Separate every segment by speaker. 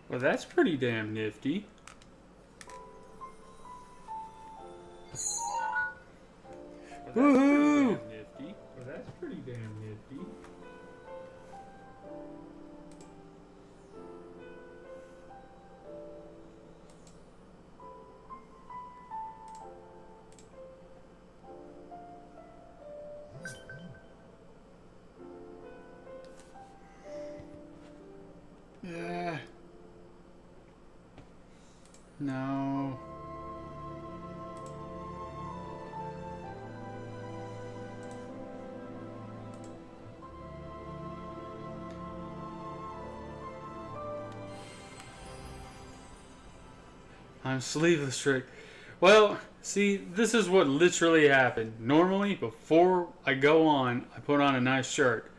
Speaker 1: Well, that's pretty damn nifty. Woohoo! Well, that's pretty damn nifty. Yeah. No. I'm sleeveless, Rick. Well, see, this is what literally happened. Normally, before I go on, I put on a nice shirt.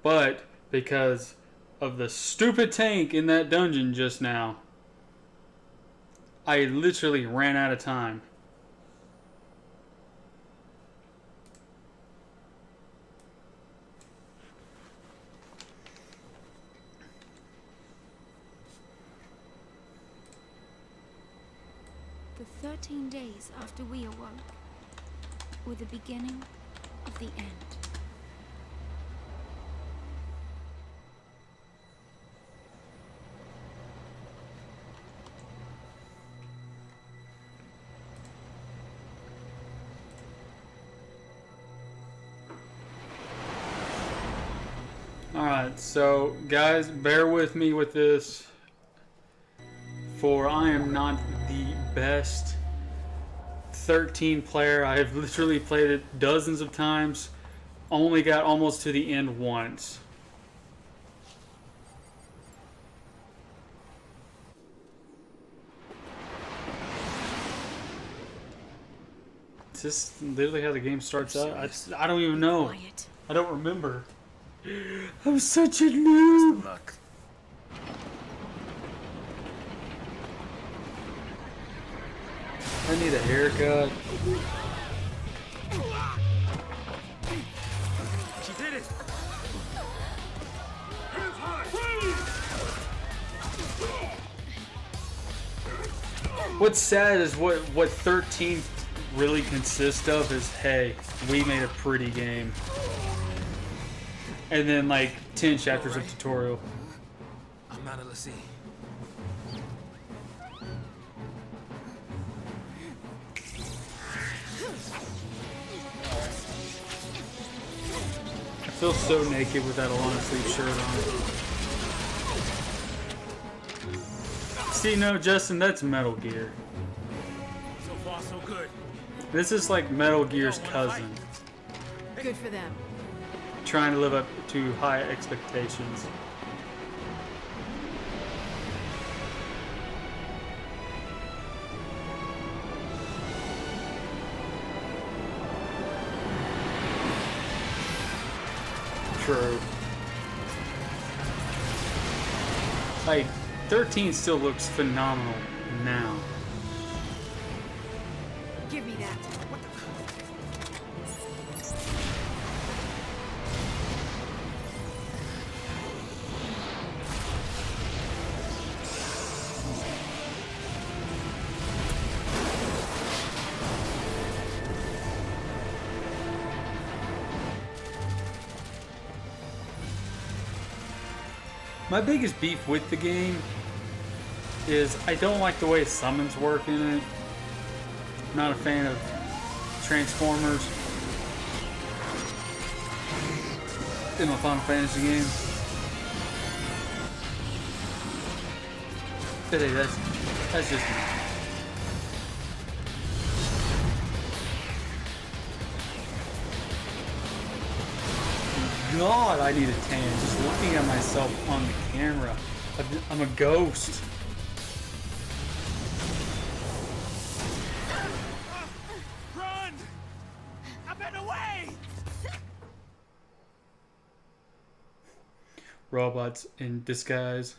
Speaker 1: But because of the stupid tank in that dungeon just now, I literally ran out of time.
Speaker 2: The 13 days after we awoke were the beginning of the end.
Speaker 1: Alright, so guys, bear with me with this, for I am not the best 13 player. I have literally played it dozens of times, only got almost to the end once. Is this literally how the game starts out? I don't even know.
Speaker 2: Quiet.
Speaker 1: I don't remember. I'm such a noob.
Speaker 3: Luck.
Speaker 1: I need a haircut.
Speaker 3: She did it!
Speaker 1: What's sad is what 13 really consists of is, hey, we made a pretty game. And then like 10 chapters of tutorial.
Speaker 3: I'm not a Lassie.
Speaker 1: I feel so naked with that long sleeve shirt on. See, no, Justin, that's Metal Gear.
Speaker 3: So far, so good.
Speaker 1: This is like Metal Gear's cousin,
Speaker 4: Good for them.
Speaker 1: trying to live up to high expectations. True. Like, 13 still looks phenomenal now.
Speaker 4: Give me that. What the?
Speaker 1: My biggest beef with the game is I don't like the way summons work in it. Not a fan of Transformers in a Final Fantasy game. But hey, that's just me. God, I need a tan. Just looking at myself on the camera. I'm a ghost.
Speaker 3: Run! I've been away!
Speaker 1: Robots in disguise.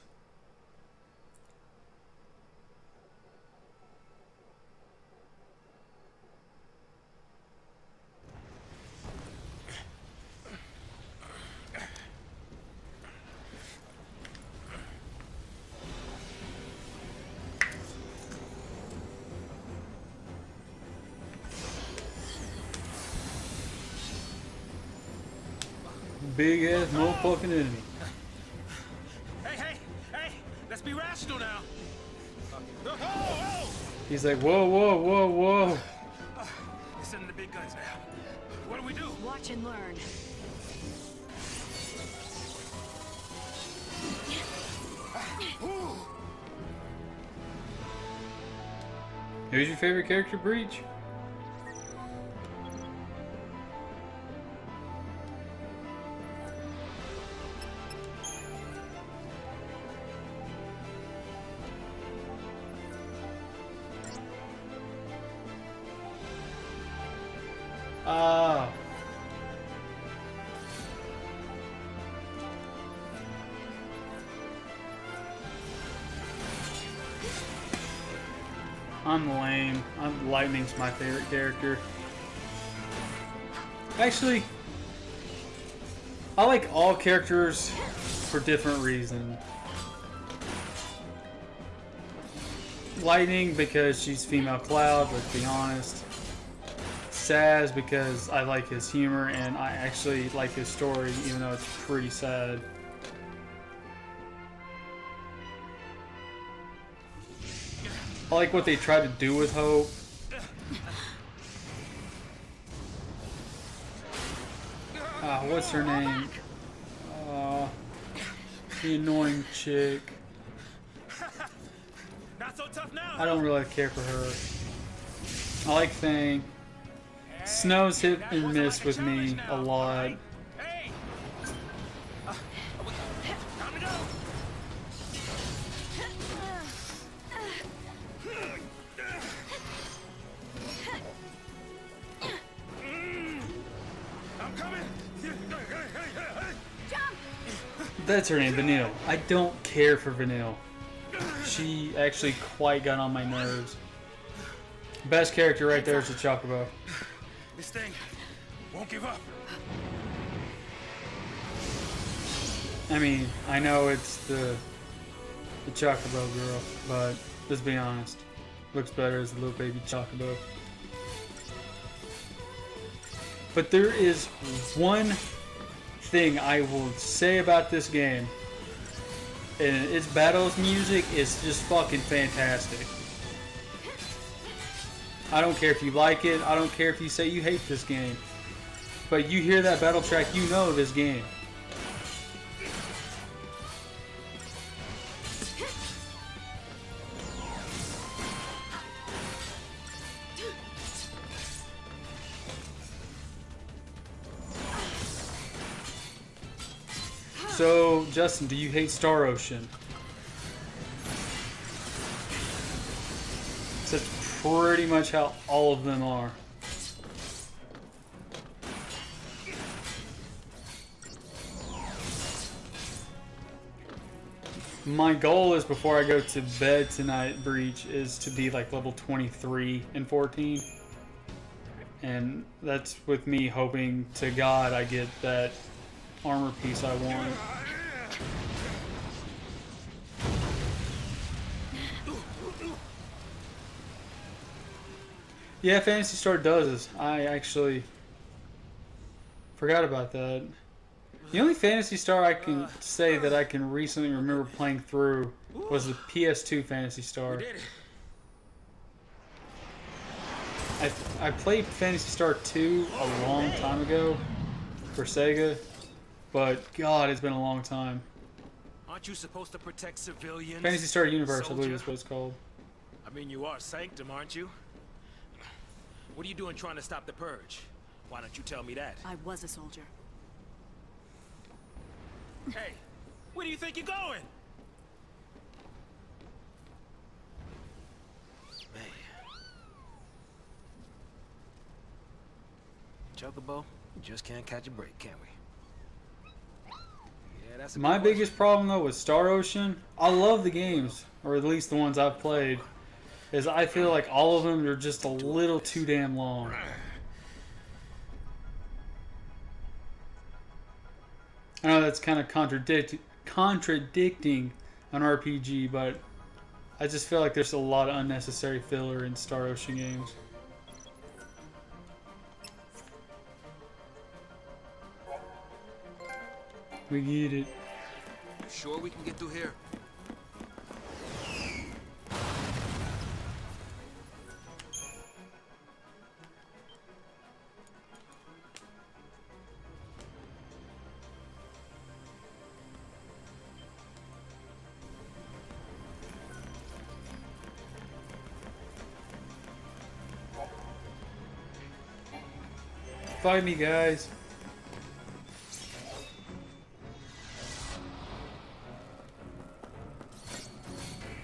Speaker 1: big ass motherfucking enemy.
Speaker 3: Hey! Let's be rational now. Oh!
Speaker 1: He's like, whoa, whoa, whoa, whoa.
Speaker 3: You're sending the big guns now. What do we do?
Speaker 4: Watch and learn.
Speaker 1: Who's your favorite character, Breach? Ah. I'm lame. Lightning's my favorite character. Actually, I like all characters for different reasons. Lightning because she's female Cloud, let's be honest. Saz because I like his humor and I actually like his story, even though it's pretty sad. I like what they tried to do with Hope. What's her name? The annoying chick.
Speaker 3: Not so tough now.
Speaker 1: I don't really care for her. I like Thing. Snow's hit and miss with me a lot.
Speaker 3: Hey! Time to go! I'm coming!
Speaker 1: That's her name, Vanille. I don't care for Vanille. She actually quite got on my nerves. Best character right there is the Chocobo.
Speaker 3: This thing won't give up.
Speaker 1: I mean, I know it's the Chocobo girl, but let's be honest. Looks better as a little baby Chocobo. But there is one thing I will say about this game, and its battles music is just fucking fantastic. I don't care if you like it, I don't care if you say you hate this game, but you hear that battle track, you know this game. So, Justin, do you hate Star Ocean? That's pretty much how all of them are. My goal is before I go to bed tonight, Breach, is to be like level 23 in 14. And that's with me hoping to God I get that armor piece I want. Yeah, Phantasy Star does. I actually forgot about that. The only Phantasy Star I can say that I can recently remember playing through was the PS2 Phantasy Star. I played Phantasy Star 2 a long time ago for Sega, but God, it's been a long time.
Speaker 3: Aren't you supposed to protect civilians?
Speaker 1: Phantasy Star Universe, I
Speaker 3: soldier?
Speaker 1: believe is what it's called.
Speaker 3: I mean, you are Sanctum, aren't you? What are you doing trying to stop the Purge? Why don't you tell me that?
Speaker 4: I was a soldier.
Speaker 3: Hey, where do you think you're going? Man. Chocobo, we just can't catch a break, can we? Yeah, that's a
Speaker 1: My
Speaker 3: good
Speaker 1: biggest problem though with Star Ocean, I love the games, or at least the ones I've played, is I feel like all of them are just a little too damn long. I know that's kind of contradicting an RPG, but I just feel like there's a lot of unnecessary filler in Star Ocean games. We get it.
Speaker 3: Sure we can get through here?
Speaker 1: Fight me, guys.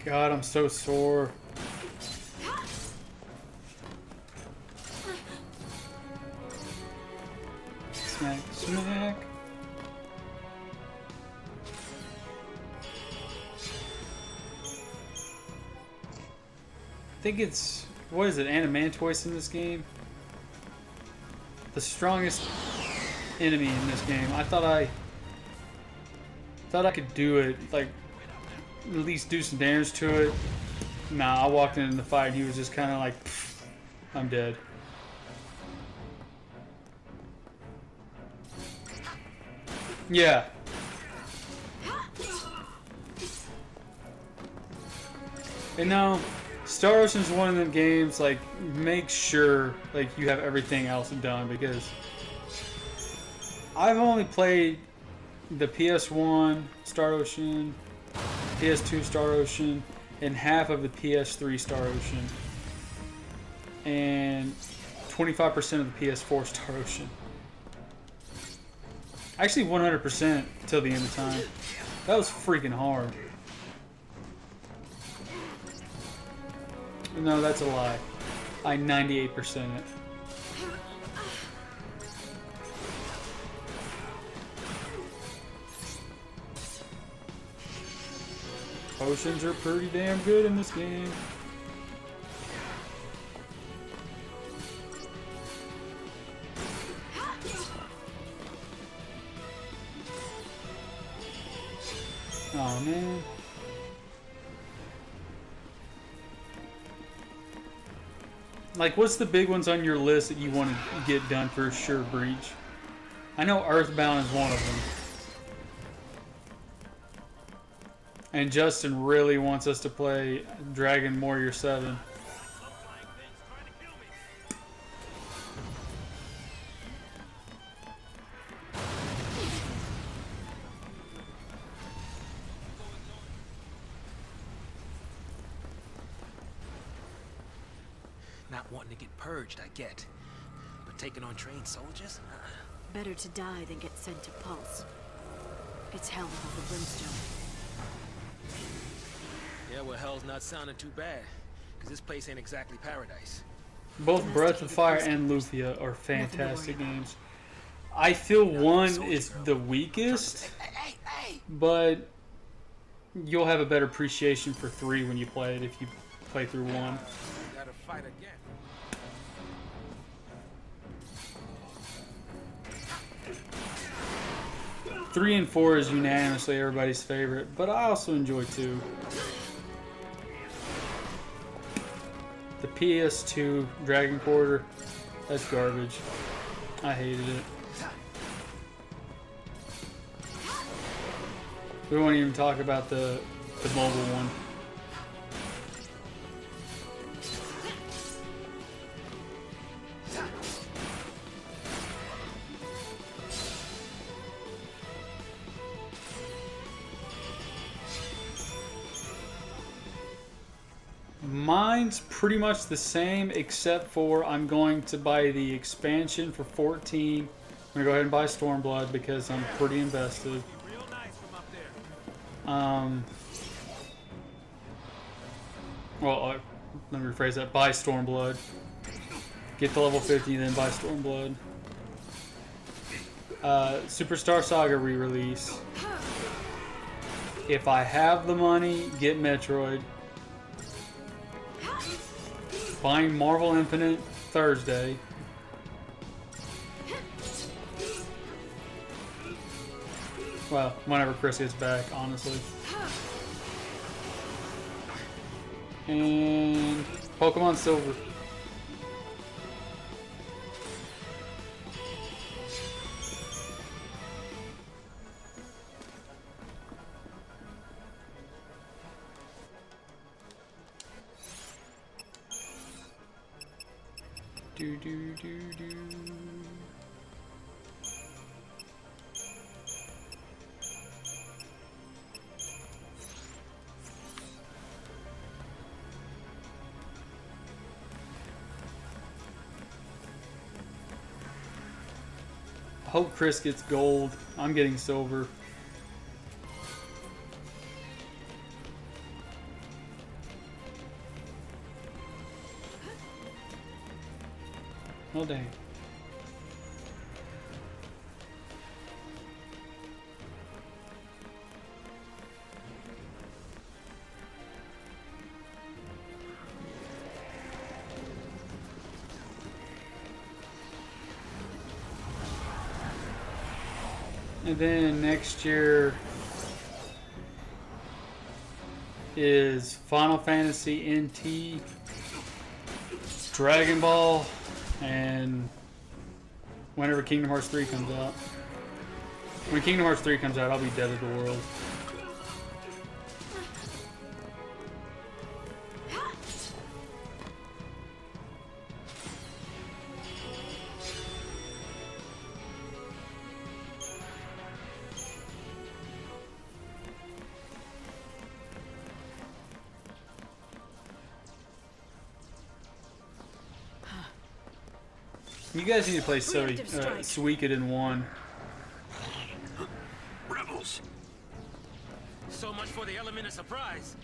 Speaker 1: God, I'm so sore. Smack, smack. I think it's, what is it, Animantoise in this game? The strongest enemy in this game. I thought I could do it, like at least do some damage to it. Nah, I walked in the fight and he was just kind of like, pfft, I'm dead. Yeah. And now, Star Ocean's one of them games, like, make sure, like, you have everything else done, because I've only played the PS1 Star Ocean, PS2 Star Ocean, and half of the PS3 Star Ocean, and 25% of the PS4 Star Ocean. Actually, 100% till the end of time. That was freaking hard. No, that's a lie. I 98% it. Potions are pretty damn good in this game. Oh man. Like, what's the big ones on your list that you want to get done for sure, Breach? I know Earthbound is one of them. And Justin really wants us to play Dragon Warrior 7.
Speaker 3: Not wanting to get purged, I get. But taking on trained soldiers?
Speaker 4: Better to die than get sent to Pulse. It's hell without the brimstone.
Speaker 3: Yeah, well, hell's not sounding too bad. Because this place ain't exactly paradise.
Speaker 1: Both Breath of Fire and Lufia are fantastic games. I feel one is the weakest, but you'll have a better appreciation for 3 when you play it if you play through 1.
Speaker 3: Gotta fight again.
Speaker 1: 3 and 4 is unanimously everybody's favorite, but I also enjoy 2. The PS2 Dragon Quarter, that's garbage. I hated it. We won't even talk about the mobile one. Mine's pretty much the same, except for I'm going to buy the expansion for 14. I'm going to go ahead and buy Stormblood because I'm pretty invested. Well, let me rephrase that. Buy Stormblood. Get to level 50, then buy Stormblood. Superstar Saga re-release. If I have the money, get Metroid. Buying Marvel Infinite Thursday. Well, whenever Chris gets back, honestly. And Pokemon Silver. do do do do. I hope Chris gets gold. I'm getting silver. Oh dang. And then next year is Final Fantasy NT, Dragon Ball, and whenever Kingdom Hearts 3 comes out. When Kingdom Hearts 3 comes out, I'll be dead of the world. You guys need to play Suikoden 1.
Speaker 3: Rebels. So much for the element of surprise.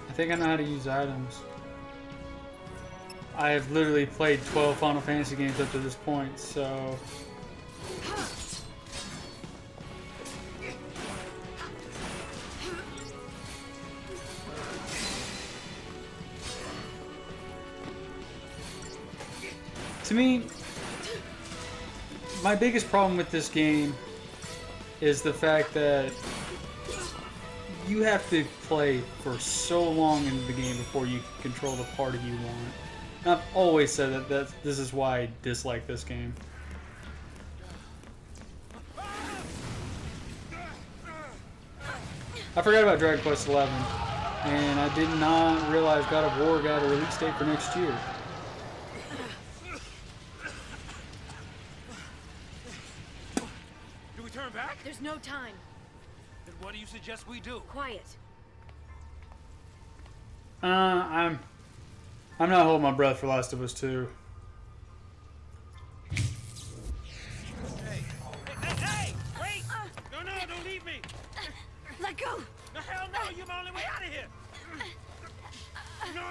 Speaker 1: I think I know how to use items. I have literally played 12 Final Fantasy games up to this point, so... To me, my biggest problem with this game is the fact that you have to play for so long into the game before you can control the party you want. And I've always said that this is why I dislike this game. I forgot about Dragon Quest XI, and I did not realize God of War got a release date for next year.
Speaker 3: Turn back?
Speaker 4: There's no time.
Speaker 3: Then what do you suggest we do?
Speaker 4: Quiet.
Speaker 1: I'm not holding my breath for Last of Us 2.
Speaker 3: Hey! Hey! Wait! No, don't leave me!
Speaker 4: Let go!
Speaker 3: No, hell no! You're my only way out of here! No,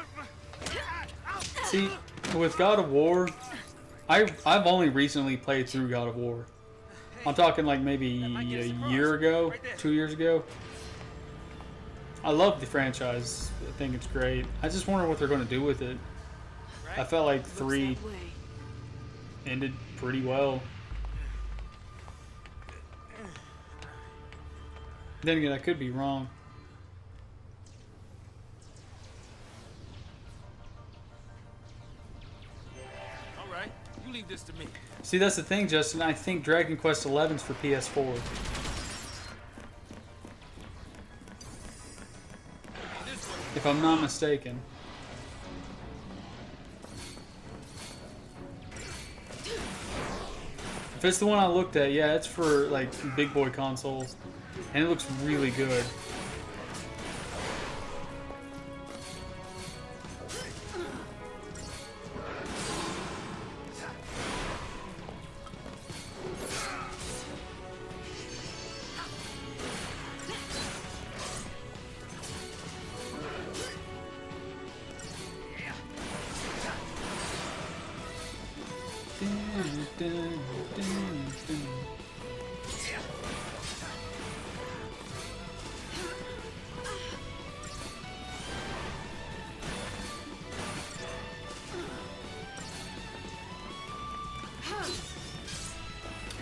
Speaker 1: See, with God of War, I've only recently played through God of War. I'm talking like maybe a year ago, 2 years ago. I love the franchise. I think it's great. I just wonder what they're going to do with it. I felt like 3 ended pretty well. Then again, I could be wrong.
Speaker 3: all right, you leave this to me.
Speaker 1: See, that's the thing, Justin. I think Dragon Quest XI's for PS4. If I'm not mistaken. If it's the one I looked at, yeah, it's for like big boy consoles. And it looks really good.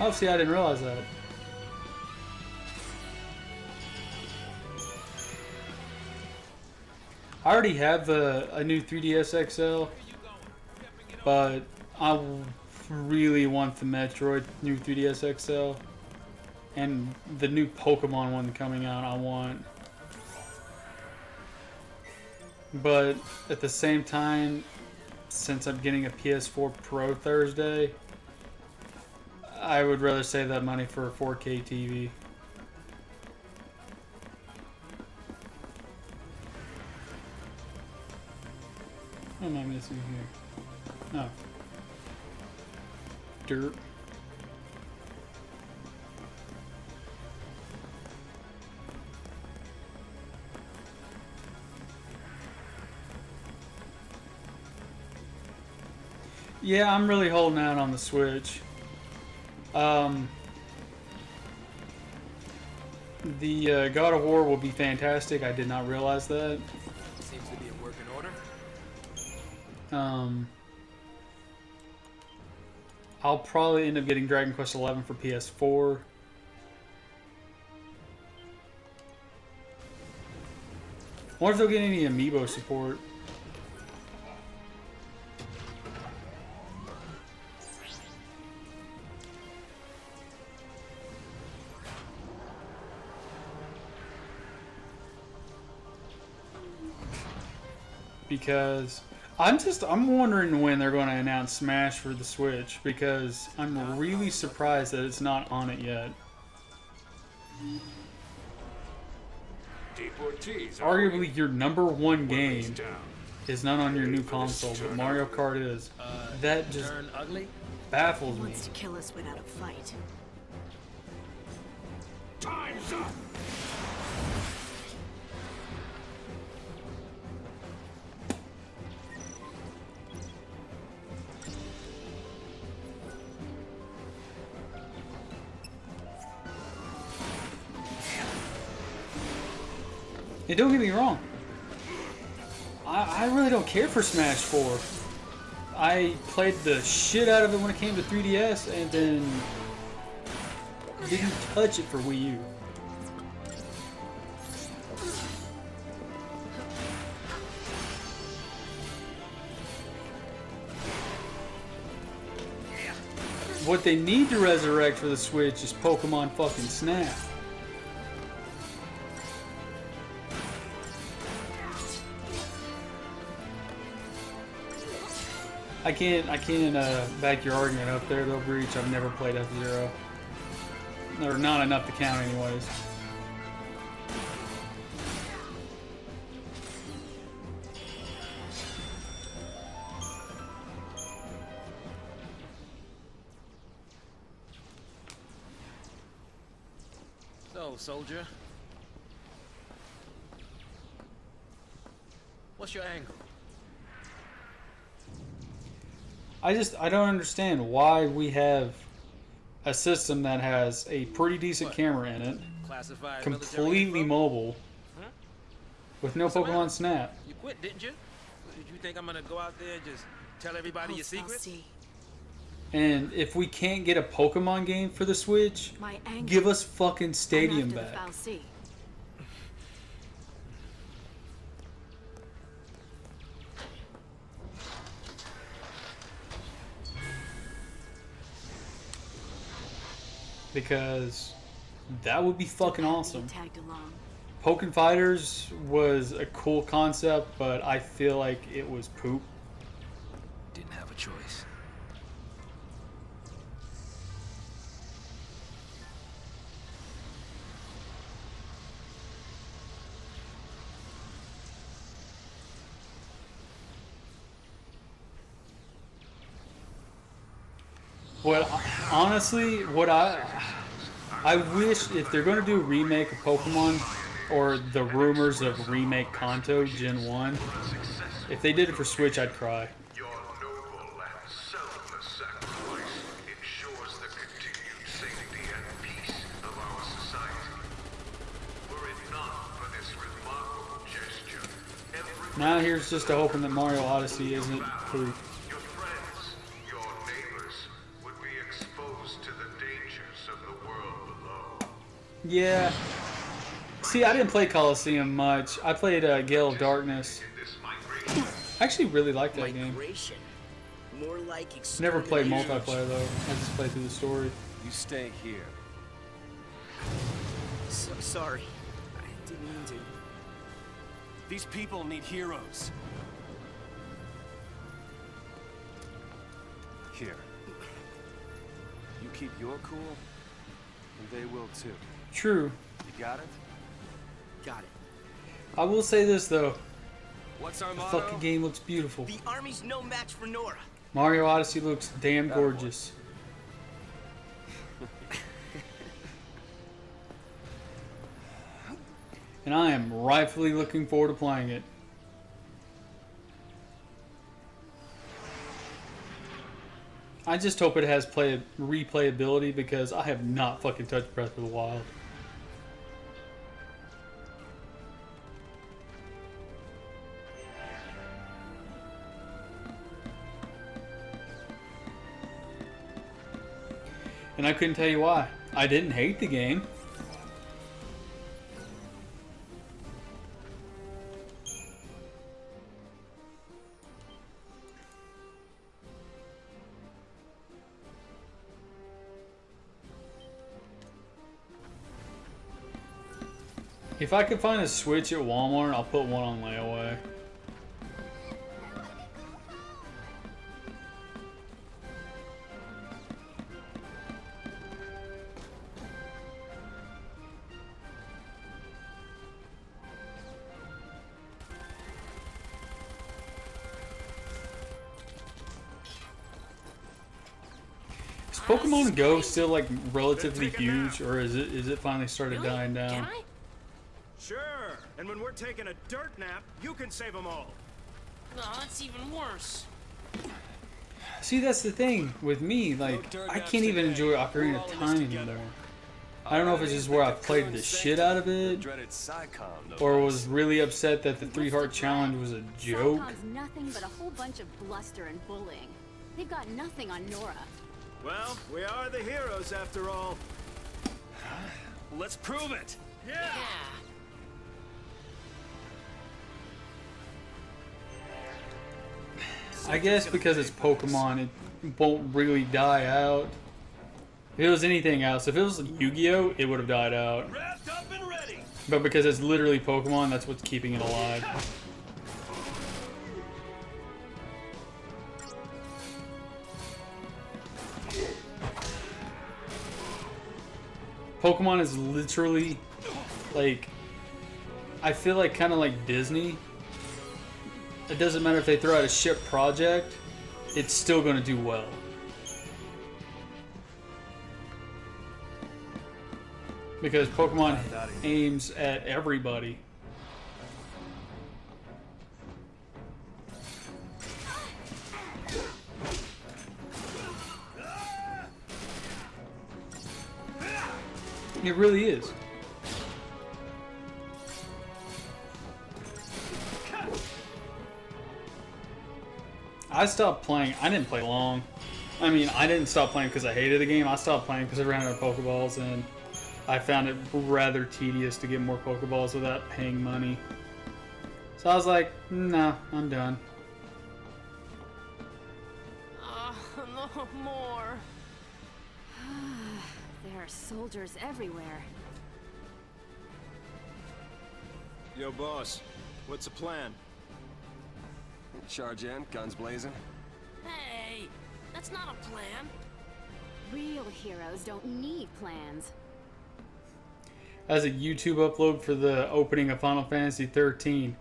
Speaker 1: Oh, see, I didn't realize that. I already have a new 3DS XL, but I really want the Metroid new 3DS XL and the new Pokemon one coming out. I want. But at the same time, since I'm getting a PS4 Pro Thursday, I would rather save that money for a 4K TV. What am I missing here? Oh. Dirt. Yeah, I'm really holding out on the Switch. The God of War will be fantastic. I did not realize that.
Speaker 3: Seems to be in working order.
Speaker 1: I'll probably end up getting Dragon Quest XI for PS4. I wonder if they'll get any amiibo support. Because I'm wondering when they're going to announce Smash for the Switch, because I'm really surprised that it's not on it yet. Arguably your #1 game is not on your new console, but Mario Kart is. That just baffles
Speaker 4: He
Speaker 1: me.
Speaker 4: wants to kill us without a fight.
Speaker 3: Time's up.
Speaker 1: And don't get me wrong, I really don't care for Smash 4. I played the shit out of it when it came to 3DS and then didn't touch it for Wii U. What they need to resurrect for the Switch is Pokemon fucking Snap. I can't back your argument up there though, Breach. I've never played F-Zero. Or not enough to count anyways.
Speaker 3: So, soldier. What's your angle?
Speaker 1: I don't understand why we have a system that has a pretty decent camera in it,
Speaker 3: Classified
Speaker 1: completely
Speaker 3: military info?
Speaker 1: mobile,
Speaker 3: Huh?
Speaker 1: with no
Speaker 3: What's the matter?
Speaker 1: Pokemon Snap.
Speaker 3: You quit, didn't you? Did you think I'm gonna go out there and just tell everybody your
Speaker 4: Pulse, I'll
Speaker 3: secrets?
Speaker 4: see.
Speaker 1: And if we can't get a Pokemon game for the Switch,
Speaker 4: My anger.
Speaker 1: give us fucking
Speaker 4: I'm
Speaker 1: Stadium
Speaker 4: after the
Speaker 1: back.
Speaker 4: Foul Sea.
Speaker 1: Because that would be fucking awesome.
Speaker 4: Tagged along.
Speaker 1: Pokken Fighters was a cool concept, but I feel like it was poop.
Speaker 3: Didn't have a choice.
Speaker 1: What honestly, I wish if they're going to do a remake of Pokemon, or the rumors of remake Kanto Gen 1, if they did it for Switch, I'd cry.
Speaker 5: Your noble and selfless sacrifice ensures the continued safety and peace of our society. Were it not for this remarkable gesture, every
Speaker 1: Now here's just to hoping that Mario Odyssey isn't poop.
Speaker 5: your friends, your neighbors, would be exposed to the dangers of the world below.
Speaker 1: Yeah. See, I didn't play Coliseum much. I played Gale of Darkness.
Speaker 5: In this migration,
Speaker 1: I actually really liked that game.
Speaker 6: Migration. More like
Speaker 1: Never played
Speaker 6: extermination.
Speaker 1: multiplayer though. I just played through the story.
Speaker 7: You stay here.
Speaker 6: So sorry. I didn't mean to.
Speaker 7: These people need heroes. Here. You keep your cool, and they will too.
Speaker 1: True.
Speaker 7: You got it?
Speaker 6: Got it.
Speaker 1: I will say this though.
Speaker 7: What's our
Speaker 1: The
Speaker 7: motto?
Speaker 1: fucking game looks beautiful.
Speaker 6: The army's no match for Nora.
Speaker 1: Mario Odyssey looks damn gorgeous. And I am rightfully looking forward to playing it. I just hope it has replayability because I have not fucking touched Breath of the Wild. And I couldn't tell you why. I didn't hate the game. If I could find a Switch at Walmart, I'll put one on layaway. Is Pokemon Go still like relatively huge, or is it finally started dying down?
Speaker 8: Can I?
Speaker 7: Sure. And when we're taking a dirt nap, you can save them all.
Speaker 8: No, that's even worse.
Speaker 1: See, that's the thing with me. Like, I can't even enjoy Ocarina of Time anymore. I don't know if it's just where I played the shit out of it, or was really upset that the 3-heart challenge was a joke.
Speaker 4: Psychon's nothing but a whole bunch of bluster and bullying. They've got nothing on Nora.
Speaker 7: Well, we are the heroes after all. Let's prove it.
Speaker 8: Yeah.
Speaker 1: I guess because it's Pokemon, it won't really die out. If it was anything else, if it was Yu-Gi-Oh, it would have died out.
Speaker 7: Wrapped up and ready.
Speaker 1: But because it's literally Pokemon, that's what's keeping it alive. Pokemon is literally, like, I feel like kind of like Disney. It doesn't matter if they throw out a shit project, it's still going to do well. Because Pokemon aims at everybody. It really is. I stopped playing. I didn't play long. I mean, I didn't stop playing because I hated the game. I stopped playing because I ran out of Pokeballs, and I found it rather tedious to get more Pokeballs without paying money. So I was like, nah, I'm done.
Speaker 8: No more.
Speaker 4: There are soldiers everywhere.
Speaker 7: Yo, boss. What's the plan?
Speaker 9: Charge in, guns blazing.
Speaker 8: Hey, that's not a plan.
Speaker 4: Real heroes don't need plans.
Speaker 1: As a YouTube upload for the opening of Final Fantasy 13.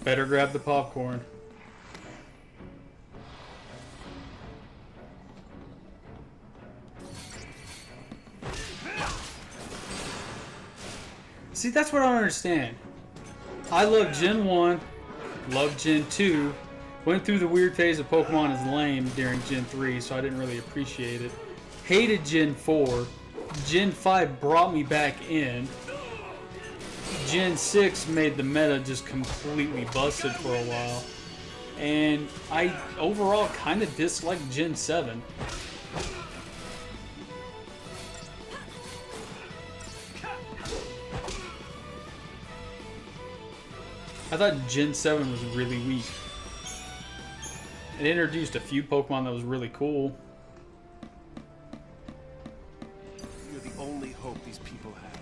Speaker 1: Better grab the popcorn. See, that's what I don't understand. I love Gen 1, love Gen 2, went through the weird phase of Pokemon is lame during Gen 3, so I didn't really appreciate it. Hated Gen 4. Gen 5 brought me back in. Gen 6 made the meta just completely busted for a while. And I overall kind of disliked Gen 7. I thought Gen 7 was really weak. It introduced a few Pokemon that was really cool.
Speaker 7: You're the only hope these people have.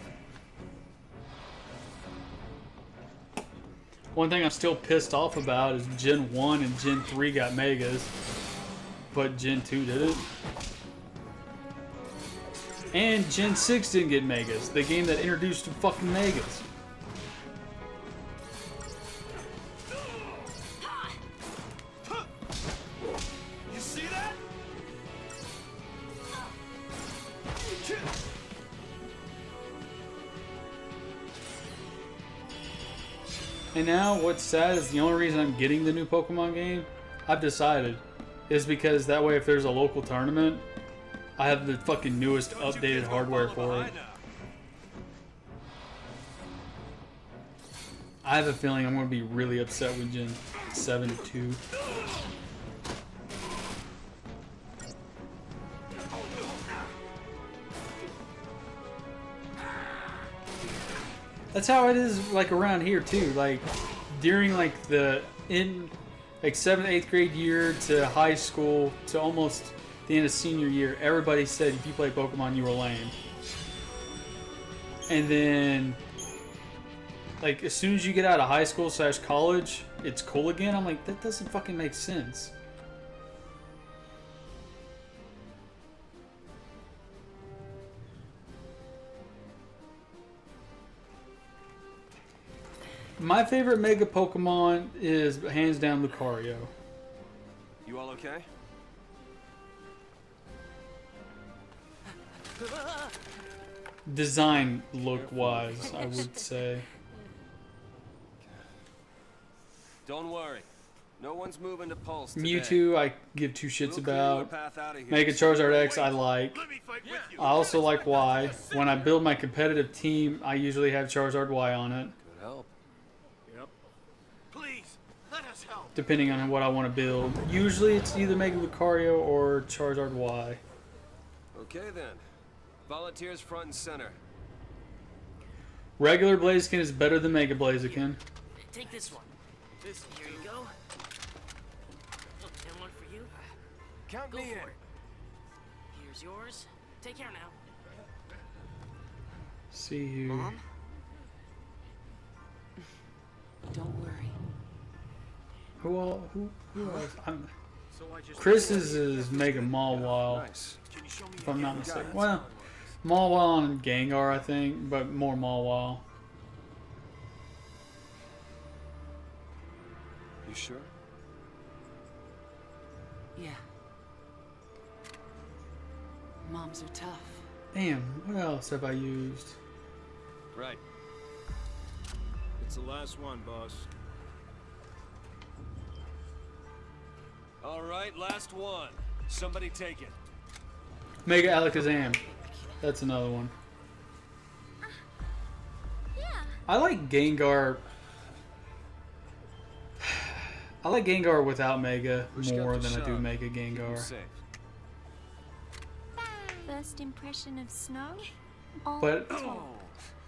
Speaker 1: One thing I'm still pissed off about is Gen 1 and Gen 3 got Megas, but Gen 2 didn't. And Gen 6 didn't get Megas, the game that introduced the fucking Megas.
Speaker 7: You see that?
Speaker 1: And now, what's sad is the only reason I'm getting the new Pokemon game, I've decided, is because that way if there's a local tournament, I have the fucking newest updated hardware for it. I have a feeling I'm going to be really upset with Gen 7 2. That's how it is, like, around here too. Like, during like the like 7th, 8th grade year to high school to almost the end of senior year, everybody said if you play Pokemon, you were lame. And then, like, as soon as you get out of high school / college, it's cool again. I'm like, that doesn't fucking make sense. My favorite Mega Pokemon is hands down Lucario.
Speaker 7: You all okay?
Speaker 1: Design look wise, I would say.
Speaker 7: Don't worry. No one's moving to Pulse today.
Speaker 1: Mewtwo, I give two shits
Speaker 7: We'll clear you a
Speaker 1: about.
Speaker 7: path out of here.
Speaker 1: Mega Charizard X, I like.
Speaker 7: Let me fight with you.
Speaker 1: I also like Y. When I build my competitive team, I usually have Charizard Y on it,
Speaker 7: Good help. Yep. Please, let us help.
Speaker 1: depending on what I want to build. Usually it's either Mega Lucario or Charizard Y.
Speaker 7: Okay then. Volunteers front and center.
Speaker 1: Regular Blaziken is better than Mega Blaziken.
Speaker 8: Take this one. Here you go. And one for you.
Speaker 7: Count
Speaker 8: Go
Speaker 7: me in.
Speaker 8: for it. Here's yours. Take care now.
Speaker 1: See here.
Speaker 4: Mom? Don't worry.
Speaker 1: Who else? Chris is Mega Mawile,
Speaker 7: Nice.
Speaker 1: if I'm not mistaken. Well, Mawile and Gengar, I think, but more Mawile.
Speaker 7: You sure?
Speaker 4: Yeah. Moms are tough.
Speaker 1: Damn, what else have I used?
Speaker 7: Right.
Speaker 9: It's the last one, boss.
Speaker 7: All right, last one. Somebody take it.
Speaker 1: Mega Alakazam. That's another one.
Speaker 2: Yeah.
Speaker 1: I like Gengar. I like Gengar without Mega
Speaker 7: Push got
Speaker 1: more
Speaker 7: the
Speaker 1: than I do
Speaker 7: shove.
Speaker 1: Mega
Speaker 7: Keep 'em
Speaker 1: Gengar.
Speaker 7: safe.
Speaker 2: First impression of snow? All
Speaker 1: But
Speaker 2: talk.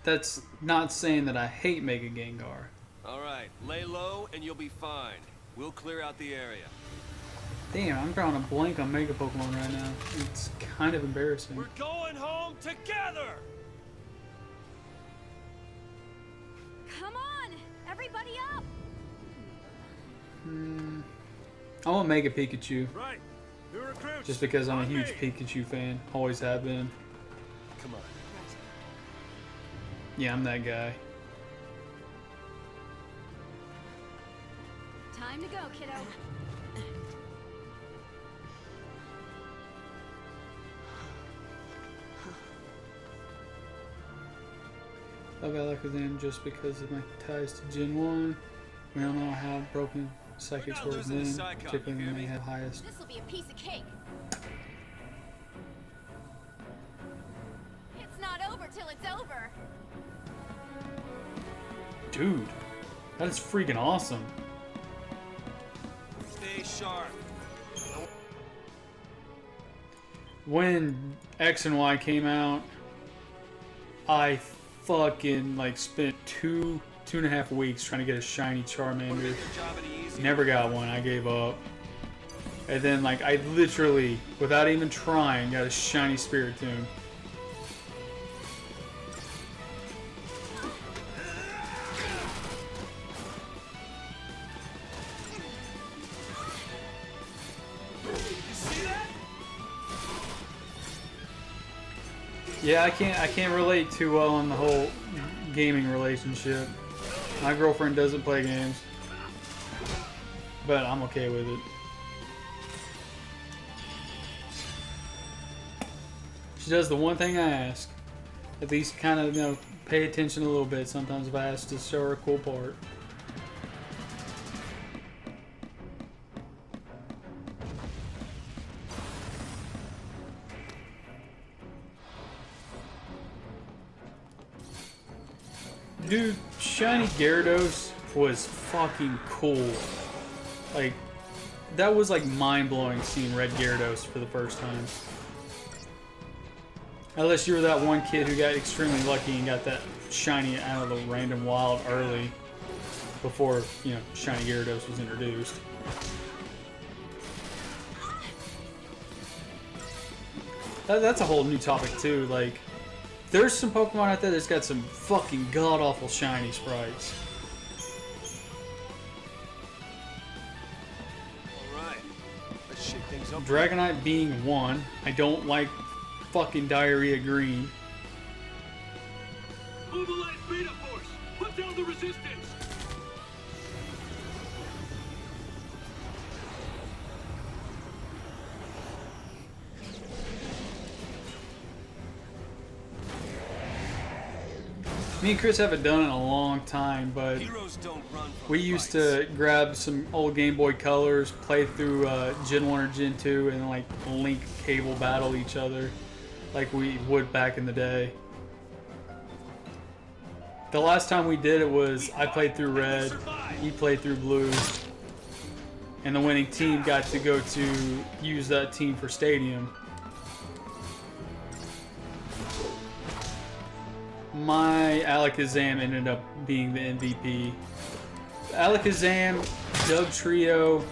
Speaker 1: that's not saying that I hate Mega Gengar.
Speaker 7: All right, lay low and you'll be fine. We'll clear out the area.
Speaker 1: Damn, I'm drawing a blank on Mega Pokemon right now. It's kind of embarrassing.
Speaker 7: We're going home together.
Speaker 2: Come on! Everybody up!
Speaker 1: I want Mega Pikachu,
Speaker 9: Right. New recruits.
Speaker 1: just because I'm a
Speaker 9: On
Speaker 1: huge
Speaker 9: me.
Speaker 1: Pikachu fan. Always have been.
Speaker 7: Come on.
Speaker 1: Yeah, I'm that guy.
Speaker 2: Time to go, kiddo.
Speaker 1: Love Alakazam just because of my ties to Gen 1. We all know how broken Psychic
Speaker 7: We're not
Speaker 1: Sword
Speaker 7: losing the
Speaker 1: men,
Speaker 7: Psy Cup,
Speaker 1: particularly
Speaker 7: you
Speaker 1: when they
Speaker 7: hear me?
Speaker 1: have highest.
Speaker 2: This'll be a piece of cake. It's not over till it's over.
Speaker 1: Dude, that is freaking awesome.
Speaker 7: Stay sharp.
Speaker 1: When X and Y came out, I fucking like spent two and a half weeks trying to get a shiny Charmander.
Speaker 7: Your job any easier.
Speaker 1: Never got one. I gave up. And then like I literally, without even trying, got a shiny Spiritomb. Yeah, I can't relate too well on the whole gaming relationship. My girlfriend doesn't play games, but I'm okay with it. She does the one thing I ask. At least kind of, you know, pay attention a little bit sometimes if I ask to show her a cool part. Dude, shiny Gyarados was fucking cool. Like, that was like mind-blowing seeing red Gyarados for the first time. Unless you were that one kid who got extremely lucky and got that shiny out of the random wild early before, you know, shiny Gyarados was introduced. That's a whole new topic too. Like, there's some Pokemon out there that's got some fucking god-awful shiny sprites.
Speaker 7: Alright. Let's shake things up.
Speaker 1: Dragonite being one. I don't like fucking Diarrhea Green.
Speaker 5: Mobilize Beta Force! Put down the resistance!
Speaker 1: Me and Chris haven't done it in a long time, but
Speaker 7: Heroes don't run from
Speaker 1: we used to grab some old Game Boy Colors, play through Gen 1 or Gen 2, and like link cable battle each other like we would back in the day. The last time we did it was I played through Red, he played through Blue, and the winning team got to go to use that team for Stadium. My Alakazam ended up being the MVP. Alakazam, Doug Trio,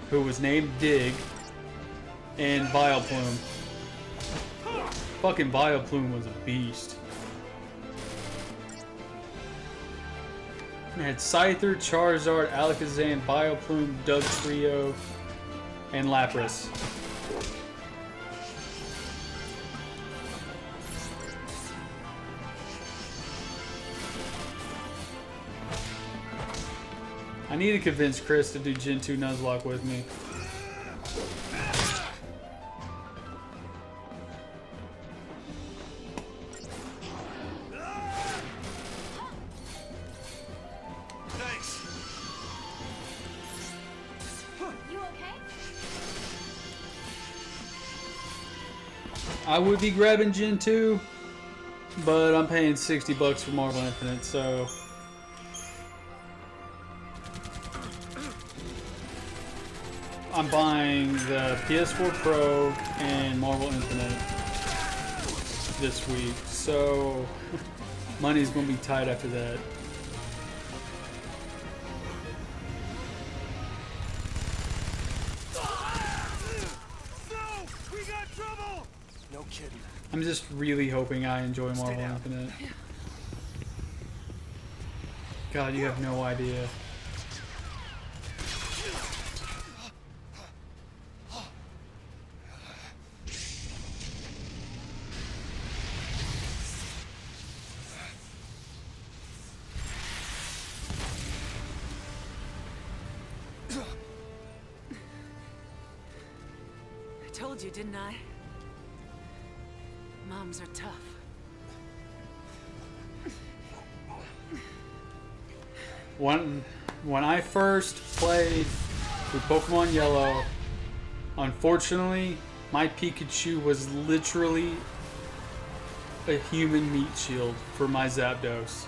Speaker 1: who was named Dig, and Vileplume. Fucking Vileplume was a beast. I had Scyther, Charizard, Alakazam, Vileplume, Doug Trio, and Lapras. I need to convince Chris to do Gen 2 Nuzlocke with me.
Speaker 7: Thanks.
Speaker 2: You okay?
Speaker 1: I would be grabbing Gen 2, but I'm paying $60 for Marvel Infinite, so... I'm buying the PS4 Pro and Marvel Infinite this week, so money's gonna be tight after that.
Speaker 7: No! We got trouble! No kidding.
Speaker 1: I'm just really hoping I enjoy Marvel
Speaker 7: down.
Speaker 1: Infinite. God, you have no idea.
Speaker 4: I told you, didn't I? Moms are tough.
Speaker 1: When I first played with Pokemon Yellow, unfortunately, my Pikachu was literally a human meat shield for my Zapdos.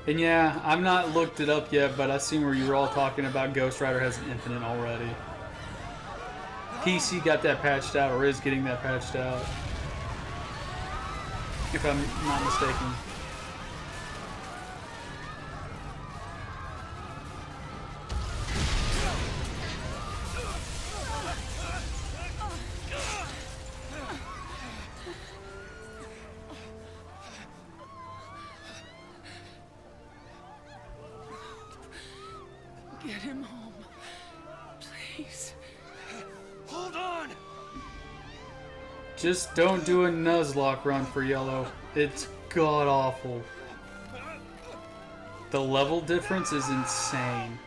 Speaker 1: And yeah, I've not looked it up yet, but I seen where you were all talking about Ghost Rider has an infinite already. PC got that patched out, or is getting that patched out, if I'm not mistaken.
Speaker 8: Get him home. Please.
Speaker 3: Hold on!
Speaker 1: Just don't do a Nuzlocke run for yellow. It's god awful. The level difference is insane.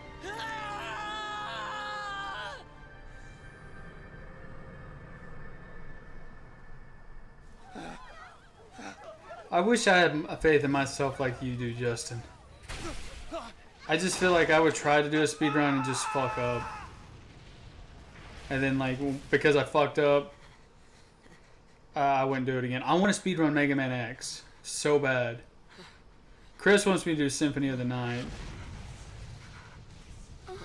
Speaker 1: I wish I had a faith in myself like you do, Justin. I just feel like I would try to do a speedrun and just fuck up. And then, like, because I fucked up, I wouldn't do it again. I want to speedrun Mega Man X so bad. Chris wants me to do Symphony of the Night.
Speaker 2: Come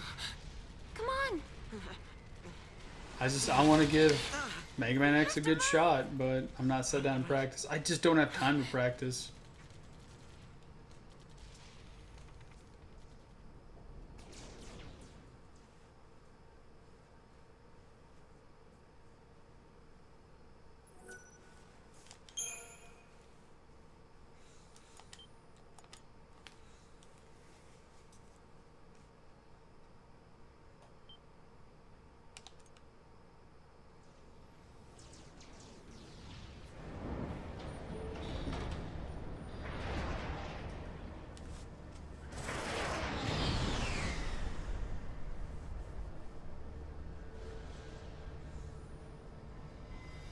Speaker 2: on.
Speaker 1: I want to give Mega Man X a good shot, but I'm not set down to practice. I just don't have time to practice.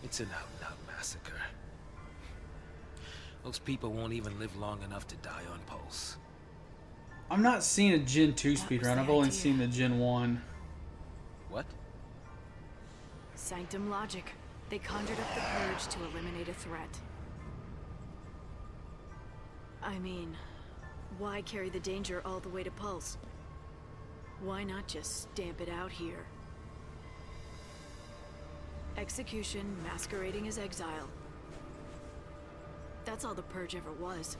Speaker 3: It's an out-and-out massacre. Those people won't even live long enough to die on pulse.
Speaker 1: I'm not seeing a Gen 2
Speaker 4: That was
Speaker 1: speedrun.
Speaker 4: the
Speaker 1: I've only
Speaker 4: idea.
Speaker 1: seen the Gen 1.
Speaker 3: What?
Speaker 4: Sanctum logic. They conjured up the purge to eliminate a threat. I mean, why carry the danger all the way to Pulse? Why not just stamp it out here? Execution masquerading as exile. That's all the purge ever was.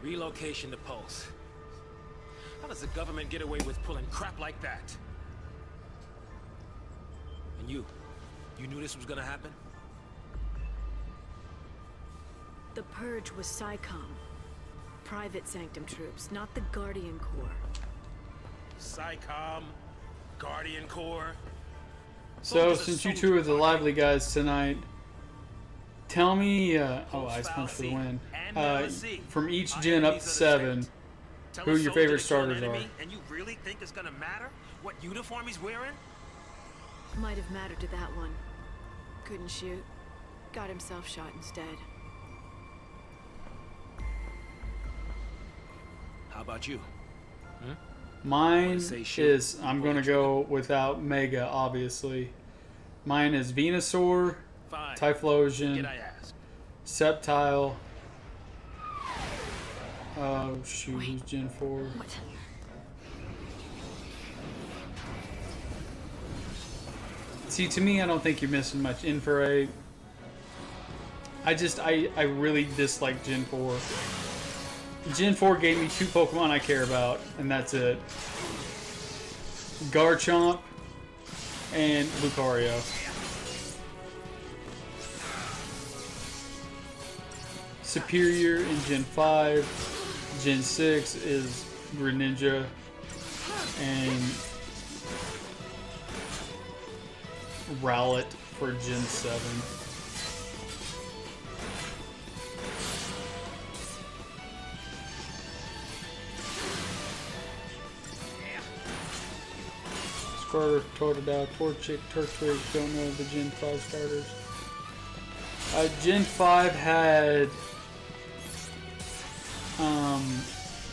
Speaker 3: Relocation to Pulse. How does the government get away with pulling crap like that? And you knew this was gonna happen?
Speaker 4: The purge was SciComm. Private Sanctum troops, not the Guardian Corps.
Speaker 3: SciComm, Guardian Corps.
Speaker 1: So,
Speaker 3: Those are
Speaker 1: since you
Speaker 3: soldier
Speaker 1: two are the
Speaker 3: party.
Speaker 1: lively guys tonight, tell me, oh,
Speaker 3: Pulse
Speaker 1: Ice Punch for the
Speaker 3: fallacy
Speaker 1: win.
Speaker 3: and jealousy.
Speaker 1: From each
Speaker 3: Our
Speaker 1: gen up
Speaker 3: enemies
Speaker 1: to
Speaker 3: are the
Speaker 1: 7,
Speaker 3: state. Tell
Speaker 1: who
Speaker 3: a
Speaker 1: your
Speaker 3: soldier
Speaker 1: favorite
Speaker 3: to kill an
Speaker 1: starters
Speaker 3: enemy,
Speaker 1: are.
Speaker 3: and you really think it's gonna matter what uniform he's wearing?
Speaker 4: Might have mattered to that one. Couldn't shoot. Got himself shot instead.
Speaker 3: How about you?
Speaker 1: Mine
Speaker 3: say shoot,
Speaker 1: is, I'm
Speaker 3: pull
Speaker 1: going to
Speaker 3: the trigger.
Speaker 1: go without Mega, obviously. Mine is Venusaur,
Speaker 3: Fine.
Speaker 1: Typhlosion,
Speaker 3: Did I ask?
Speaker 1: Sceptile. Oh, shoot, who's Gen 4?
Speaker 4: What?
Speaker 1: See, to me, I don't think you're missing much. Infrared. I really dislike Gen 4. Gen 4 gave me 2 Pokemon I care about, and that's it. Garchomp and Lucario. Superior in Gen 5. Gen 6 is Greninja. And Rowlet for Gen 7. Squirtle, Totodile, Torchic, Turtwig, don't know the Gen 5 starters. Gen 5 had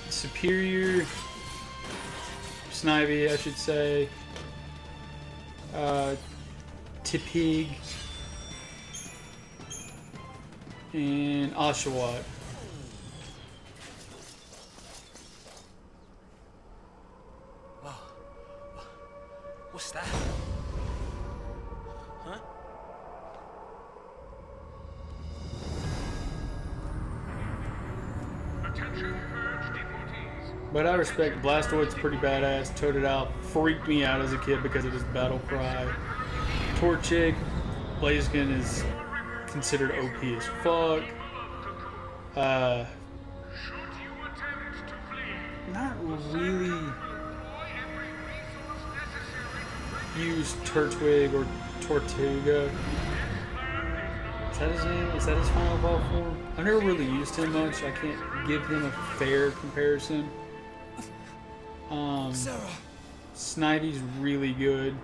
Speaker 1: Superior, Snivy, I should say, Tipig, and Oshawott.
Speaker 3: What's that? Huh?
Speaker 5: Attention, purge deportees.
Speaker 1: But I respect Blastoids pretty badass. Totodile freaked me out as a kid because of his battle cry. Torchic, Blaziken is considered OP as fuck.
Speaker 5: Should you attempt
Speaker 1: not really use Turtwig or Tortuga. Is that his name? Is that his final evolved form? I've never really used him much. I can't give him a fair comparison. Snively's really good.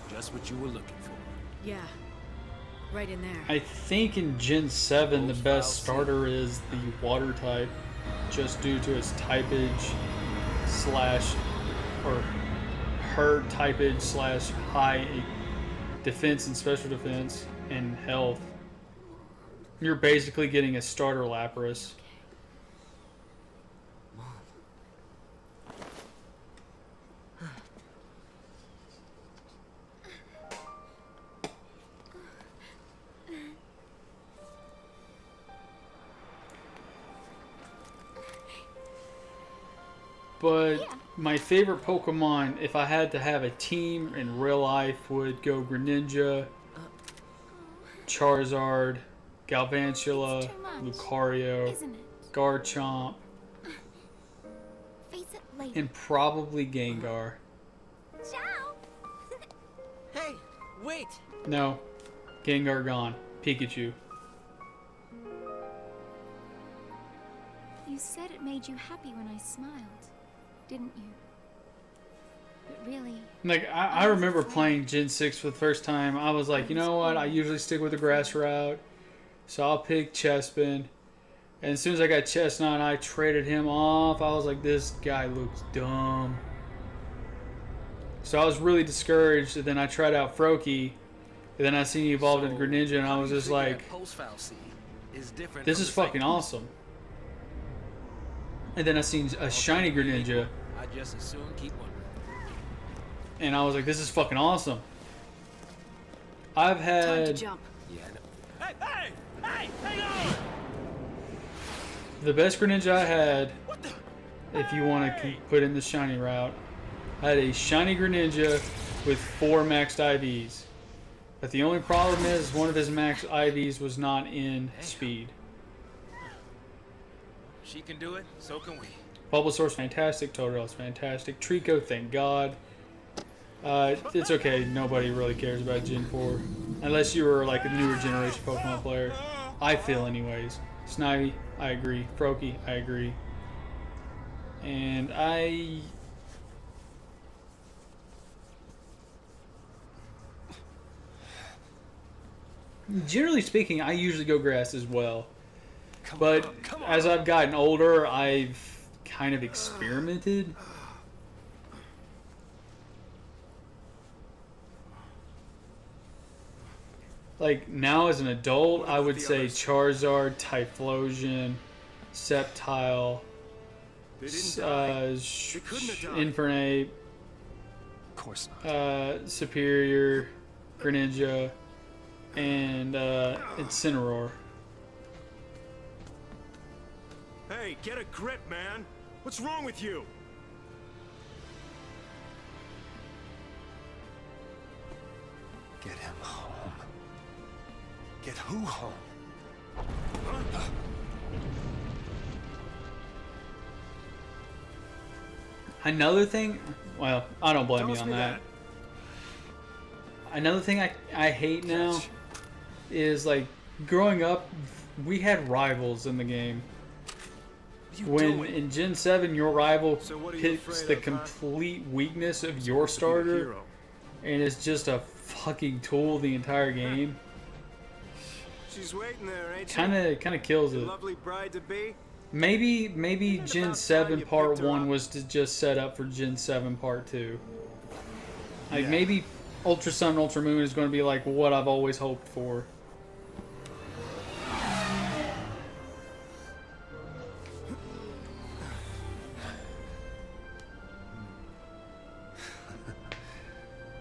Speaker 3: Just what you were looking for.
Speaker 4: Yeah. Right in there.
Speaker 1: I think in Gen 7 the best starter is the water type, just due to its typage slash, or her typage slash high defense and special defense and health. You're basically getting a starter Lapras. But my favorite Pokemon, if I had to have a team in real life, would go Greninja, Charizard, Galvantula, Lucario, Garchomp,
Speaker 2: Face it later.
Speaker 1: and probably Gengar.
Speaker 2: Ciao.
Speaker 6: Hey, wait!
Speaker 1: No, Gengar gone. Pikachu.
Speaker 2: You said it made you happy when I smiled, didn't you? But really,
Speaker 1: Like, I remember playing Gen 6 for the first time. I was like, you know what? I usually stick with the grass route. So I'll pick Chespin. And as soon as I got Chestnut, I traded him off. I was like, this guy looks dumb. So I was really discouraged. And then I tried out Froakie. And then I seen he evolved into Greninja. And I was just like, this is fucking awesome. And then I seen a shiny Greninja.
Speaker 3: I just as soon keep wondering.
Speaker 1: And I was like, this is fucking awesome. I've
Speaker 4: Time to
Speaker 1: had
Speaker 4: jump.
Speaker 3: Yeah, I know. Hey, hang on!
Speaker 1: the best Greninja I had, if you want to put in the shiny route. I had a shiny Greninja with 4 maxed IVs. But the only problem is one of his maxed IVs was not in speed.
Speaker 3: She can do it, so can we.
Speaker 1: Bulbasaur's fantastic, Totodil's fantastic, Trico, thank God. It's okay, nobody really cares about Gen 4. Unless you were like a newer generation Pokemon player. I feel anyways. Snivy, I agree. Froakie, I agree. And generally speaking, I usually go grass as well. But as I've gotten older, I've kind of experimented. Like, now as an adult, I would say Charizard, Typhlosion, Sceptile, Infernape,
Speaker 7: Of course not.
Speaker 1: Superior, Greninja, and Incineroar.
Speaker 9: Hey, get a grip, man! What's wrong with you?
Speaker 7: Get him home. Get who home?
Speaker 1: Another thing, well, I don't blame you on that. Another thing I hate now is, like, growing up, we had rivals in the game. When in Gen 7 your rival picks the complete weakness of your starter and is just a fucking tool the entire game,
Speaker 9: She's waiting there, ain't she?
Speaker 1: kind of kills it.
Speaker 9: Lovely bride to be.
Speaker 1: Maybe Gen 7 Part 1 was to just set up for Gen 7 Part 2. Like, maybe Ultra Sun, Ultra Moon is going to be like what I've always hoped for.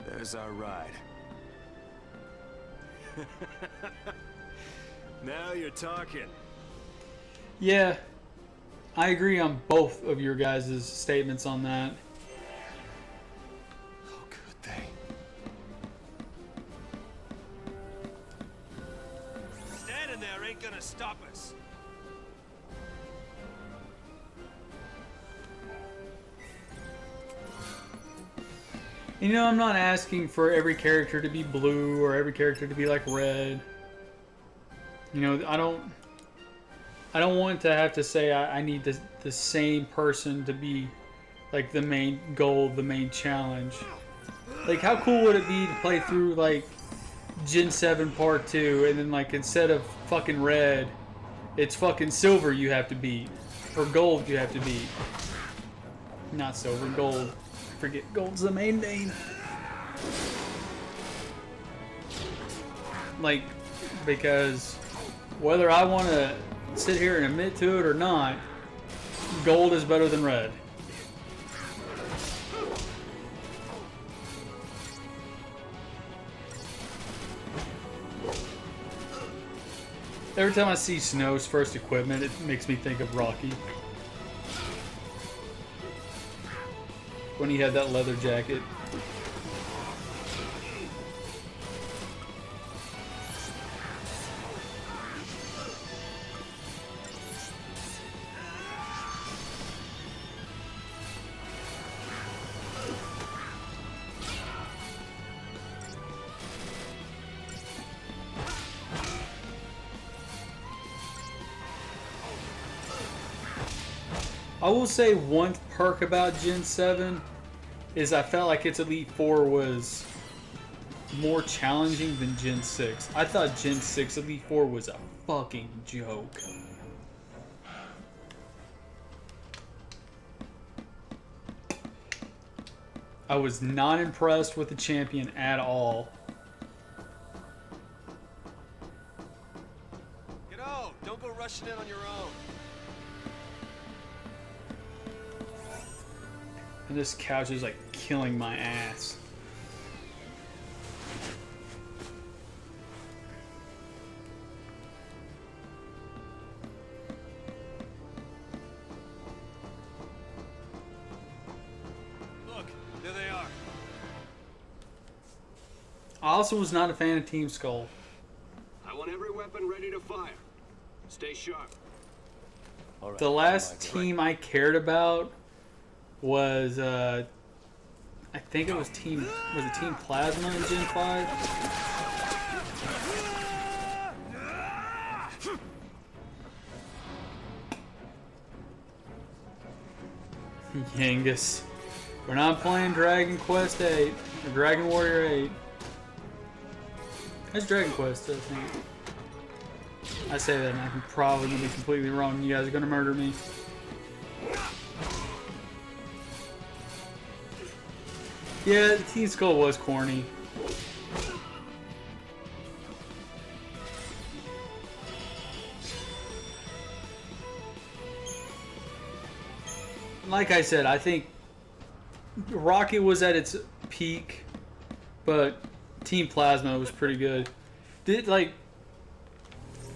Speaker 9: There's our ride. Now you're talking.
Speaker 1: Yeah, I agree on both of your guys' statements on that.
Speaker 7: Oh, good thing.
Speaker 9: Standing there ain't gonna stop us.
Speaker 1: You know, I'm not asking for every character to be blue or every character to be like red. You know, I don't want to have to say I need the same person to be like the main goal, the main challenge. Like, how cool would it be to play through like Gen 7 Part 2 and then like instead of fucking red, it's fucking silver you have to beat. Or gold you have to beat. Not silver, gold. Forget gold's the main name. Like, because whether I want to sit here and admit to it or not, gold is better than red. Every time I see Snow's first equipment, it makes me think of Rocky. When he had that leather jacket. I will say one perk about Gen 7 is I felt like its Elite Four was more challenging than Gen 6. I thought Gen 6 Elite Four was a fucking joke. I was not impressed with the champion at all.
Speaker 7: Get out! Don't go rushing in on your own.
Speaker 1: And this couch is like killing my ass.
Speaker 7: Look, there they are.
Speaker 1: I also was not a fan of Team Skull.
Speaker 5: I want every weapon ready to fire. Stay sharp.
Speaker 7: All right,
Speaker 1: The last team I cared about was I think it was Team Plasma in Gen 5? Yangus. We're not playing Dragon Quest 8 or Dragon Warrior 8. That's Dragon Quest, I think. I say that and I'm probably gonna be completely wrong. You guys are gonna murder me. Yeah, Team Skull was corny. Like I said, I think Rocket was at its peak, but Team Plasma was pretty good.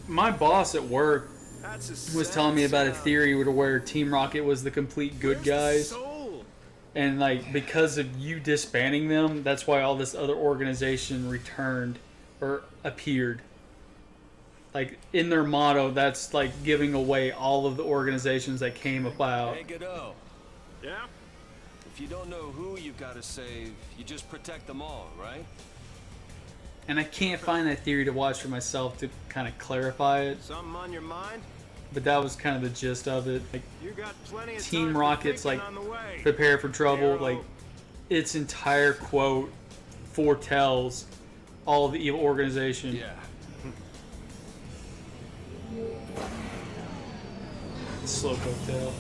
Speaker 1: My boss at work was telling me about a theory where Team Rocket was the complete good guys. And like, because of you disbanding them, that's why all this other organization returned or appeared. Like, in their motto, that's like giving away all of the organizations that came about.
Speaker 7: Hey, Godot.
Speaker 9: Yeah?
Speaker 7: If you don't know who you've got to save, you just protect them all, right?
Speaker 1: And I can't find that theory to watch for myself to kind of clarify it.
Speaker 9: Something on your mind?
Speaker 1: But that was kind of the gist of it. Like,
Speaker 9: You got plenty of
Speaker 1: Team
Speaker 9: time for
Speaker 1: Rocket's like,
Speaker 9: thinking on the way.
Speaker 1: prepare for trouble.
Speaker 9: Hero.
Speaker 1: Like, its entire quote foretells all of the evil organization.
Speaker 7: Yeah.
Speaker 1: Slowpoke tail.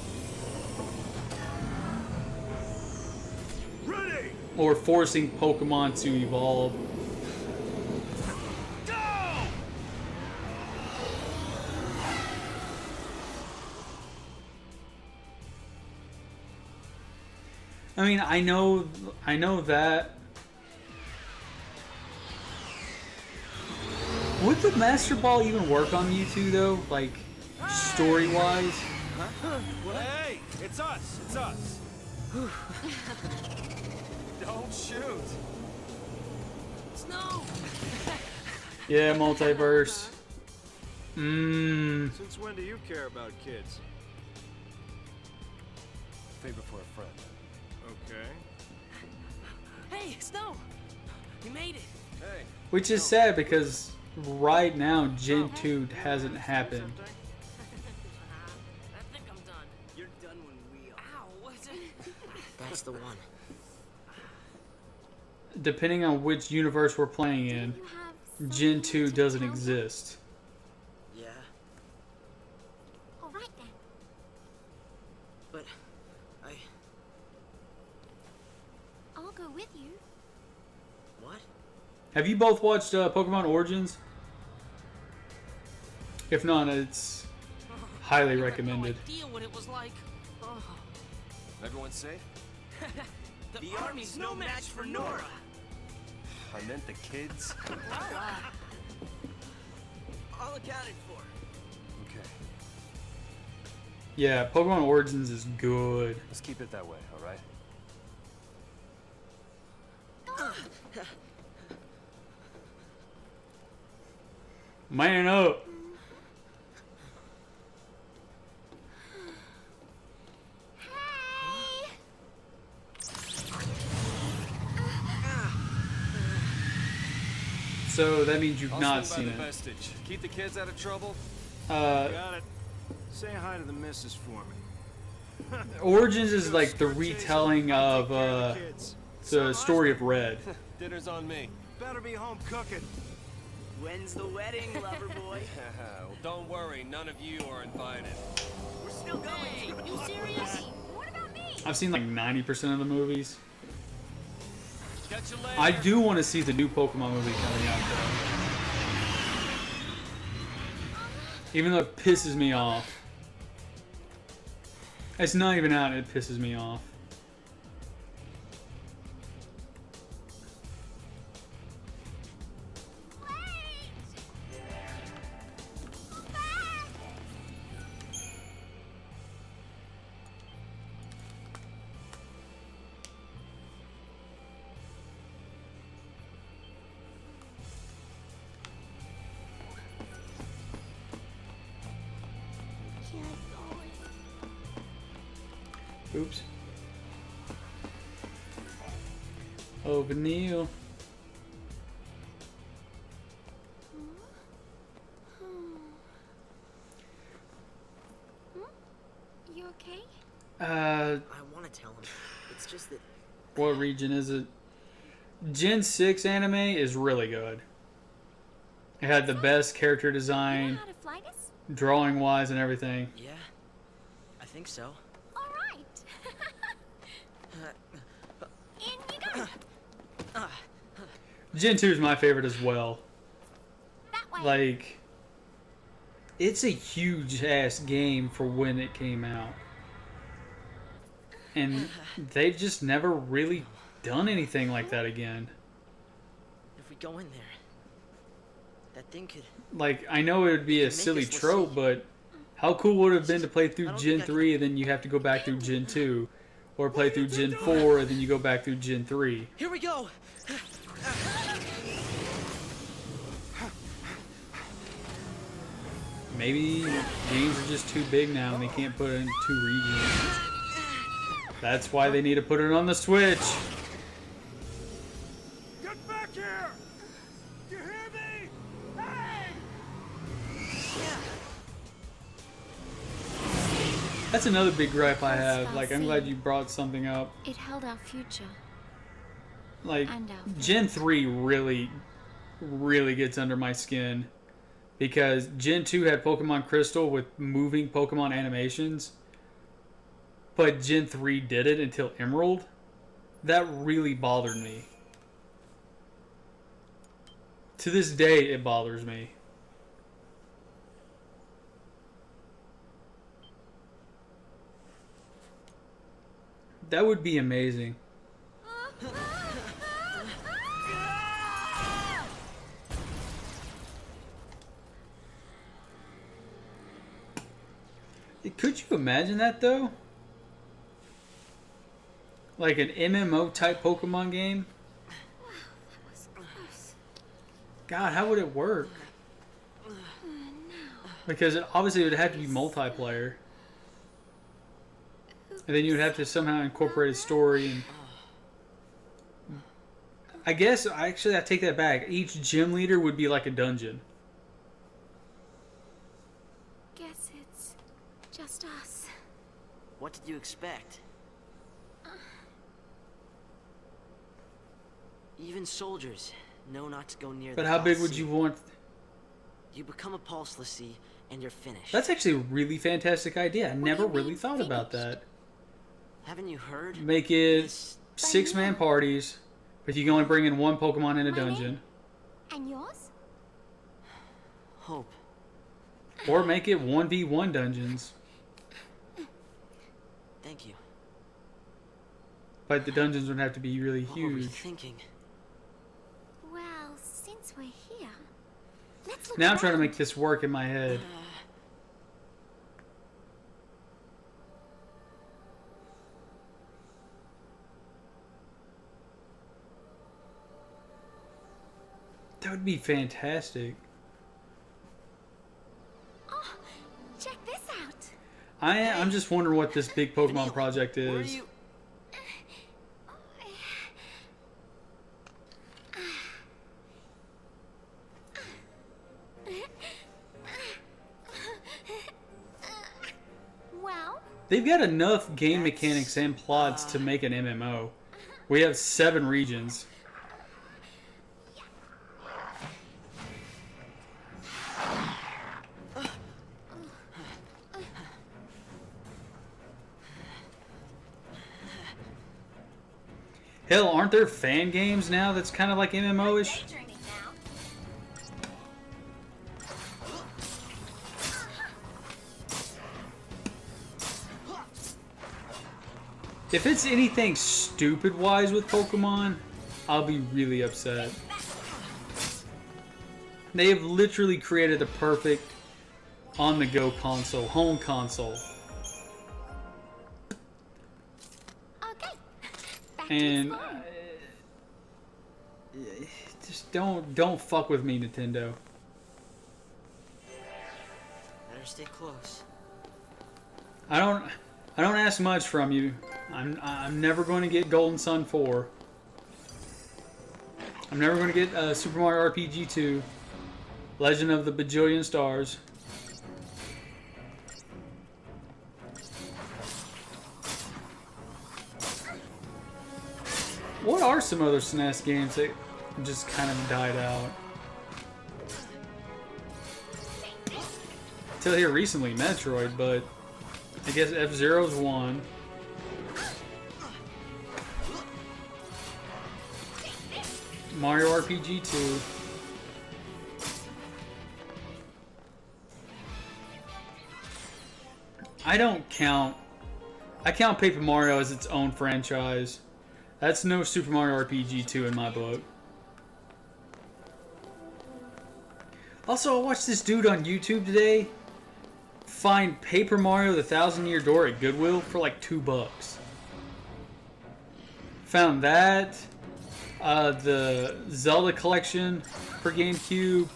Speaker 9: Ready!
Speaker 1: Or forcing Pokemon to evolve.
Speaker 9: Go!
Speaker 1: I mean, I know that. Would the Master Ball even work on Mewtwo though? Like, story-wise?
Speaker 7: Hey, it's us. It's us. Don't shoot.
Speaker 8: Snow!
Speaker 1: Yeah, multiverse. Mmm.
Speaker 9: Since when do you care about kids?
Speaker 7: Favor for a friend.
Speaker 9: Okay.
Speaker 8: Hey, Snow! You made it!
Speaker 7: Hey.
Speaker 1: Which is sad because right now Gen 2 hasn't happened.
Speaker 8: I think I'm done.
Speaker 6: You're done when we are.
Speaker 8: Ow, what's it?
Speaker 6: That's the one.
Speaker 1: Depending on which universe we're playing in,
Speaker 2: Do you have
Speaker 1: Gen
Speaker 2: something
Speaker 1: 2
Speaker 2: to
Speaker 1: doesn't
Speaker 2: tell me?
Speaker 1: exist.
Speaker 6: Yeah,
Speaker 2: All right then.
Speaker 6: but
Speaker 2: I'll go with you.
Speaker 6: what?
Speaker 1: Have you both watched Pokemon Origins? If not, it's highly
Speaker 8: You
Speaker 1: recommended.
Speaker 8: had no idea what it was like. Oh,
Speaker 7: Everyone safe?
Speaker 8: the,
Speaker 6: The army's no match for Nora.
Speaker 7: I meant the kids.
Speaker 8: Well,
Speaker 6: All accounted for.
Speaker 7: Okay.
Speaker 1: Yeah, Pokemon Origins is good.
Speaker 7: Let's keep it that way, alright?
Speaker 1: Man up.
Speaker 2: Hey!
Speaker 1: So that means you've
Speaker 7: I'll
Speaker 1: not
Speaker 7: swing
Speaker 1: seen
Speaker 7: by the
Speaker 1: it.
Speaker 7: vestige. Keep the kids out of trouble.
Speaker 9: Got it. Say hi to the missus for me.
Speaker 1: Origins is like the retelling of
Speaker 9: Kids.
Speaker 1: the story of Red.
Speaker 7: Dinner's on me.
Speaker 9: Better be home cooking.
Speaker 6: When's the wedding, lover boy?
Speaker 7: Well, don't worry, none of you are invited.
Speaker 6: We're still going.
Speaker 8: hey, you serious?
Speaker 2: What about me?
Speaker 1: I've seen like 90% of the movies.
Speaker 7: Catch you later.
Speaker 1: I do want to see the new Pokemon movie coming out though. Even though it pisses me off. It's not even out, it pisses me off. Oops. Oh, Vanille.
Speaker 2: You okay?
Speaker 6: I want to tell him. It's just that
Speaker 1: What region is it? Gen 6 anime is really good. It had the best character
Speaker 2: You know
Speaker 1: design,
Speaker 2: how to fly this?
Speaker 1: drawing wise and everything.
Speaker 6: yeah, I think so.
Speaker 2: All right. In you go.
Speaker 1: Gen 2 is my favorite as well.
Speaker 2: That way.
Speaker 1: Like, it's a huge ass game for when it came out. And they've just never really done anything like that again.
Speaker 6: If we go in there, that thing could.
Speaker 1: Like, I know it would be a
Speaker 6: Make
Speaker 1: silly
Speaker 6: us, let's
Speaker 1: trope,
Speaker 6: see.
Speaker 1: but how cool would it have been to play through
Speaker 6: I don't
Speaker 1: Gen
Speaker 6: think I can-
Speaker 1: 3 and then you have to go back through Gen 2? Or play through Gen 4 and then you go back through Gen 3?
Speaker 6: Here we go.
Speaker 1: Maybe games are just too big now and they can't put it in 2 regions. That's why they need to put it on the Switch.
Speaker 9: Get back here! You hear me? Hey!
Speaker 1: That's another big gripe I have. Like, I'm glad you brought something up.
Speaker 2: It held our future.
Speaker 1: Like,
Speaker 2: And our
Speaker 1: Gen 3 really gets under my skin. Because Gen 2 had Pokemon Crystal with moving Pokemon animations. But Gen 3 did it until Emerald. That really bothered me. To this day, it bothers me. That would be amazing. Could you imagine that though? Like an MMO type Pokemon game? God, how would it work? Because it obviously would have to be multiplayer. And then you would have to somehow incorporate a story and I guess actually I take that back. Each gym leader would be like a dungeon.
Speaker 2: Guess it's just us.
Speaker 6: What did you expect? Even soldiers know not to go near
Speaker 1: But
Speaker 6: the
Speaker 1: how big would
Speaker 6: Pulse.
Speaker 1: you want?
Speaker 6: You become a pulse Lassie, and you're finished.
Speaker 1: That's actually a really fantastic idea. I never
Speaker 2: you
Speaker 1: really
Speaker 2: mean
Speaker 1: thought about
Speaker 2: finished?
Speaker 1: that.
Speaker 6: Haven't you heard?
Speaker 1: Make it
Speaker 6: This
Speaker 1: 6-man parties, but you can only bring in one Pokemon in a
Speaker 2: My
Speaker 1: dungeon.
Speaker 2: And yours?
Speaker 6: hope.
Speaker 1: Or make it 1v1 dungeons.
Speaker 6: Thank you.
Speaker 1: But the dungeons would have to be really
Speaker 6: What were we
Speaker 1: huge.
Speaker 6: thinking?
Speaker 2: Well, since we're here, let's look
Speaker 1: Now I'm trying to
Speaker 2: around.
Speaker 1: make this work in my head. That would be fantastic.
Speaker 2: Oh, check this out.
Speaker 1: I'm just wondering what this big Pokemon
Speaker 6: Vanille,
Speaker 1: project
Speaker 6: where are
Speaker 1: is.
Speaker 6: you?
Speaker 2: Well,
Speaker 1: They've got enough game mechanics and plots to make an MMO. We have 7 regions. Hell, aren't there fan games now that's kind of like MMO-ish?
Speaker 2: daydreaming now.
Speaker 1: If it's anything stupid-wise with Pokemon, I'll be really upset. They have literally created the perfect on-the-go console, home console.
Speaker 2: Okay. Back to
Speaker 1: And
Speaker 2: exploring.
Speaker 1: just don't fuck with me, Nintendo.
Speaker 6: Better stay close.
Speaker 1: I don't ask much from you. I'm never going to get Golden Sun 4. I'm never going to get Super Mario RPG 2, Legend of the Bajillion Stars. What are some other SNES games that just kind of died out? Till here recently, Metroid, but I guess F-Zero's one. Mario RPG 2. I don't count. I count Paper Mario as its own franchise. That's no Super Mario RPG 2 in my book. Also, I watched this dude on YouTube today find Paper Mario the Thousand Year Door at Goodwill for like $2. Found that. The Zelda collection for GameCube.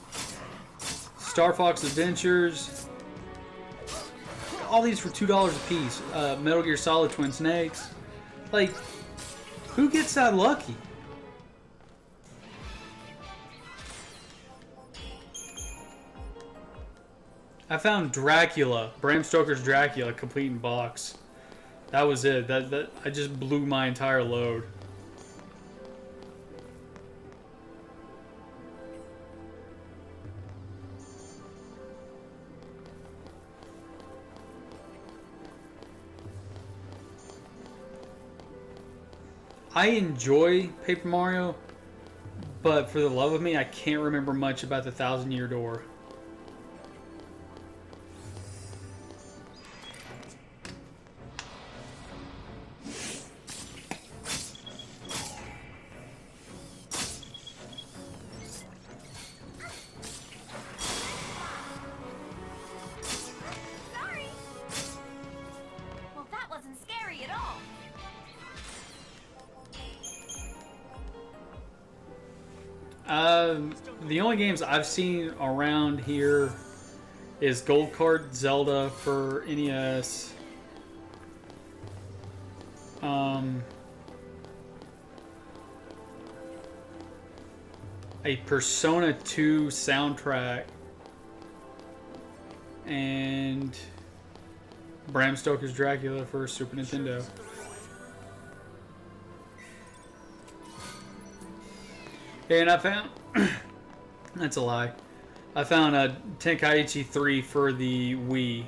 Speaker 1: Star Fox Adventures. All these for $2 a piece. Metal Gear Solid Twin Snakes. Like, who gets that lucky? I found Dracula, Bram Stoker's Dracula, complete in box. That was it. That I just blew my entire load. I enjoy Paper Mario, but for the love of me, I can't remember much about the Thousand Year Door.
Speaker 2: Sorry. Well, that wasn't scary at all.
Speaker 1: The only games I've seen around here is Gold Card Zelda for NES. a Persona 2 soundtrack, and Bram Stoker's Dracula for Super Nintendo. And I found that's a lie. I found a Tenkaichi 3 for the Wii.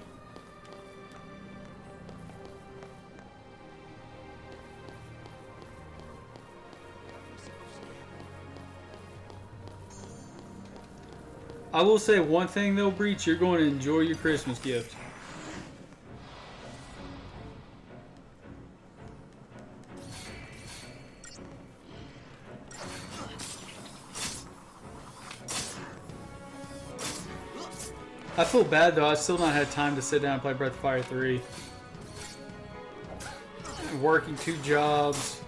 Speaker 1: I will say one thing though, Breach, you're going to enjoy your Christmas gift. I feel bad though, I still not had time to sit down and play Breath of Fire 3. Working 2 jobs,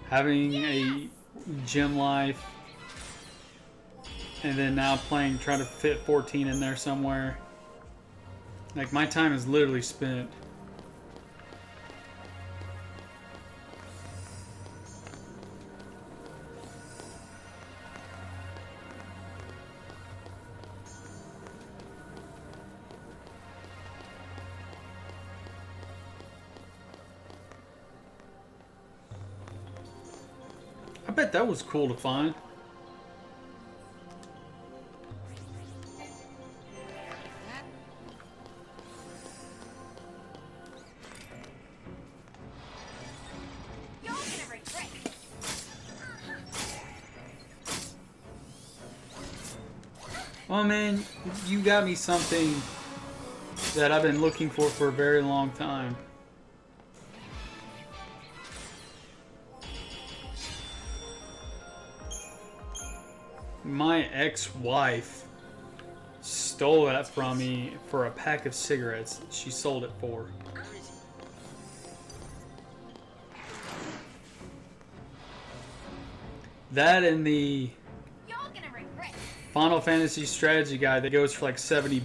Speaker 1: having a gym life, and then now trying to fit 14 in there somewhere. Like, my time is literally spent. I bet that was cool to find. Oh man, you got me something that I've been looking for a very long time. My ex-wife stole that from me for a pack of cigarettes that she sold it for. That and the Final Fantasy strategy guide that goes for like $70.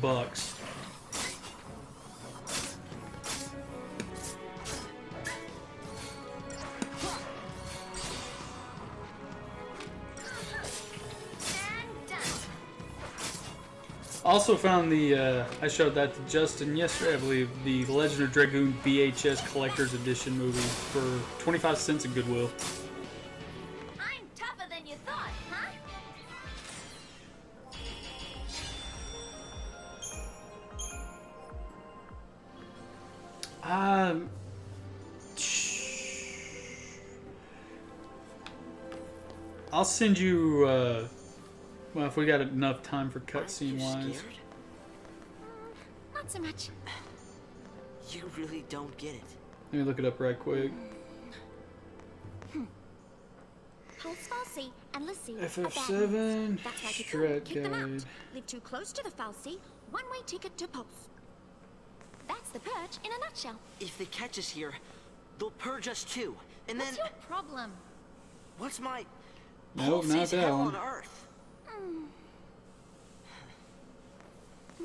Speaker 1: Also found the, I showed that to Justin yesterday, I believe, the Legend of Dragoon VHS Collector's Edition movie for 25 cents at Goodwill.
Speaker 2: I'm tougher than you thought, huh?
Speaker 1: I'll send you, well, if we got enough time for cutscene wise.
Speaker 2: Not so much.
Speaker 6: You really don't get it.
Speaker 1: Let me look it up right quick.
Speaker 2: Pulse Falsey and Lissy
Speaker 1: FF7
Speaker 2: That's like
Speaker 1: strat
Speaker 2: Kick them out.
Speaker 1: guide.
Speaker 2: Live too close to the Falsey. One-way ticket to Pulse. That's the purge in a nutshell.
Speaker 6: If they catch us here, they'll purge us too. And
Speaker 2: What's
Speaker 6: then
Speaker 2: your problem?
Speaker 6: what's my
Speaker 1: Nope, not
Speaker 6: Pulse's
Speaker 1: that
Speaker 6: hell
Speaker 1: one.
Speaker 6: on Earth?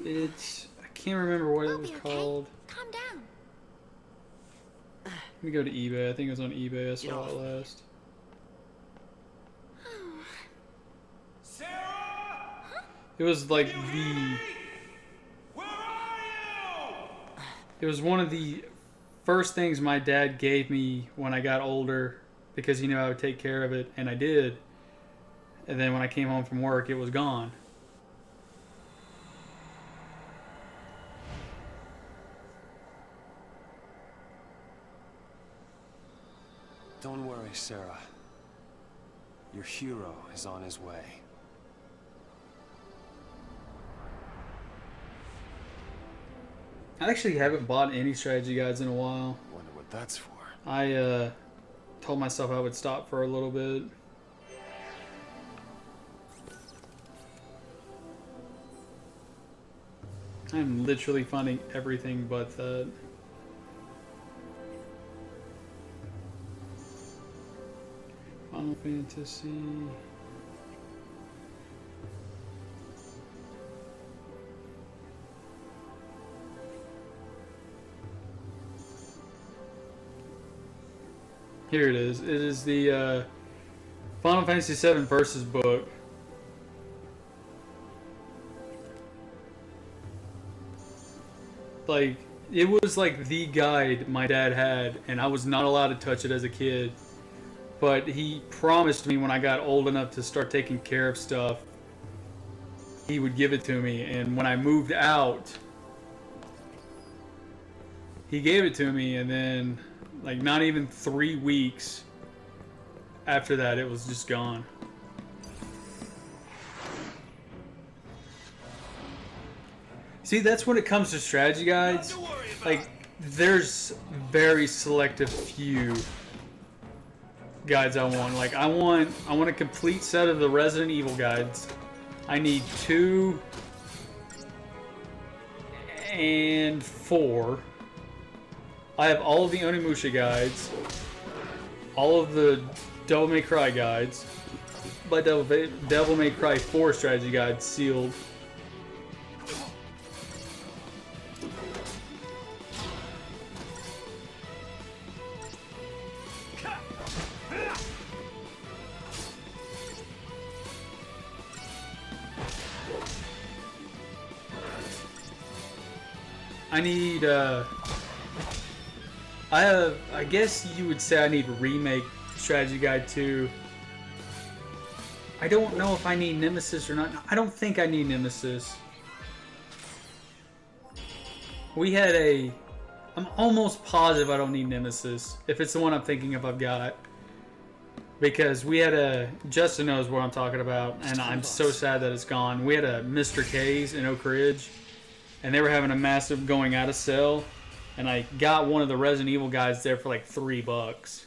Speaker 1: It's, I can't remember what it
Speaker 2: We'll
Speaker 1: was
Speaker 2: be okay.
Speaker 1: called.
Speaker 2: Calm down.
Speaker 1: Let me go to eBay. I think it was on eBay. I saw
Speaker 6: Get
Speaker 1: it
Speaker 6: off.
Speaker 1: last.
Speaker 7: Sarah!
Speaker 1: It was like the.
Speaker 7: Where are you?
Speaker 1: It was one of the first things my dad gave me when I got older because he knew I would take care of it, and I did. And then when I came home from work, it was gone.
Speaker 9: Don't worry, Sarah. Your hero is on his way.
Speaker 1: I actually haven't bought any strategy guides in a while.
Speaker 9: Wonder what that's for.
Speaker 1: I told myself I would stop for a little bit. I'm literally finding everything but that. Final Fantasy. Here it is. It is the Final Fantasy VII Versus book. like, it was like the guide my dad had, and I was not allowed to touch it as a kid. But he promised me when I got old enough to start taking care of stuff, he would give it to me. And when I moved out, he gave it to me, and then, like, not even 3 weeks after that, it was just gone. See, that's when it comes to strategy guides. Like, there's very selective few guides I want. Like, I want a complete set of the Resident Evil guides. I need 2 and 4. I have all of the Onimusha guides, all of the Devil May Cry guides, my Devil May Cry 4 strategy guide sealed. I need, I guess you would say I need Remake Strategy Guide 2. I don't know if I need Nemesis or not. I don't think I need Nemesis. I'm almost positive I don't need Nemesis. If it's the one I'm thinking of, I've got. Because we had Justin knows what I'm talking about, and I'm so sad that it's gone. We had a Mr. K's in Oak Ridge, and they were having a massive going out of sale, and I got one of the Resident Evil guides there for like $3.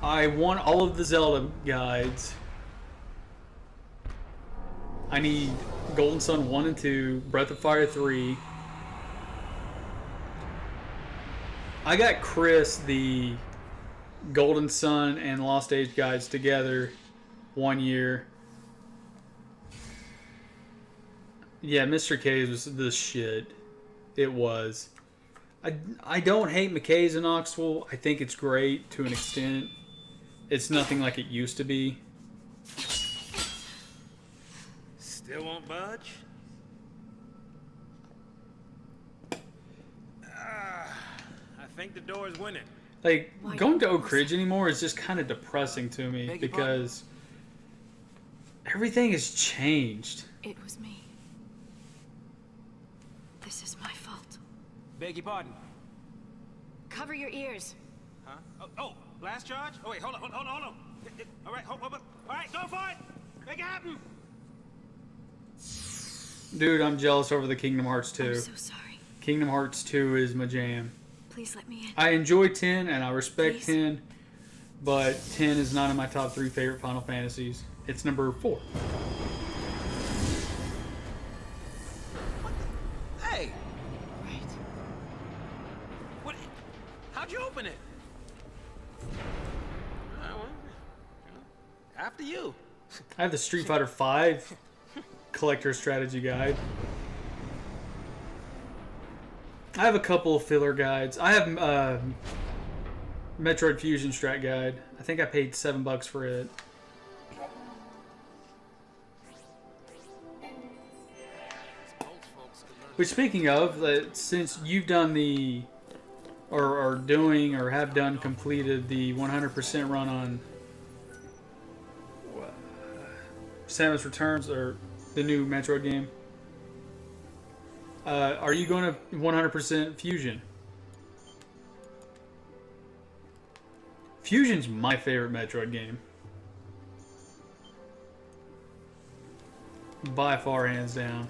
Speaker 1: I want all of the Zelda guides. I need Golden Sun 1 and 2, Breath of Fire 3. I got Chris the Golden Sun and Lost Age guides together one year. Yeah, Mr. K's was the shit. It was. I don't hate McKay's in Knoxville. I think it's great to an extent. It's nothing like it used to be.
Speaker 3: Still won't budge? I think the door is winning.
Speaker 1: Like, going to Oak Ridge anymore is just kind of depressing to me because everything has changed.
Speaker 4: It was me. This is my fault.
Speaker 3: Beg your pardon.
Speaker 4: Cover your ears.
Speaker 3: Huh? Oh, blast charge? Oh, wait, hold on. All right, hold. All right, go for it. Make it happen.
Speaker 1: Dude, I'm jealous over the Kingdom Hearts 2.
Speaker 4: I'm so sorry.
Speaker 1: Kingdom Hearts 2 is my jam.
Speaker 4: Please let me in.
Speaker 1: I enjoy 10 and I respect
Speaker 4: Please.
Speaker 1: 10, but 10 is not in my top 3 favorite Final Fantasies. It's number 4.
Speaker 3: Hey,
Speaker 4: Right.
Speaker 3: what? How'd you open it? Well, after you.
Speaker 1: I have the Street Fighter V collector strategy guide. I have a couple of filler guides. I have Metroid Fusion Strat guide. I think I paid $7 for it. Which, speaking of, since you've done the, or are doing, or have done, completed the 100% run on Samus Returns, or the new Metroid game, are you going to 100% Fusion? Fusion's my favorite Metroid game. By far, hands down.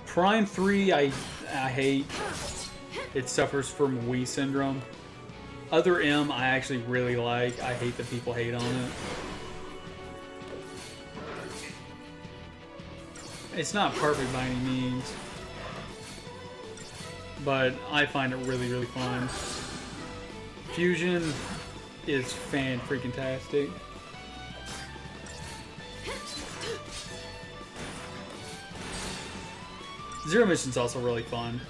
Speaker 1: Prime 3, I hate. It suffers from Wii syndrome. Other M, I actually really like. I hate that people hate on it. It's not perfect by any means. but I find it really, really fun. Fusion is fan-freaking-tastic. Zero Mission's also really fun.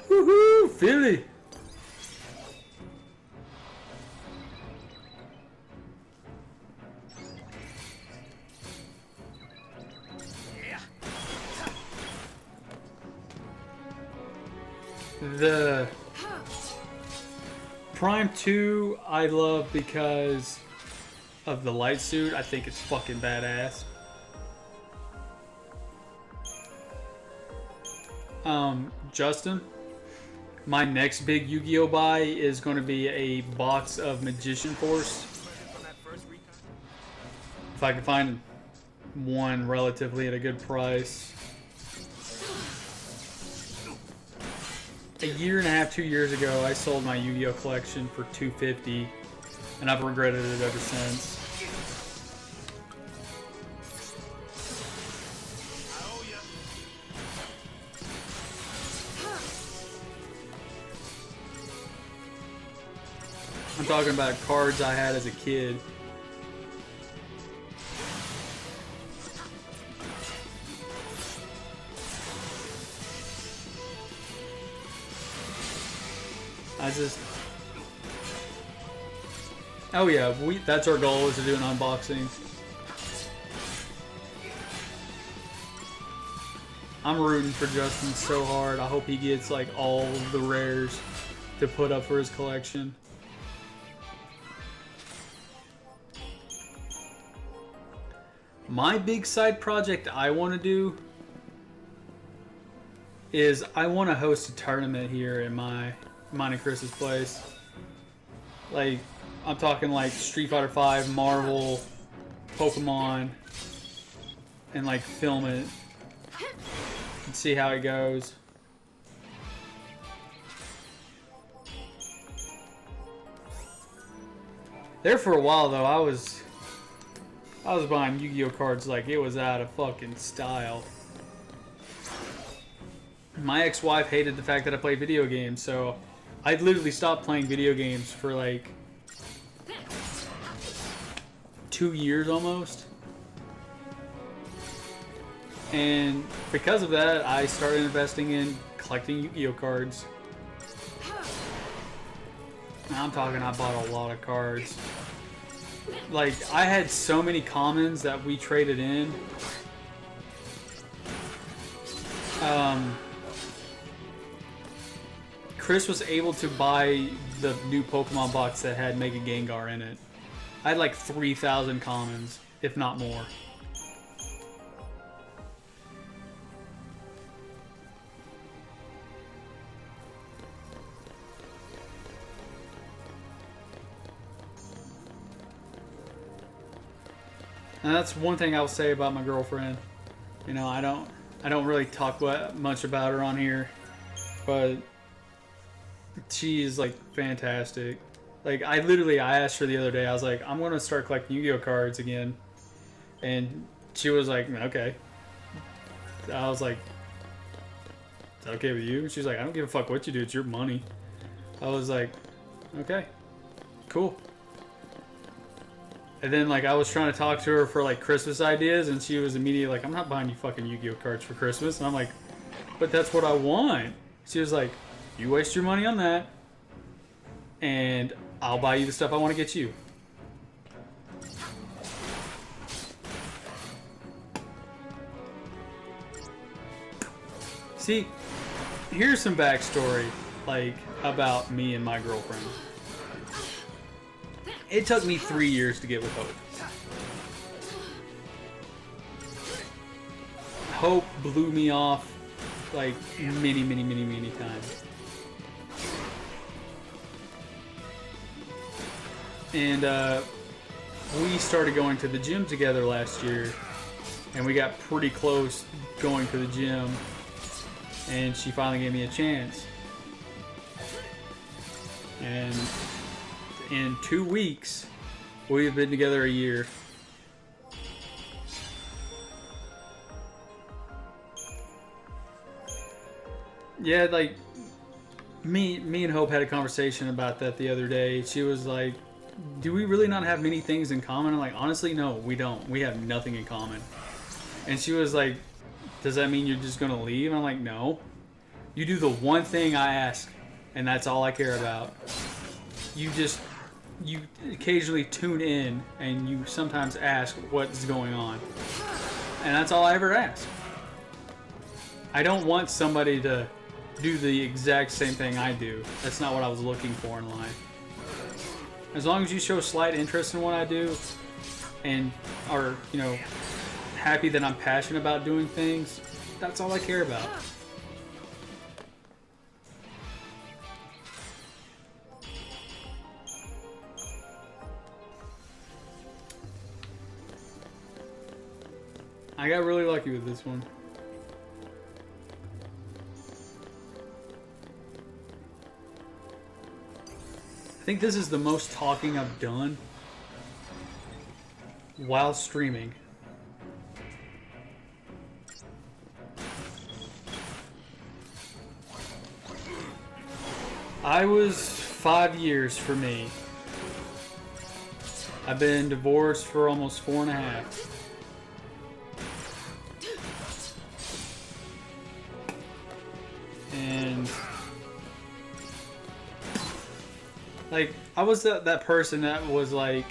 Speaker 1: Woohoo! Philly! The Prime 2 I love because of the light suit. I think it's fucking badass. Justin, my next big Yu-Gi-Oh buy is going to be a box of Magician Force. If I can find one relatively at a good price. A year and a half, 2 years ago, I sold my Yu-Gi-Oh collection for $250, and I've regretted it ever since. I'm talking about cards I had as a kid. Oh yeah, that's our goal, is to do an unboxing. I'm rooting for Justin so hard. I hope he gets like all the rares to put up for his collection. My big side project I want to do is I want to host a tournament here in mine and Chris's place. Like, I'm talking like Street Fighter 5, Marvel, Pokemon, and like film it and see how it goes. There for a while though, I was buying Yu-Gi-Oh cards like it was out of fucking style. My ex-wife hated the fact that I play video games, so I literally stopped playing video games for like 2 years almost. And because of that, I started investing in collecting Yu-Gi-Oh cards. And I'm talking, I bought a lot of cards. Like, I had so many commons that we traded in. Chris was able to buy the new Pokemon box that had Mega Gengar in it. I had like 3,000 commons, if not more. And that's one thing I'll say about my girlfriend. You know, I don't really talk much about her on here, but she is like fantastic. Like, I asked her the other day, I was like, I'm gonna start collecting Yu-Gi-Oh cards again, and she was like, okay. I was like, is that okay with you? She's like, I don't give a fuck what you do, it's your money. I was like, okay, cool. And then, like, I was trying to talk to her for, like, Christmas ideas, and she was immediately like, I'm not buying you fucking Yu-Gi-Oh cards for Christmas. And I'm like, but that's what I want. She was like, you waste your money on that, and I'll buy you the stuff I want to get you. See, here's some backstory, like, about me and my girlfriend. It took me 3 years to get with Hope. Hope blew me off like many times. And we started going to the gym together last year. and we got pretty close going to the gym, and she finally gave me a chance. And in 2 weeks, we've been together a year. Yeah, like me and Hope had a conversation about that the other day. She was like, do we really not have many things in common? I'm like, honestly, no, we don't. We have nothing in common. And she was like, does that mean you're just gonna leave? And I'm like, no. You do the one thing I ask, and that's all I care about. You occasionally tune in, and you sometimes ask what's going on. And that's all I ever ask. I don't want somebody to do the exact same thing I do. That's not what I was looking for in life. As long as you show slight interest in what I do and are, you know, happy that I'm passionate about doing things, that's all I care about. I got really lucky with this one. I think this is the most talking I've done while streaming. I was 5 years for me. I've been divorced for almost 4.5. And like, I was that person that was like,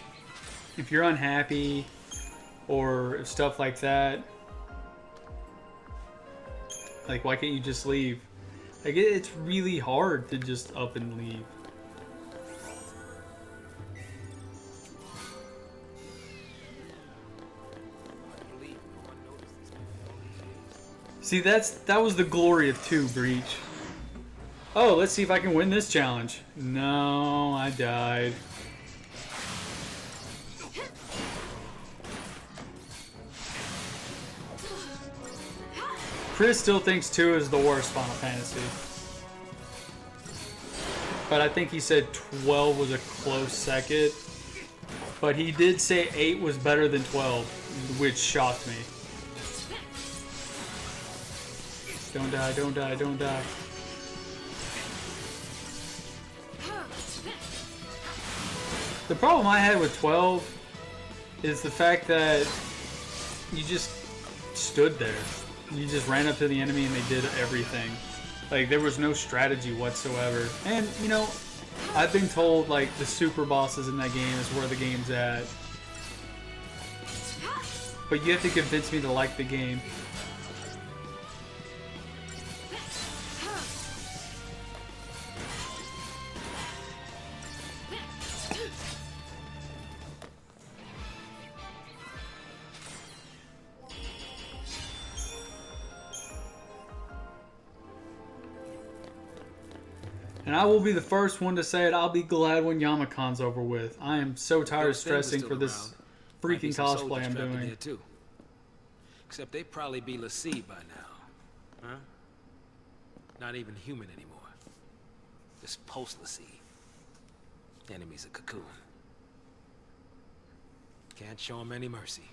Speaker 1: if you're unhappy or stuff like that, like, why can't you just leave? Like, it's really hard to just up and leave. See, that was the glory of 2, Breach. Oh, let's see if I can win this challenge. No, I died. Chris still thinks 2 is the worst Final Fantasy. But I think he said 12 was a close second. But he did say 8 was better than 12, which shocked me. Don't die, don't die, don't die. The problem I had with 12 is the fact that you just stood there. You just ran up to the enemy and they did everything. Like, there was no strategy whatsoever. And, you know, I've been told, like, the super bosses in that game is where the game's at. But you have to convince me to like the game. And I will be the first one to say it. I'll be glad when Yamacon's over with. I am so tired of stressing for this freaking cosplay I'm doing.
Speaker 3: Too. Except they'd probably be Lassie by now. Huh? Not even human anymore. Just post-Lassie. Enemy's a cocoon. Can't show him any mercy.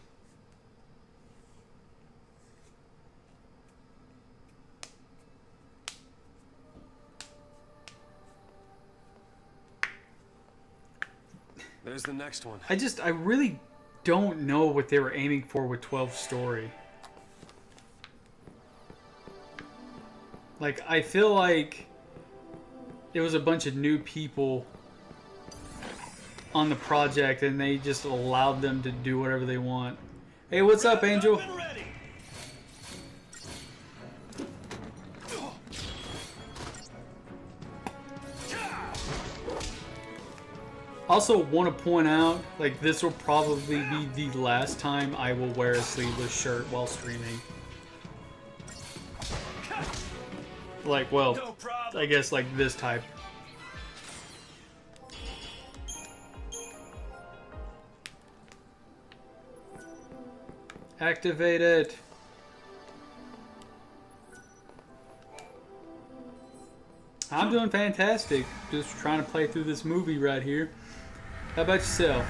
Speaker 9: There's the next one.
Speaker 1: I really don't know what they were aiming for with 12's story. Like, I feel like it was a bunch of new people on the project and they just allowed them to do whatever they want. Hey, what's up, Angel? Also want to point out, like, this will probably be the last time I will wear a sleeveless shirt while streaming. Like, well, I guess like this type. Activate it. I'm doing fantastic. Just trying to play through this movie right here. How about yourself?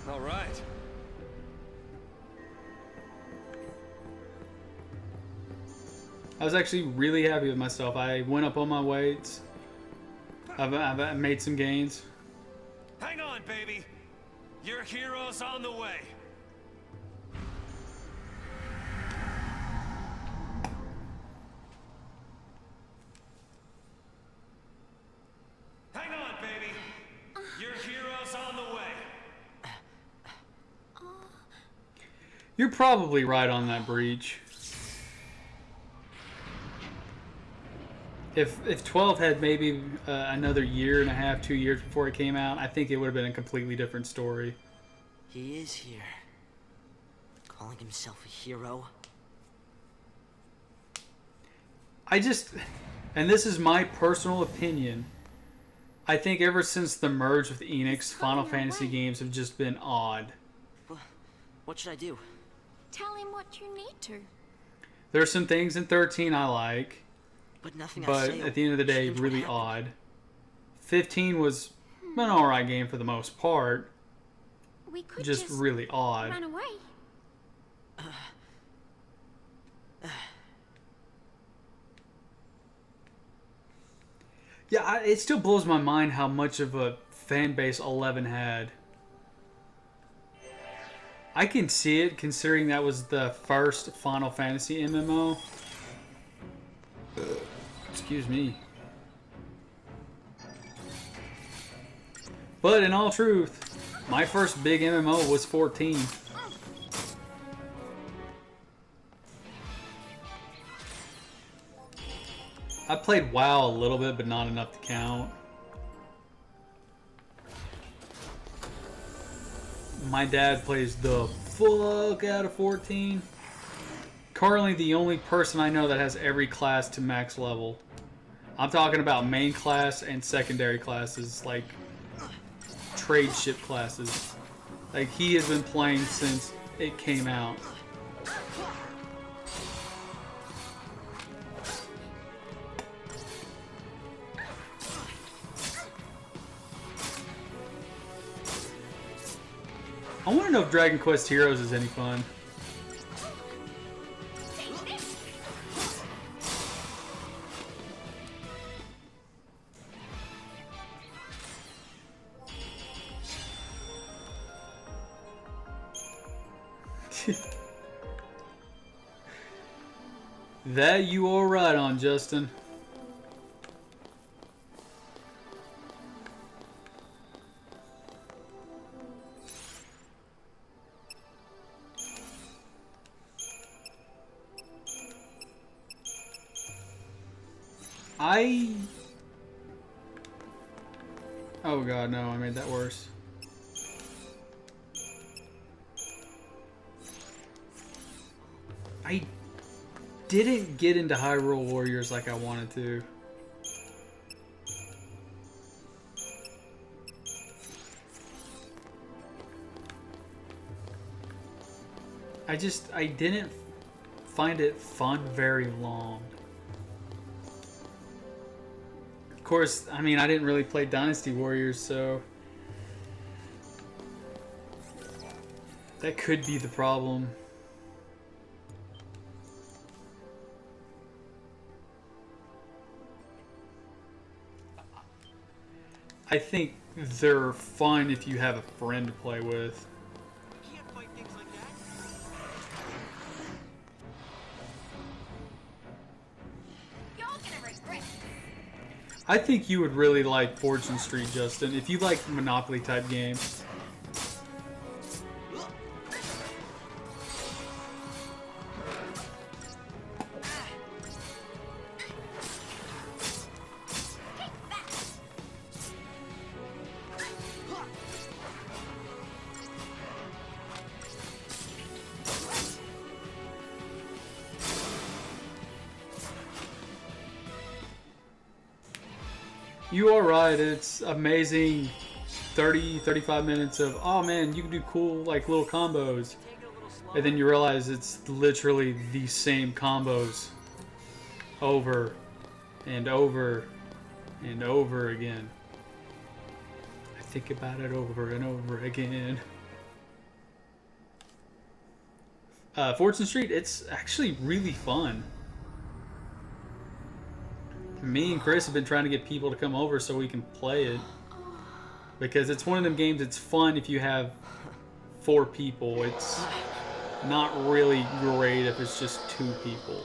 Speaker 9: All right.
Speaker 1: I was actually really happy with myself. I went up on my weights. I've made some gains.
Speaker 7: Hang on, baby. Your hero's on the way. Hang on, baby. Your hero's on the way.
Speaker 1: You're probably right on that, Breach. If 12 had maybe another year and a half, 2 years before it came out, I think it would have been a completely different story.
Speaker 6: He is here. Calling himself a hero.
Speaker 1: And this is my personal opinion, I think ever since the merge with Enix, Final Fantasy games have just been odd.
Speaker 6: What should I do?
Speaker 2: Tell him what you need to.
Speaker 1: There's some things in 13 I like,
Speaker 6: But nothing I
Speaker 1: but
Speaker 6: say
Speaker 1: at the end of the
Speaker 6: will
Speaker 1: day,
Speaker 6: change what
Speaker 1: really
Speaker 6: happened.
Speaker 1: odd. 15 was an alright game for the most part,
Speaker 2: We could
Speaker 1: just really odd.
Speaker 2: run away.
Speaker 1: Yeah, it still blows my mind how much of a fan base 11 had. I can see it, considering that was the first Final Fantasy MMO. Excuse me. But in all truth, my first big MMO was 14. I played WoW a little bit, but not enough to count. My dad plays the fuck out of 14. Currently the only person I know that has every class to max level. I'm talking about main class and secondary classes, like trade ship classes. Like, he has been playing since it came out. I want to know if Dragon Quest Heroes is any fun. That you are right on, Justin. Oh god, no, I made that worse. I didn't get into Hyrule Warriors like I wanted to. I didn't find it fun very long. Of course, I mean, I didn't really play Dynasty Warriors, so that could be the problem. I think they're fun if you have a friend to play with.
Speaker 8: You can't fight things like that.
Speaker 2: You're gonna regret.
Speaker 1: I think you would really like Fortune Street, Justin, if you like Monopoly type games. You are right, it's amazing 35 minutes of, oh man, you can do cool like little combos, and then you realize it's literally the same combos over and over and over again. I think about it over and over again. Fortune Street, it's actually really fun. Me and Chris have been trying to get people to come over so we can play it. Because it's one of them games that's fun if you have 4 people. It's not really great if it's just 2 people.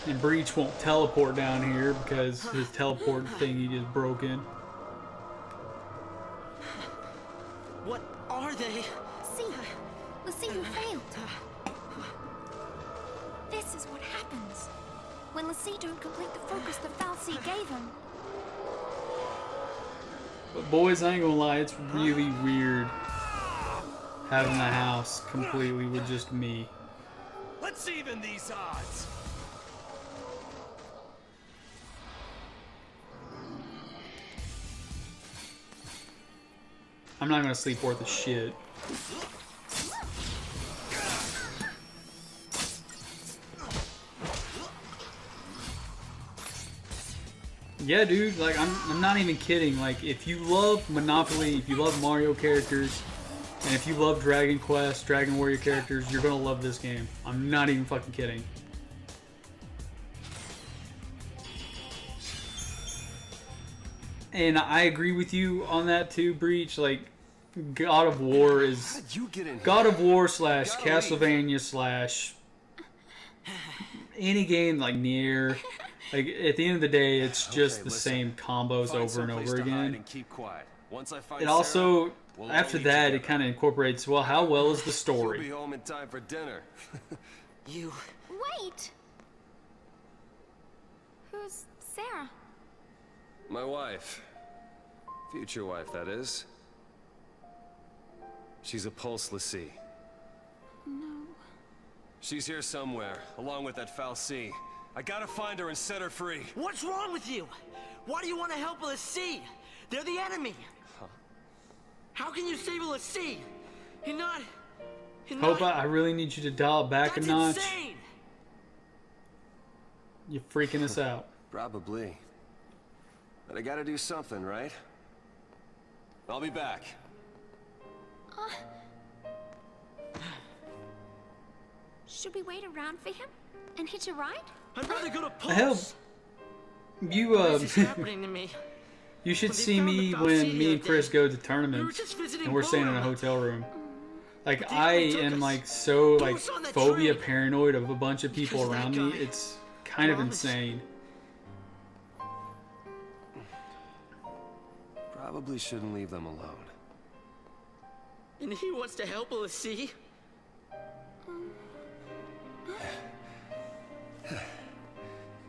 Speaker 1: And Breach won't teleport down here because his teleport thingy is broken.
Speaker 6: What are they?
Speaker 2: See, let's see who failed. This is what happens when Lassie don't complete the focus the Fal'Cie gave him.
Speaker 1: But boys, I ain't gonna lie, it's really weird having the house completely with just me.
Speaker 7: Let's even these odds.
Speaker 1: I'm not gonna sleep worth a shit. Yeah, dude, like I'm not even kidding. Like, if you love Monopoly, if you love Mario characters, and if you love Dragon Quest, Dragon Warrior characters, you're gonna love this game. I'm not even fucking kidding. And I agree with you on that too, Breach. Like, God of War is God of War / Castlevania / any game like Nier. Like, at the end of the day, it's just the same combos over and over again. It also, after that, it kind of incorporates, well, how well is the story?
Speaker 9: Be home in time for dinner.
Speaker 6: You...
Speaker 2: Wait! Who's Sarah?
Speaker 9: My wife. Future wife, that is. She's a Pulse Lassie.
Speaker 2: No.
Speaker 9: She's here somewhere, along with that Fal'Cie. I gotta find her and set her free.
Speaker 6: What's wrong with you? Why do you want to help a Lassie? They're the enemy.
Speaker 9: Huh?
Speaker 6: How can you save a Lassie? You're not...
Speaker 1: Hope, I really need you to dial it back a notch.
Speaker 6: Insane.
Speaker 1: You're freaking us out.
Speaker 9: Probably. But I gotta do something, right? I'll be back.
Speaker 2: Should we wait around for him and hitch a ride?
Speaker 6: I'd rather go to
Speaker 1: Hell,
Speaker 6: Pulse.
Speaker 1: you
Speaker 6: What is happening to me?
Speaker 1: you should
Speaker 6: When they
Speaker 1: see
Speaker 6: found
Speaker 1: me
Speaker 6: the
Speaker 1: when
Speaker 6: Fal'Cie
Speaker 1: me
Speaker 6: the
Speaker 1: and
Speaker 6: other
Speaker 1: Chris
Speaker 6: day,
Speaker 1: go to
Speaker 6: we were
Speaker 1: tournaments
Speaker 6: just visiting
Speaker 1: and we're staying in a
Speaker 6: Bora.
Speaker 1: hotel room. Like,
Speaker 6: The
Speaker 1: I
Speaker 6: people took
Speaker 1: am
Speaker 6: us.
Speaker 1: like so like
Speaker 6: Who's on that
Speaker 1: phobia
Speaker 6: train?
Speaker 1: paranoid of a bunch of people
Speaker 6: Because that
Speaker 1: around me.
Speaker 6: guy
Speaker 1: It's kind of
Speaker 6: promised.
Speaker 1: insane.
Speaker 9: Probably shouldn't leave them alone.
Speaker 6: And he wants to help a Lassie?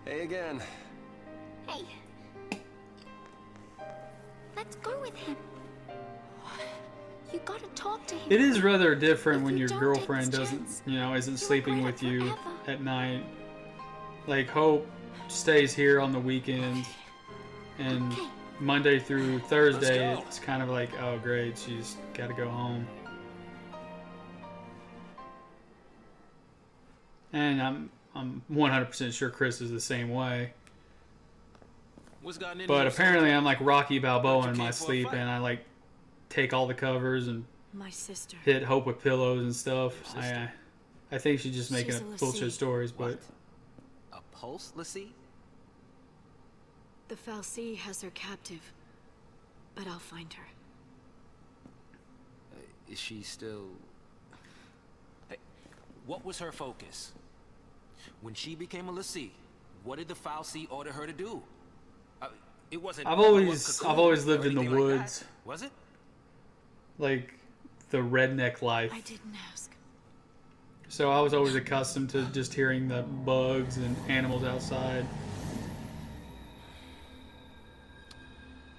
Speaker 9: Hey again.
Speaker 2: Hey. Let's go with him. You gotta talk to him.
Speaker 1: It is rather different
Speaker 2: If
Speaker 1: when
Speaker 2: you
Speaker 1: your
Speaker 2: don't
Speaker 1: girlfriend
Speaker 2: take this
Speaker 1: doesn't,
Speaker 2: chance,
Speaker 1: you know, isn't
Speaker 2: you'll
Speaker 1: sleeping
Speaker 2: regret
Speaker 1: with
Speaker 2: it
Speaker 1: you
Speaker 2: forever.
Speaker 1: at night. Like, Hope stays here on the weekends, and
Speaker 2: Okay.
Speaker 1: Monday through Thursday,
Speaker 9: Let's go.
Speaker 1: it's kind of like, oh great, she's got to go home. And I'm 100% sure Chris is the same way.
Speaker 3: What's gotten into
Speaker 1: But
Speaker 3: you,
Speaker 1: apparently
Speaker 3: soldier?
Speaker 1: I'm like Rocky Balboa
Speaker 3: You
Speaker 1: in my
Speaker 3: came for a
Speaker 1: sleep,
Speaker 3: fight.
Speaker 1: and I like take all the covers and
Speaker 4: My sister.
Speaker 1: hit Hope with pillows and stuff.
Speaker 3: Your sister?
Speaker 1: I think she's just making
Speaker 4: She's
Speaker 1: up
Speaker 4: a
Speaker 1: bullshit
Speaker 4: Lassie.
Speaker 1: stories, but
Speaker 3: What? A Pulse Lassie?
Speaker 4: The Fal'Cie has her captive, but I'll find her.
Speaker 3: Is she still... Hey, what was her focus? When she became a Lassie, what did the Fal'Cie order her to do? It wasn't...
Speaker 1: I've
Speaker 3: blow up
Speaker 1: always
Speaker 3: Cocoon
Speaker 1: lived
Speaker 3: or
Speaker 1: in the
Speaker 3: anything like that,
Speaker 1: woods.
Speaker 3: was it?
Speaker 1: like the redneck life.
Speaker 4: I didn't ask.
Speaker 1: So I was always accustomed to just hearing the bugs and animals outside.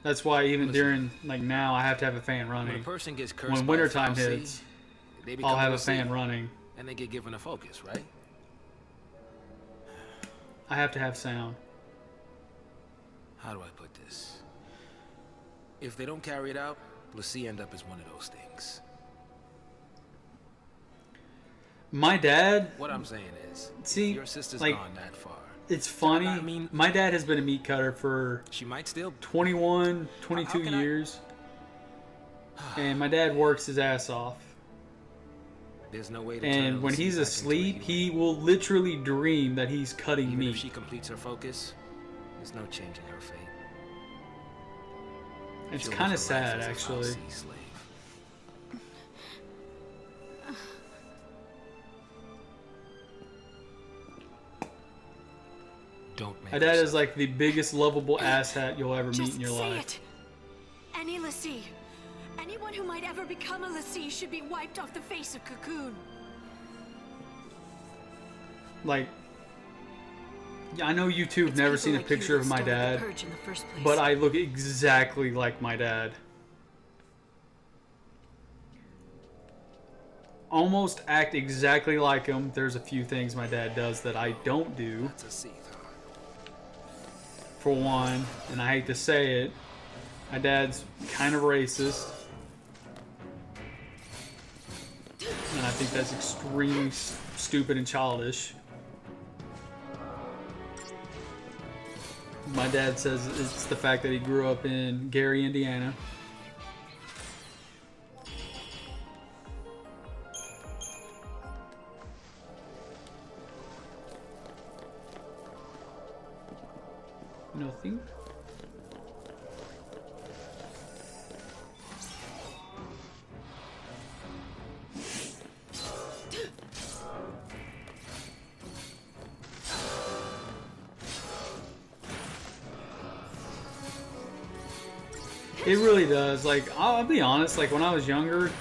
Speaker 1: That's why even during, like now, I have to have a fan
Speaker 3: When a
Speaker 1: running.
Speaker 3: person gets cursed
Speaker 1: When
Speaker 3: by a
Speaker 1: wintertime
Speaker 3: Fal'Cie,
Speaker 1: hits,
Speaker 3: they become
Speaker 1: I'll have a
Speaker 3: Lassie,
Speaker 1: fan running.
Speaker 3: and they get given a focus, right?
Speaker 1: I have to have sound.
Speaker 3: How do I put this? If they don't carry it out, LaCie end up as one of those things.
Speaker 1: My dad,
Speaker 3: What I'm saying is,
Speaker 1: see,
Speaker 3: your sister's
Speaker 1: like,
Speaker 3: gone that far.
Speaker 1: it's funny.
Speaker 3: I mean,
Speaker 1: my dad has been a meat cutter for
Speaker 3: she might still
Speaker 1: 21, 22 years. And my dad works his ass off.
Speaker 3: There's no way to
Speaker 1: And when he's asleep, he will literally dream that he's cutting
Speaker 3: Even
Speaker 1: meat.
Speaker 3: if she completes her focus, there's no changing her fate.
Speaker 1: It's kind of sad, actually.
Speaker 3: Don't make
Speaker 1: My dad is like the biggest lovable asshat you'll ever meet in your life.
Speaker 4: Just say it. Any LaCie. Anyone who might ever become a LaCie should be wiped off the face of Cocoon.
Speaker 1: Like, I know you two have never seen a picture of my dad, but I look exactly like my dad. Almost act exactly like him. There's a few things my dad does that I don't do. For one, and I hate to say it, my dad's kind of racist. And I think that's extremely stupid and childish. My dad says it's the fact that he grew up in Gary, Indiana. Nothing. It really does. Like, I'll be honest, like when I was younger,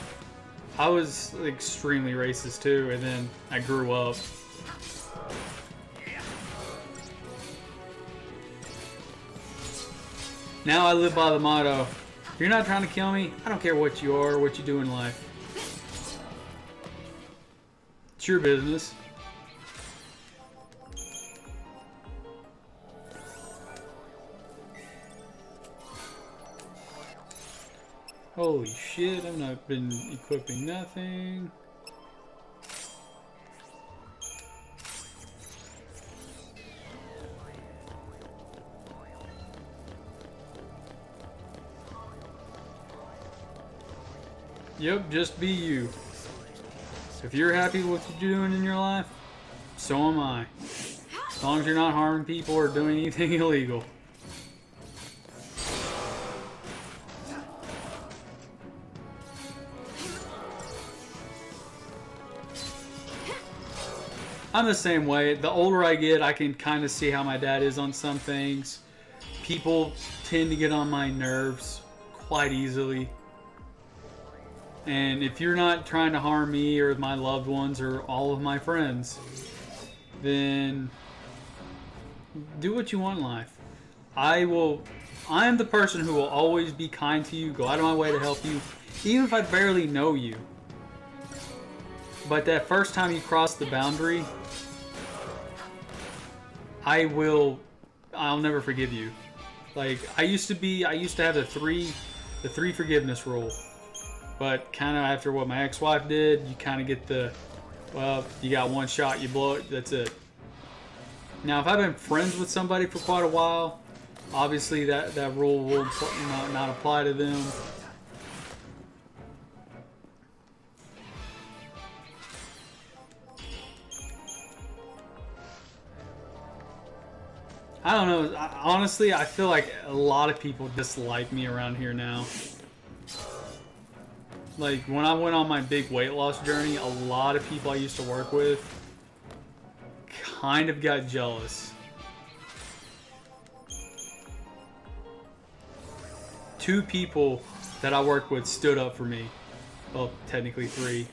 Speaker 1: I was extremely racist too, and then I grew up. Now I live by the motto, if you're not trying to kill me, I don't care what you are or what you do in life. It's your business. Holy shit, I've not been equipping nothing. Yep, just be you. If you're happy with what you're doing in your life, so am I. As long as you're not harming people or doing anything illegal. I'm the same way. The older I get, I can kind of see how my dad is on some things. People tend to get on my nerves quite easily. And if you're not trying to harm me or my loved ones or all of my friends, then do what you want in life. I am the person who will always be kind to you, go out of my way to help you, even if I barely know you. But that first time you cross the boundary, I'll never forgive you. Like, I used to have the three forgiveness rule. But kind of after what my ex-wife did, you kind of get well, you got one shot, you blow it, that's it. Now, if I've been friends with somebody for quite a while, obviously that rule will not apply to them. I don't know. Honestly, I feel like a lot of people dislike me around here now. Like, when I went on my big weight loss journey, a lot of people I used to work with kind of got jealous. 2 people that I worked with stood up for me. Well, technically 3.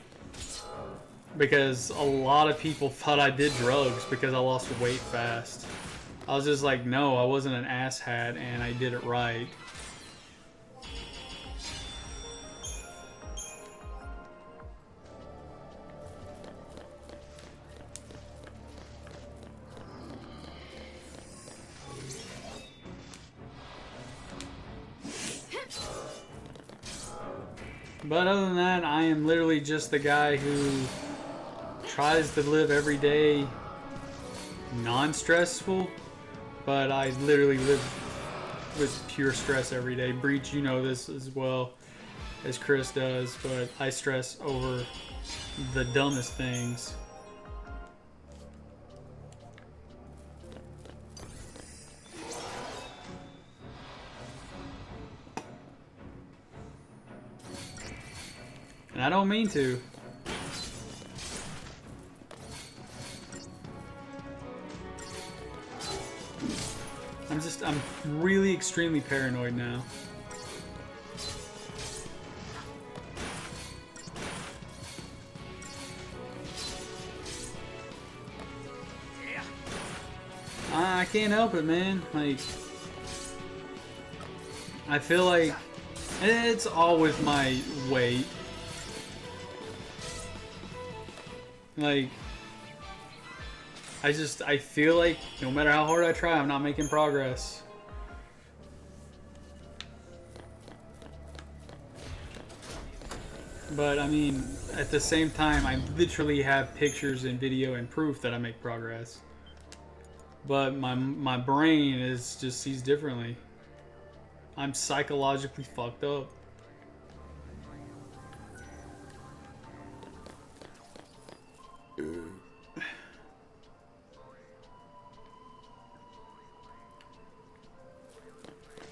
Speaker 1: Because a lot of people thought I did drugs because I lost weight fast. I was just like, no, I wasn't an asshat and I did it right. But other than that, I am literally just the guy who tries to live every day non-stressful, but I literally live with pure stress every day. Breach, you know this as well as Chris does, but I stress over the dumbest things. And I don't mean to. I'm really extremely paranoid now. I can't help it, man. Like, I feel like it's all with my weight. Like, I feel like no matter how hard I try, I'm not making progress. But I mean, at the same time, I literally have pictures and video and proof that I make progress. But my brain is just sees differently. I'm psychologically fucked up.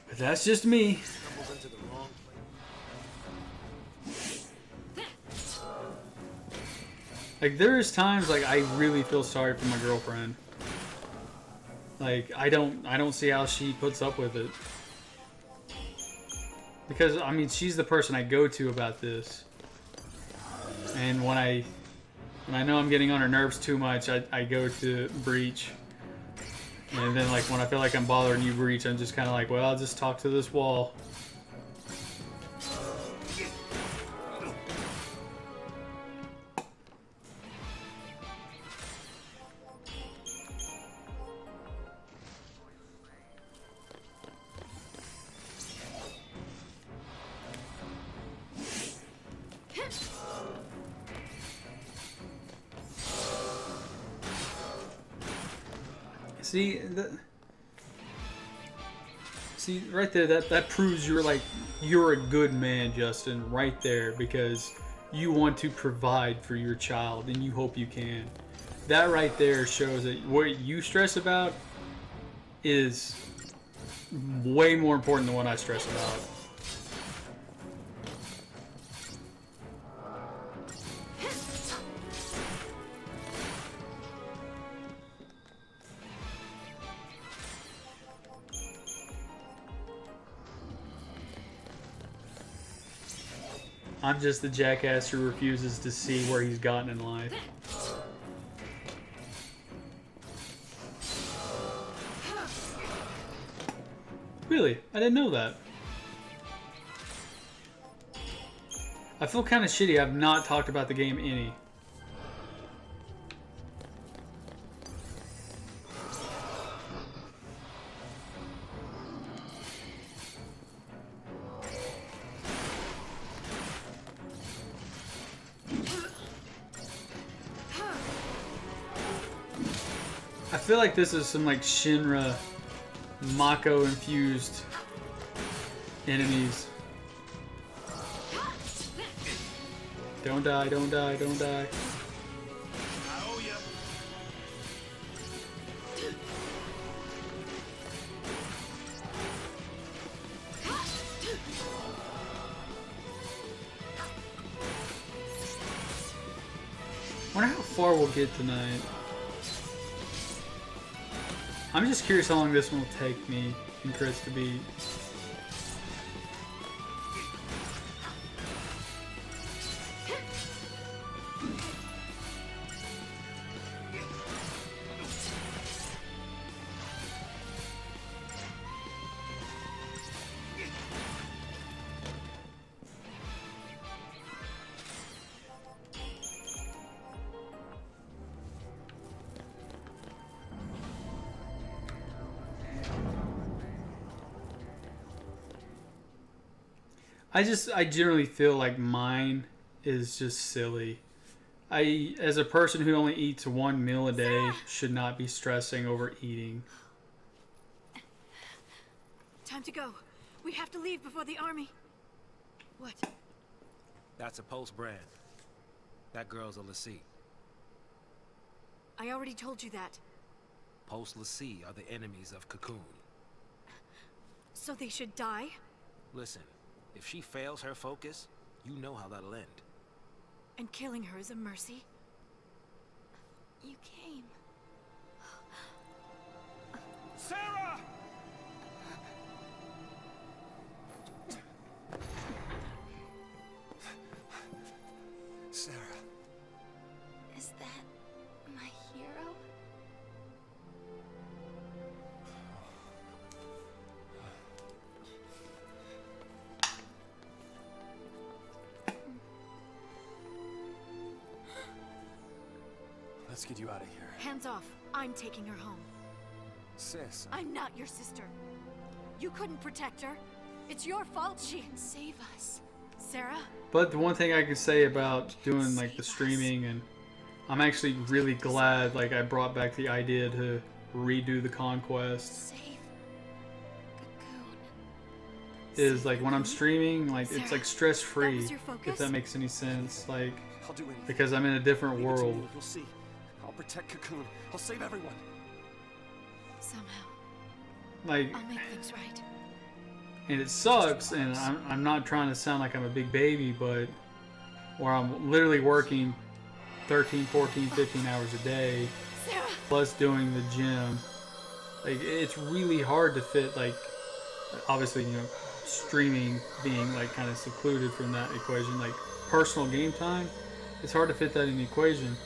Speaker 1: But that's just me. Like, there is times like I really feel sorry for my girlfriend. Like, I don't see how she puts up with it. Because I mean, she's the person I go to about this. And when I know I'm getting on her nerves too much, I go to Breach. And then, like, when I feel like I'm bothering you, Breach, I'm just kind of like, well, I'll just talk to this wall. See, right there, that proves you're a good man, Justin, right there, because you want to provide for your child, and you hope you can. That right there shows that what you stress about is way more important than what I stress about. I'm just the jackass who refuses to see where he's gotten in life. Really? I didn't know that. I feel kind of shitty I've not talked about the game any. I feel like this is some like Shinra Mako infused enemies. Don't die, don't die, don't die. Wonder how far we'll get tonight. I'm just curious how long this one will take me and Chris to beat. I generally feel like mine is just silly. As a person who only eats one meal a day, should not be stressing over eating.
Speaker 4: Time to go. We have to leave before the army. What?
Speaker 3: That's a Pulse brand. That girl's a Lassie.
Speaker 4: I already told you that.
Speaker 3: Pulse Lassie are the enemies of Cocoon.
Speaker 4: So they should die?
Speaker 3: Listen, if she fails her focus, you know how that'll end.
Speaker 4: And killing her is a mercy?
Speaker 2: You came.
Speaker 7: Sarah!
Speaker 9: Sarah.
Speaker 2: Is that my hero?
Speaker 9: Let's get you out of here.
Speaker 4: Hands off. I'm taking her home.
Speaker 9: Sis,
Speaker 4: I'm not your sister. You couldn't protect her. It's your fault she...
Speaker 2: Save us.
Speaker 4: Sarah?
Speaker 1: But the one thing I can say about doing like the streaming, and I'm actually really glad like I brought back the idea to redo the Conquest,
Speaker 2: Save Cocoon.
Speaker 1: is like when I'm streaming, like it's
Speaker 4: Sarah,
Speaker 1: like stress
Speaker 4: that
Speaker 1: free,
Speaker 4: was your
Speaker 1: if
Speaker 4: focus?
Speaker 1: that makes any sense. Like
Speaker 9: I'll do anything.
Speaker 1: because I'm in a different
Speaker 9: Leave it to me,
Speaker 1: world.
Speaker 9: You'll see. I'll protect Cocoon. I'll save everyone.
Speaker 4: Somehow.
Speaker 1: Like,
Speaker 4: I'll make things right.
Speaker 1: and it sucks, and I'm not trying to sound like I'm a big baby, but where I'm literally working 13, 14, 15 hours a day,
Speaker 4: Sarah!
Speaker 1: plus doing the gym. Like, it's really hard to fit, like, obviously, you know, streaming being, like, kind of secluded from that equation. Like, personal game time, it's hard to fit that in the equation.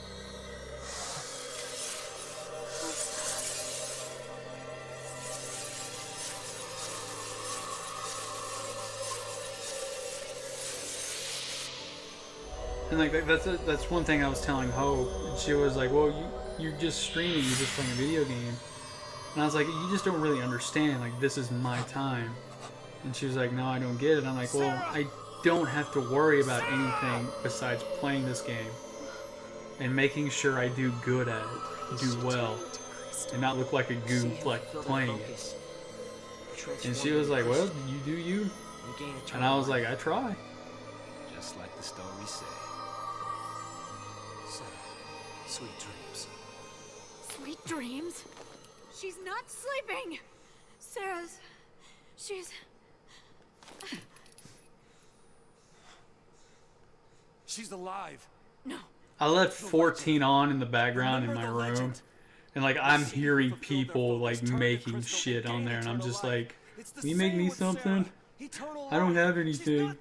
Speaker 1: And like that's one thing I was telling Hope. And she was like, "Well, you're just streaming. You're just playing a video game." And I was like, "You just don't really understand. Like, this is my time." And she was like, "No, I don't get it." I'm like, "Well, I don't have to worry about anything besides playing this game and making sure I do good at it, do well, and not look like a goof like playing it." And she was like, "Well, you do you." And I was like, "I try."
Speaker 3: Just like the story said.
Speaker 9: Sarah, sweet dreams.
Speaker 4: Sweet dreams? She's not sleeping! Sarah's... She's...
Speaker 9: She's alive.
Speaker 4: No.
Speaker 1: I left 14 on in the background in my room, and like I'm hearing people like making shit on there, and I'm just like, "Can you make me something? I don't have anything."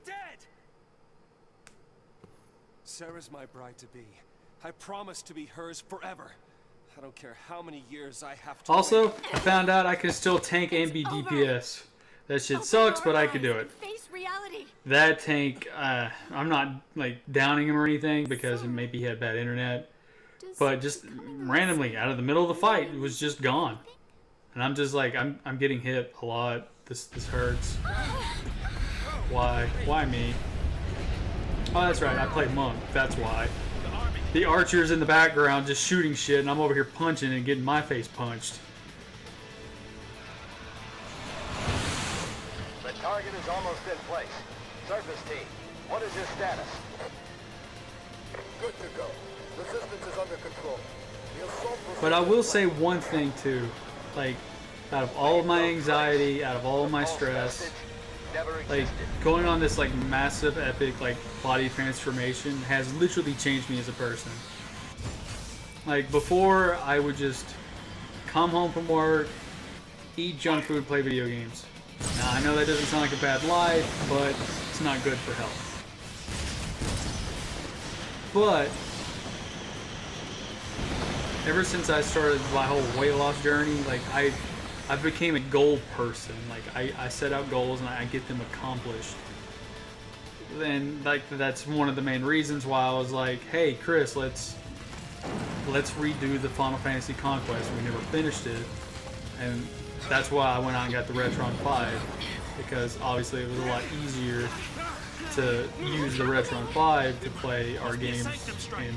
Speaker 9: Sarah's my bride to be. I promise to be hers forever. I don't care how many years I have to
Speaker 1: Also,
Speaker 9: wait.
Speaker 1: I found out I can still tank and be DPS. That shit sucks, but I can do it.
Speaker 4: Face reality.
Speaker 1: That tank, I'm not like downing him or anything because maybe he had bad internet, but just randomly out of the middle of the fight, it was just gone. And I'm just like, I'm getting hit a lot. This hurts. Why? Why me? Oh, that's right. I play monk. That's why. The archer's in the background just shooting shit, and I'm over here punching and getting my face punched.
Speaker 10: The target is almost in place. Surface team, what is your status? Good to go. Resistance is under control. The assault will...
Speaker 1: But I will say one thing too, like, out of all of my anxiety, out of all of my stress, like, going on this like massive epic like body transformation has literally changed me as a person. Like, before I would just come home from work, eat junk food, play video games. Now I know that doesn't sound like a bad life, but it's not good for health. But ever since I started my whole weight loss journey, like I became a goal person. Like I set out goals and I get them accomplished. Then like that's one of the main reasons why I was like, hey Chris, let's redo the Final Fantasy Conquest. We never finished it, and that's why I went out and got the Retron 5, because obviously it was a lot easier to use the Retron 5 to play our games and stream.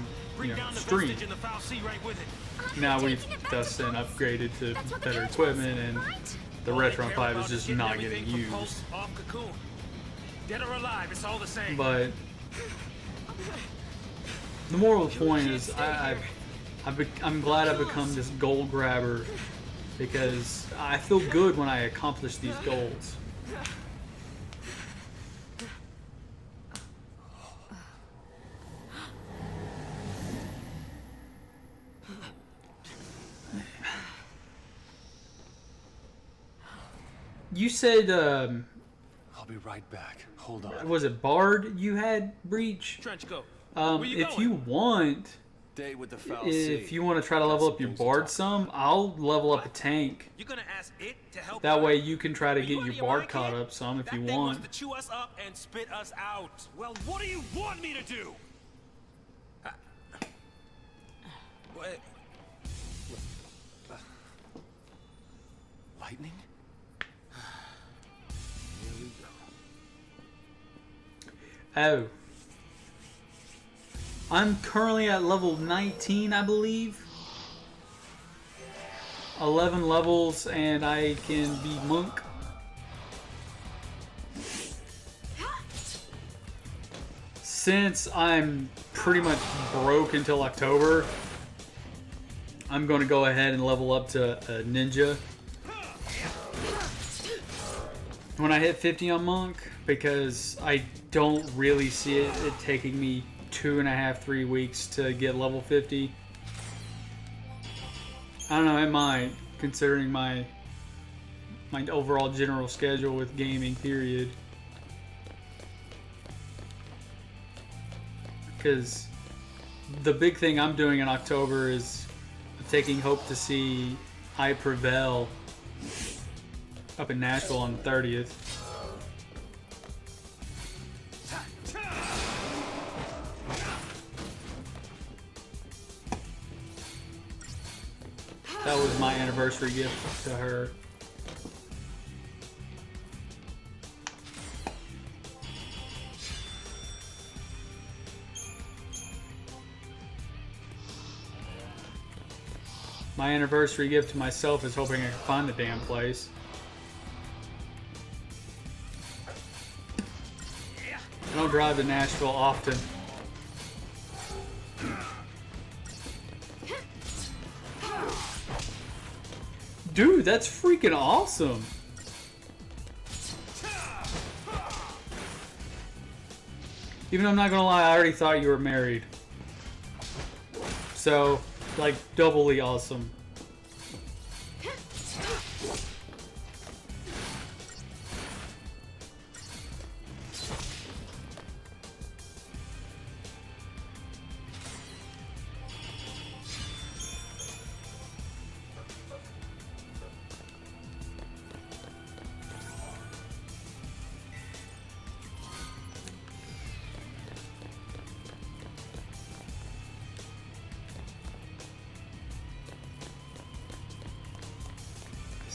Speaker 1: Now we've thus then upgraded to better equipment, and the Retron 5 is just not getting used.
Speaker 3: Dead or alive, it's all the same.
Speaker 1: But the moral of the point is, I'm glad I've become this gold grabber, because I feel good when I accomplish these goals. You said,
Speaker 9: I'll be right back. Hold on.
Speaker 1: was it Bard you had, Breach?
Speaker 3: Trench coat.
Speaker 1: If you want,
Speaker 9: Day with the foul
Speaker 1: if
Speaker 9: sea.
Speaker 1: you want to try to level up your Bard some, I'll level up a tank.
Speaker 3: You're gonna ask it to help
Speaker 1: That
Speaker 3: her?
Speaker 1: way you can try to
Speaker 3: Are you
Speaker 1: get
Speaker 3: out
Speaker 1: your
Speaker 3: of your
Speaker 1: Bard
Speaker 3: mind,
Speaker 1: caught
Speaker 3: kid?
Speaker 1: up some if
Speaker 3: That
Speaker 1: you
Speaker 3: thing
Speaker 1: want.
Speaker 3: wants to chew us up and spit us out.
Speaker 7: Well, what do you want me to do?
Speaker 3: What?
Speaker 9: Lightning?
Speaker 3: Here we go.
Speaker 1: Oh. I'm currently at level 19, I believe. 11 levels, and I can be monk. Since I'm pretty much broke until October, I'm going to go ahead and level up to a ninja when I hit 50 on monk, because I don't really see it taking me 2.5-3 weeks to get level 50. I don't know, it might, considering my overall general schedule with gaming, period. Because the big thing I'm doing in October is taking Hope to see I Prevail up in Nashville on the 30th. That was my anniversary gift to her. My anniversary gift to myself is hoping I can find the damn place. I don't drive to Nashville often. Dude, that's freaking awesome. Even though I'm not gonna lie, I already thought you were married. So, like, doubly awesome.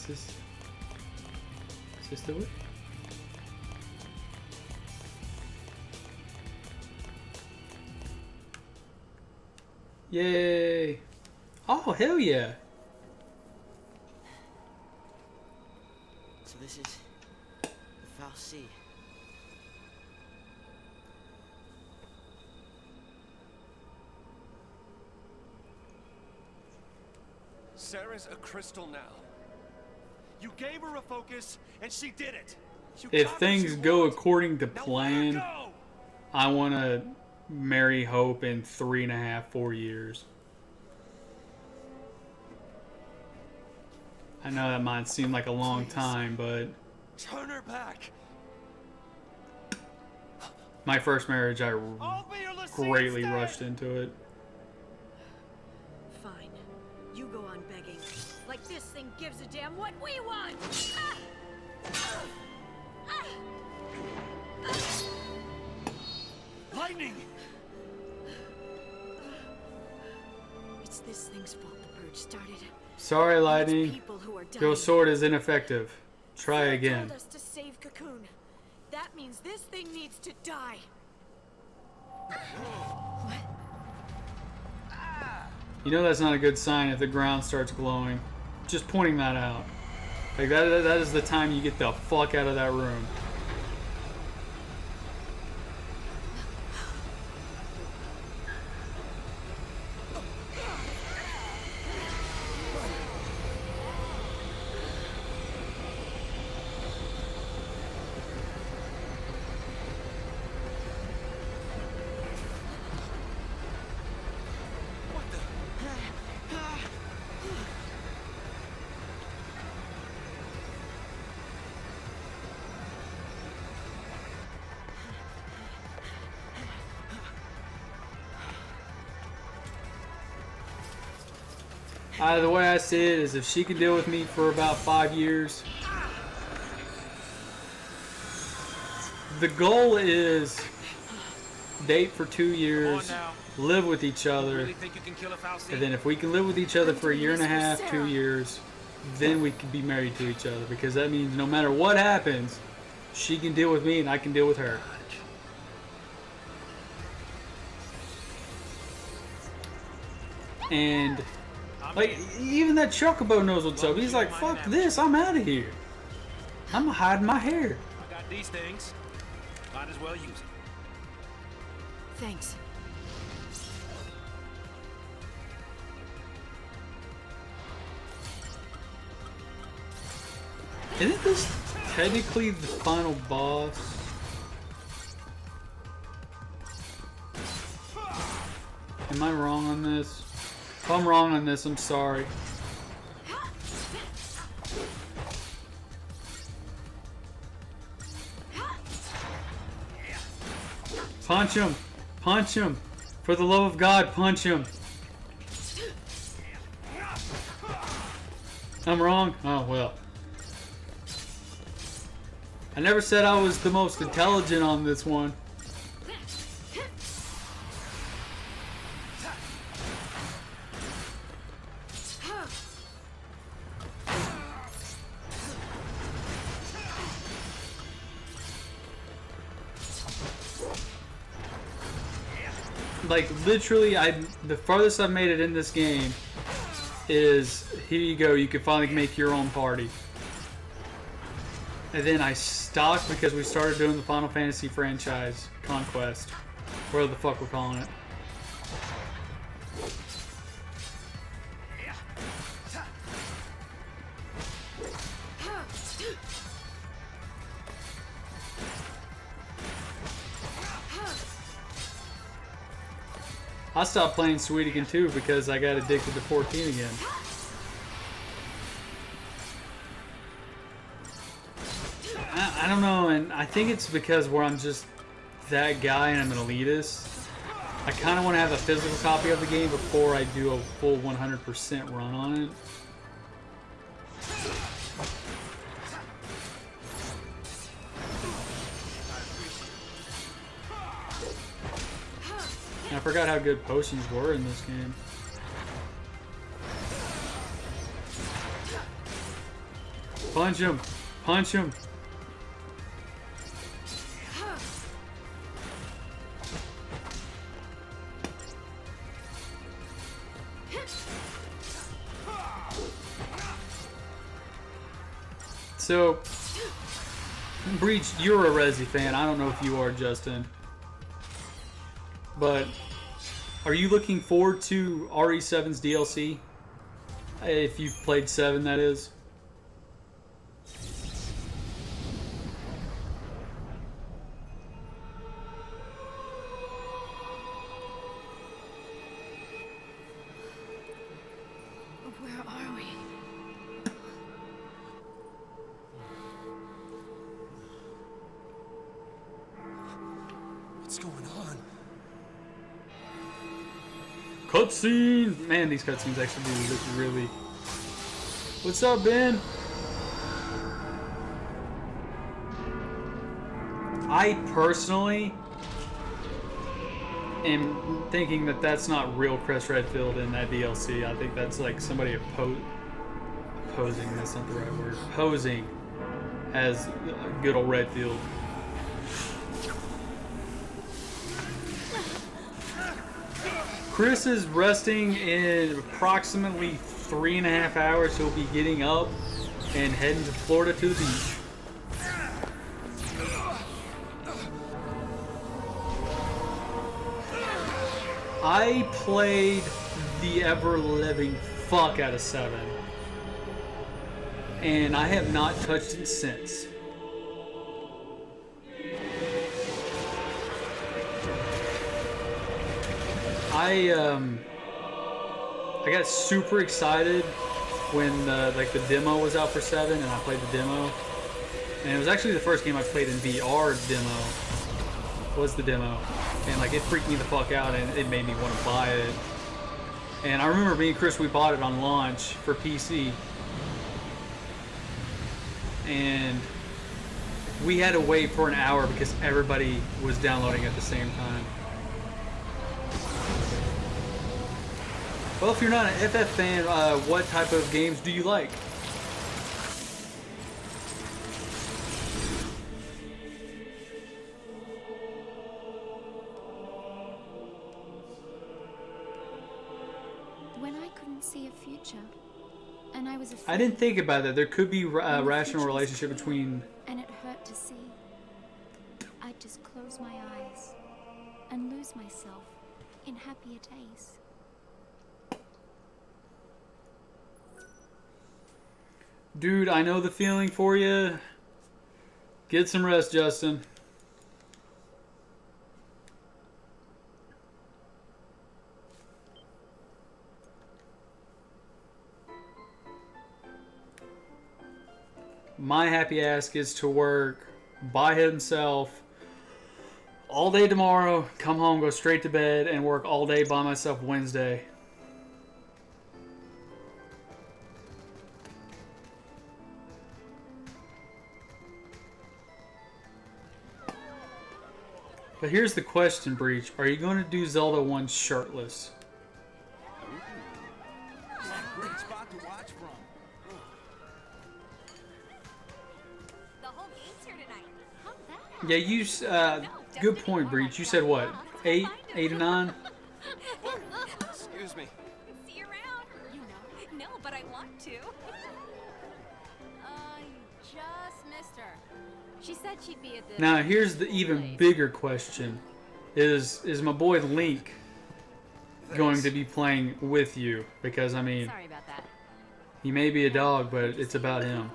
Speaker 1: Is this the way? Yay! Oh, hell yeah!
Speaker 6: So this is the foul sea.
Speaker 9: Sarah's a crystal now. You gave her a focus, and she did it. You
Speaker 1: If
Speaker 9: got what
Speaker 1: things
Speaker 9: you
Speaker 1: go
Speaker 9: want.
Speaker 1: according to
Speaker 9: Now let her
Speaker 1: plan,
Speaker 9: go.
Speaker 1: I want to marry Hope in 3.5-4 years. I know that might seem like a long time, but
Speaker 9: Turn her back.
Speaker 1: my first marriage, I
Speaker 9: I'll be your Lassie
Speaker 1: greatly
Speaker 9: instead.
Speaker 1: rushed into it.
Speaker 4: Fine. You go on begging. Like this thing gives a damn what we want! Ah! Ah! Ah!
Speaker 9: Lightning.
Speaker 4: It's this thing's fault the purge started.
Speaker 1: Sorry,
Speaker 4: It's
Speaker 1: Lightning.
Speaker 4: people who are dying.
Speaker 1: Your sword is ineffective. Try
Speaker 4: Sarah
Speaker 1: again.
Speaker 4: told us to save Cocoon. That means this thing needs to die.
Speaker 1: You know that's not a good sign if the ground starts glowing. Just pointing that out. Like that is the time you get the fuck out of that room. The way I see it is if she can deal with me for about 5 years, the goal is date for 2 years, live with each other, and then if we can live with each other for a year and a half, 2 years, then we can be married to each other, because that means no matter what happens, she can deal with me and I can deal with her. And like, even that Chocobo knows what's up. He's like, fuck this, I'm out of here. I'm hiding my hair.
Speaker 3: I got these things. Might as well use them.
Speaker 4: Thanks.
Speaker 1: Isn't this technically the final boss? Am I wrong on this? If I'm wrong on this, I'm sorry. Punch him! Punch him! For the love of God, punch him! I'm wrong? Oh, well. I never said I was the most intelligent on this one. Like, literally, the farthest I've made it in this game is, here you go, you can finally make your own party. And then I stopped because we started doing the Final Fantasy franchise, Conquest. Whatever the fuck we're calling it. I stopped playing Suikoden too because I got addicted to 14 again. I don't know, and I think it's because where I'm just that guy and I'm an elitist. I kind of want to have a physical copy of the game before I do a full 100% run on it. I forgot how good potions were in this game. Punch him! Punch him! So, Breach, you're a Resi fan. I don't know if you are, Justin. But are you looking forward to RE7's DLC? If you've played 7, that is.
Speaker 4: Where are we?
Speaker 9: What's going on?
Speaker 1: Cutscene! Man, these cutscenes actually do look really... What's up, Ben? I personally am thinking that that's not real Chris Redfield in that DLC. I think that's like somebody posing, that's not the right word, posing as good old Redfield. Chris is resting in approximately 3.5 hours. He'll be getting up and heading to Florida to the beach. I played the ever-living fuck out of 7. And I have not touched it since. I got super excited when like the demo was out for 7 and I played the demo. And it was actually the first game I played in VR demo. Was the demo. And like it freaked me the fuck out and it made me want to buy it. And I remember me and Chris, we bought it on launch for PC. And we had to wait for an hour because everybody was downloading at the same time. Well, if you're not an FF fan, what type of games do you like?
Speaker 2: When I couldn't see a future, and I was afraid.
Speaker 1: I didn't think about that. There could be a
Speaker 2: when the
Speaker 1: rational
Speaker 2: future was
Speaker 1: relationship
Speaker 2: clear,
Speaker 1: between...
Speaker 2: And it hurt to see. I'd just close my eyes and lose myself in happier days.
Speaker 1: Dude, I know the feeling for you. Get some rest, Justin. My happy ass gets to work by himself all day tomorrow, come home, go straight to bed, and work all day by myself Wednesday. But here's the question, Breach. Are you going to do Zelda 1 shirtless?
Speaker 7: Great spot to watch from.
Speaker 11: The whole game's here tonight. How's that?
Speaker 1: Yeah, you, good point, Breach. You said what? 8 and 9?
Speaker 9: Excuse me.
Speaker 11: See you around. You know. No, but I want to. You just missed her. She said she'd be at the...
Speaker 1: Now, here's the even bigger question. Is my boy Link going to be playing with you? Because, I mean,
Speaker 11: Sorry about that.
Speaker 1: he may be a dog, but it's about him.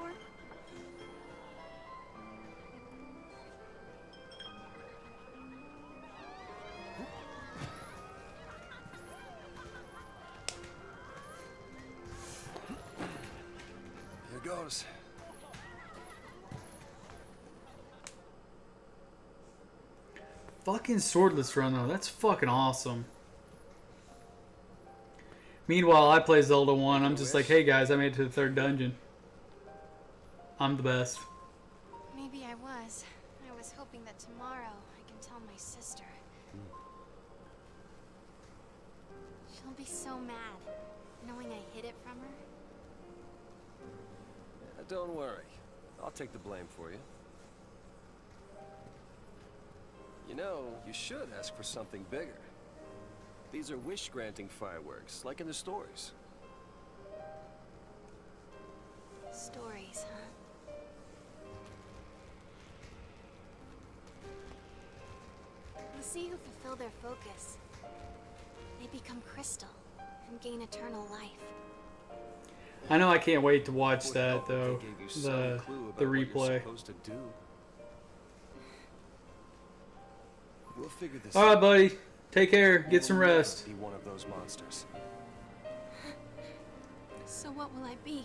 Speaker 9: Here goes.
Speaker 1: Fucking swordless run, though. That's fucking awesome. Meanwhile, I play Zelda 1. I'm just like, hey guys, I made it to the 3rd dungeon. I'm the best.
Speaker 12: Maybe I was. I was hoping that tomorrow I can tell my sister. She'll be so mad, knowing I hid it from her.
Speaker 9: Yeah, don't worry. I'll take the blame for you. You know, you should ask for something bigger. These are wish-granting fireworks, like in the stories.
Speaker 12: Stories, huh? The sea who fulfill their focus. They become crystal and gain eternal life.
Speaker 1: I know I can't wait to watch that, though. The replay.
Speaker 9: We'll figure this
Speaker 1: Alright, buddy. Take care. Get some rest.
Speaker 9: Be one of those monsters.
Speaker 12: So what will I be?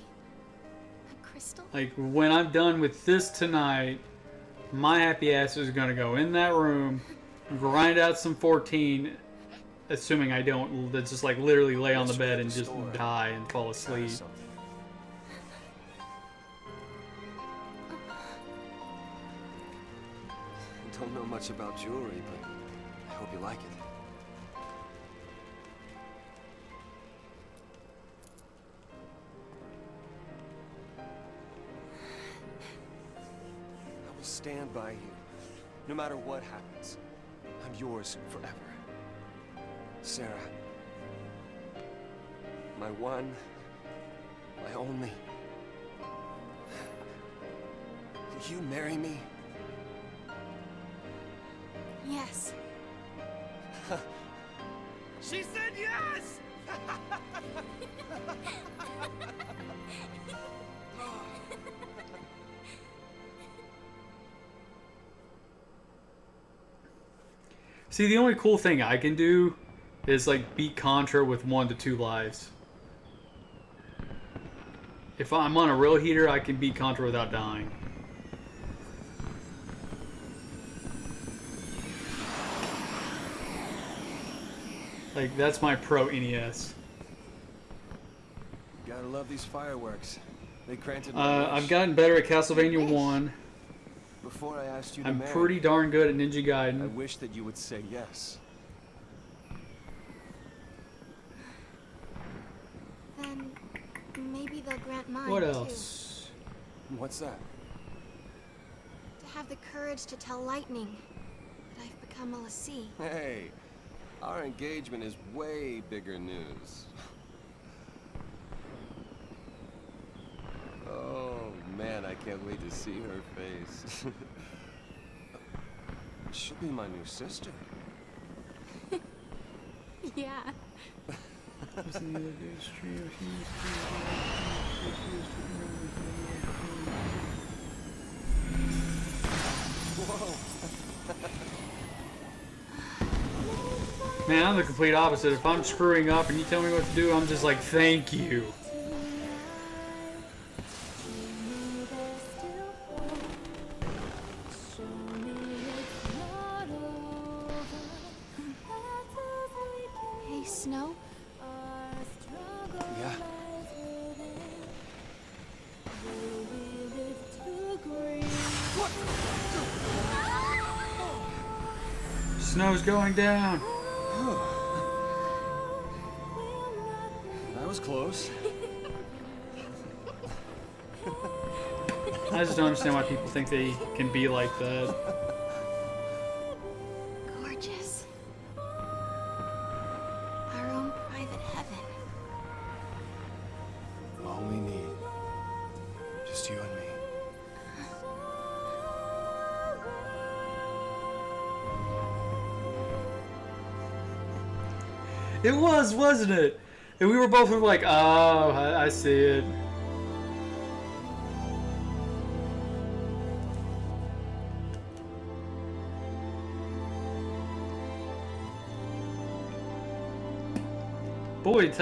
Speaker 12: A crystal?
Speaker 1: Like, when I'm done with this tonight, my happy ass is gonna go in that room, grind out some 14, assuming I don't, that's just like literally lay on the bed and just die and fall asleep.
Speaker 9: Don't know much about jewelry, but I hope you like it. I will stand by you, no matter what happens. I'm yours forever. Sarah, My one, my only. Will you marry me?
Speaker 12: Yes.
Speaker 7: She said yes!
Speaker 1: See, the only cool thing I can do is like beat Contra with 1 to 2 lives. If I'm on a real heater, I can beat Contra without dying. Like, that's my pro NES.
Speaker 9: Gotta love these fireworks. They granted my wish.
Speaker 1: I've gotten better at Castlevania 1.
Speaker 9: Before I asked you to
Speaker 1: I'm
Speaker 9: marry,
Speaker 1: pretty darn good at Ninja
Speaker 9: I
Speaker 1: Gaiden.
Speaker 9: wish that you would say yes.
Speaker 12: Then maybe they'll grant mine.
Speaker 1: What else?
Speaker 9: What's that?
Speaker 12: Too. To have the courage to tell Lightning that I've become a Lassie.
Speaker 9: Hey, our engagement is way bigger news. Oh man, I can't wait to see her face. She'll be my new sister.
Speaker 12: Yeah.
Speaker 9: Whoa.
Speaker 1: Man, I'm the complete opposite. If I'm screwing up and you tell me what to do, I'm just like, thank you.
Speaker 12: Hey, Snow?
Speaker 9: Yeah.
Speaker 1: Snow's going down.
Speaker 9: That was close.
Speaker 1: I just don't understand why people think they can be like that.
Speaker 12: Gorgeous. Our own private heaven.
Speaker 9: All we need. Just you and me.
Speaker 1: It was, wasn't it? And we were both like, oh, I see it. Boy, it's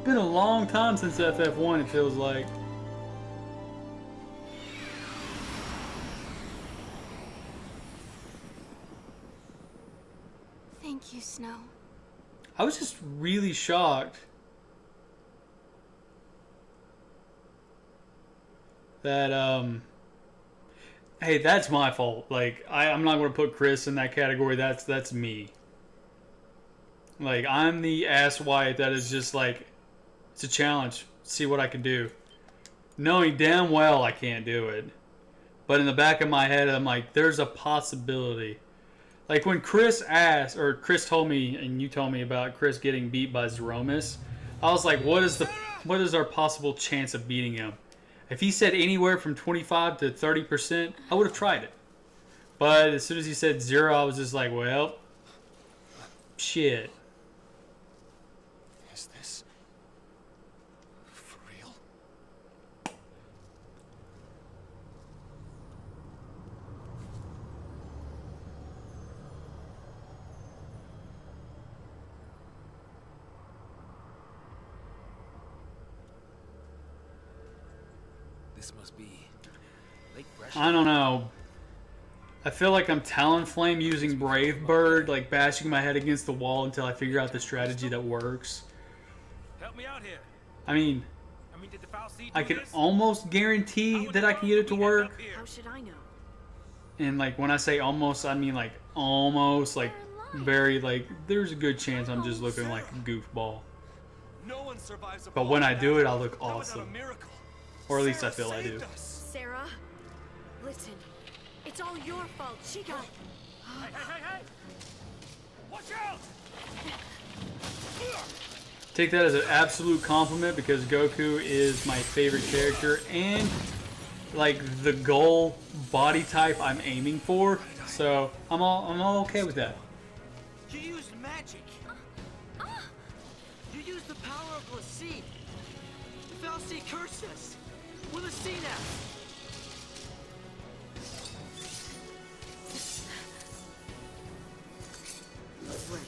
Speaker 1: been a long time since FF1, it feels like.
Speaker 12: Thank you, Snow.
Speaker 1: I was just really shocked that, hey, that's my fault. Like, I'm not going to put Chris in that category. That's me. Like, I'm the asswipe that is just like, it's a challenge. See what I can do. Knowing damn well I can't do it. But in the back of my head, I'm like, there's a possibility. Like when Chris asked, or Chris told me, and you told me about Chris getting beat by Zeromus, I was like, what is our possible chance of beating him? If he said anywhere from 25 to 30%, I would have tried it. But as soon as he said 0, I was just like, well, shit.
Speaker 9: Is this for real?
Speaker 3: This must be Lake Fresh.
Speaker 1: I don't know. I feel like I'm Talonflame using Brave Bird, like bashing my head against the wall until I figure out the strategy that works.
Speaker 7: Help me out here.
Speaker 1: I mean,
Speaker 7: did the foul seed
Speaker 1: I
Speaker 7: do
Speaker 1: can
Speaker 7: this?
Speaker 1: almost guarantee that I can get it to work.
Speaker 4: How should I know?
Speaker 1: And like when I say almost, I mean like almost, like very, like there's a good chance I'm just looking like a goofball.
Speaker 7: No one survives a
Speaker 1: But when I do it, I'll look awesome.
Speaker 7: miracle.
Speaker 1: Or at least I feel I do.
Speaker 4: Sarah, listen. It's all your fault. She got...
Speaker 7: Hey! Watch out!
Speaker 1: take that as an absolute compliment because Goku is my favorite character and like the goal body type I'm aiming for. So I'm all okay with that.
Speaker 6: You used magic. You used the power of Lassie. The Fal'Cie cursed us. We're Lassie now.
Speaker 4: Right.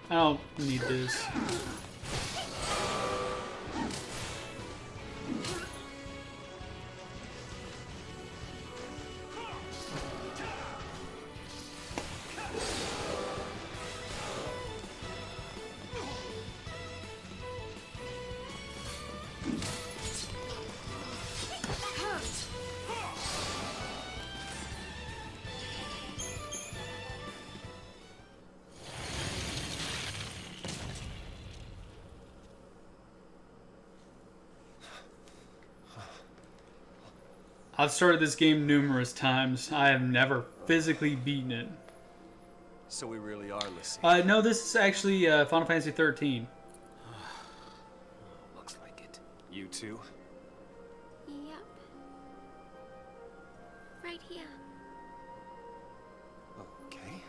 Speaker 1: I don't need this. I've started this game numerous times. I have never physically beaten it.
Speaker 9: So we really are Lassie.
Speaker 1: No, this is actually Final Fantasy 13.
Speaker 3: Looks like it.
Speaker 9: You too?
Speaker 2: Yep. Right here.
Speaker 9: Okay.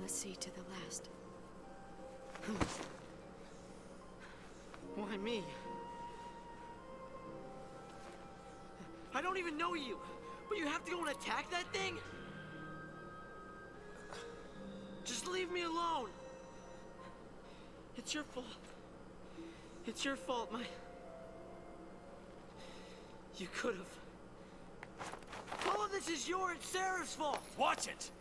Speaker 4: Let's see to the last.
Speaker 6: Why me? I don't even know you, but you have to go and attack that thing? Just leave me alone. It's your fault. It's your fault, You could have. All of this is your and Sarah's fault.
Speaker 7: Watch it.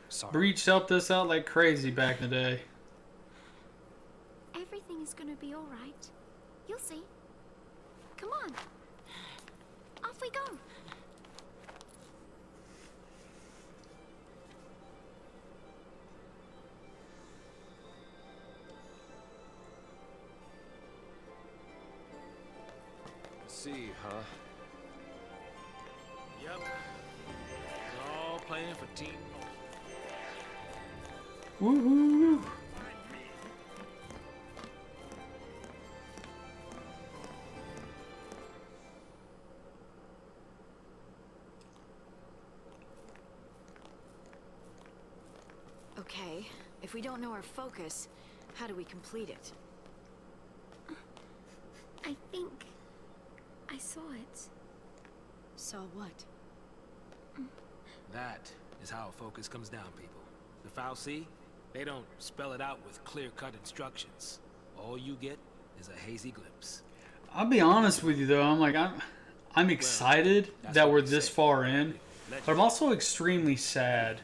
Speaker 9: Sorry.
Speaker 1: Breach helped us out like crazy back in the day.
Speaker 2: Everything is gonna be alright. You'll see. Come on. Off we go.
Speaker 9: See, huh?
Speaker 3: Yep. It's all playing for Team.
Speaker 1: Woohoo!
Speaker 4: Okay, if we don't know our focus, how do we complete it?
Speaker 2: I think I saw it.
Speaker 4: Saw what?
Speaker 3: That is how focus comes down, people. The Fal'Cie, they don't spell it out with clear-cut instructions. All you get is a hazy glimpse.
Speaker 1: I'll be honest with you though, I'm excited that we're this far in, but I'm also extremely sad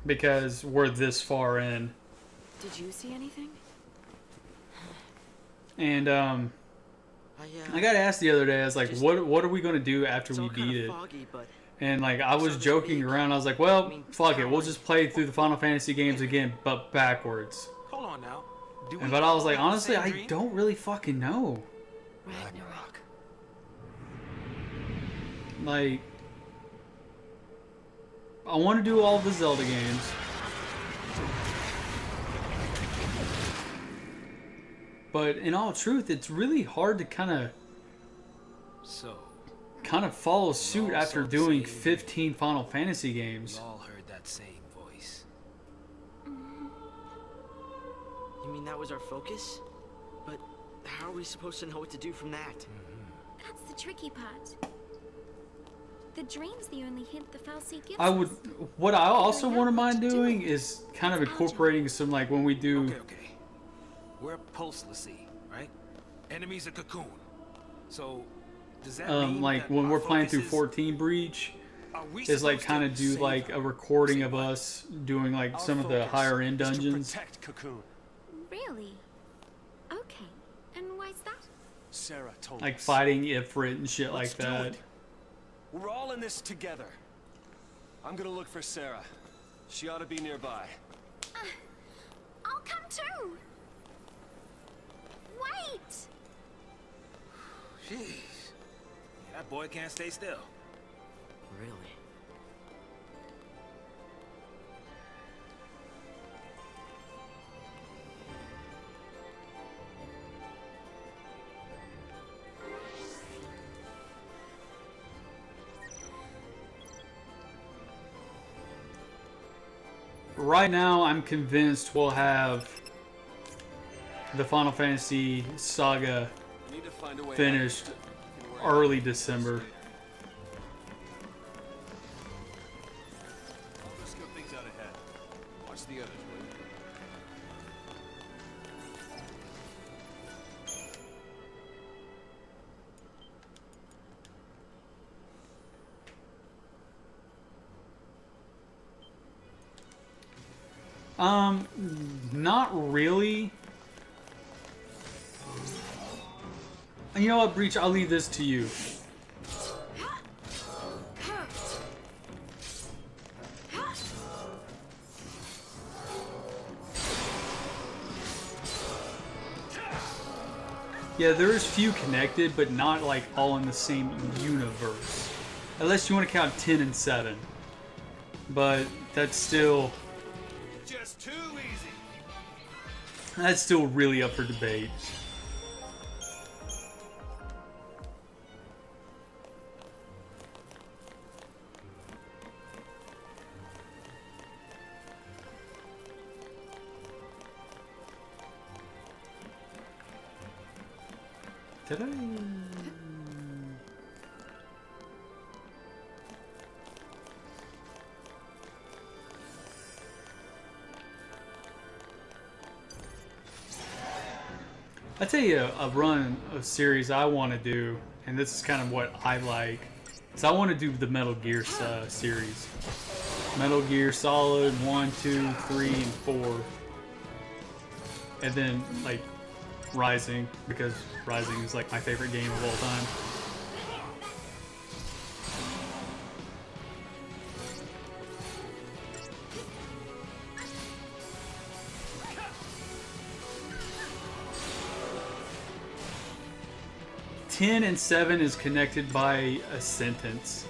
Speaker 1: because we're this far in.
Speaker 4: Did you see anything?
Speaker 1: And I got asked the other day, I was like, what are we gonna do after we beat it?
Speaker 6: Foggy, but
Speaker 1: And like I was joking around, I was like, well, fuck it, we'll just play through the Final Fantasy games again, but backwards.
Speaker 3: Hold on now.
Speaker 1: But I was like, honestly, I don't really fucking know.
Speaker 6: Ragnarok.
Speaker 1: Like, I want to do all of the Zelda games. But in all truth, it's really hard to kind of follow suit after doing 15 Final Fantasy games.
Speaker 3: We all heard that same voice.
Speaker 6: You mean that was our focus? But how are we supposed to know what to do from that?
Speaker 2: That's the tricky part. The dream's the only hint the Fal'Cie gives
Speaker 1: I would.
Speaker 2: us.
Speaker 1: What I also wouldn't mind doing is kind of incorporating some, like when we do.
Speaker 3: Okay. We're Pulse Lassie, right? Enemy's a cocoon. So does that mean
Speaker 1: like
Speaker 3: that
Speaker 1: when
Speaker 3: our
Speaker 1: we're playing through
Speaker 3: focus
Speaker 1: 14 Breach, is like
Speaker 3: supposed
Speaker 1: kind
Speaker 3: to
Speaker 1: of do
Speaker 3: save
Speaker 1: like
Speaker 3: her?
Speaker 1: a recording of us doing like some of the higher end dungeons.
Speaker 9: Protect Cocoon.
Speaker 2: Really? Okay. And why's that?
Speaker 9: Sarah told
Speaker 1: Like
Speaker 9: us.
Speaker 1: fighting Ifrit and shit
Speaker 9: Let's
Speaker 1: like
Speaker 9: do
Speaker 1: that.
Speaker 9: it. We're all in this together. I'm gonna look for Sarah. She ought to be nearby.
Speaker 12: I'll come too. Wait!
Speaker 3: Jeez. Yeah, that boy can't stay still.
Speaker 6: Really?
Speaker 1: Right now, I'm convinced we'll have the Final Fantasy Saga
Speaker 9: Need to find a way
Speaker 1: finished
Speaker 9: out.
Speaker 1: early December.
Speaker 9: I'll just scope things out ahead. Watch the others, will you?
Speaker 1: Not really. You know what, Breach? I'll leave this to you. Yeah, there's few connected, but not like all in the same universe. Unless you want to count 10 and 7. But that's still...
Speaker 7: Just too easy.
Speaker 1: That's still really up for debate. Did I? I'll tell you a series I want to do, and this is kind of what I like, is I want to do the Metal Gear series. Metal Gear Solid 1, 2, 3, and 4. And then, like, Rising, because Rising is like my favorite game of all time. Ten and 7 is connected by a sentence.